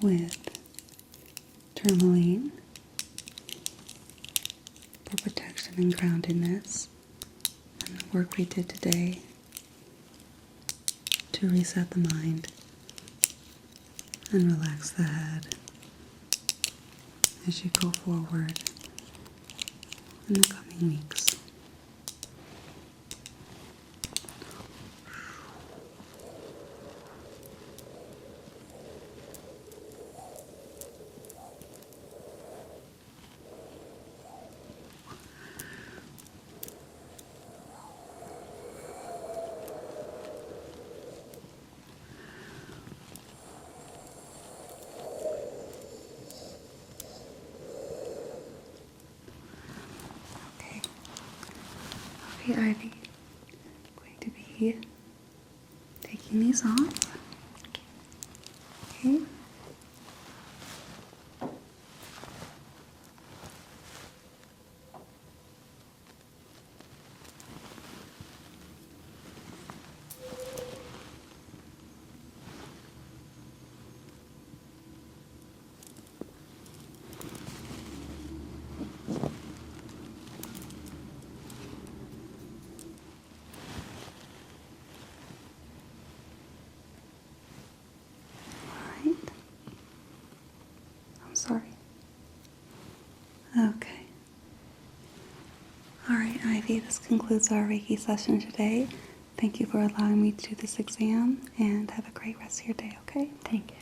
With tourmaline for protection and groundedness, and the work we did today to reset the mind and relax the head as you go forward in the coming weeks. Okay, Ivy. I'm going to be taking these off. Okay. Alright. I'm sorry. Okay. Alright, Ivy, this concludes our Reiki session today. Thank you for allowing me to do this exam and have a great rest of your day, okay? Thank you.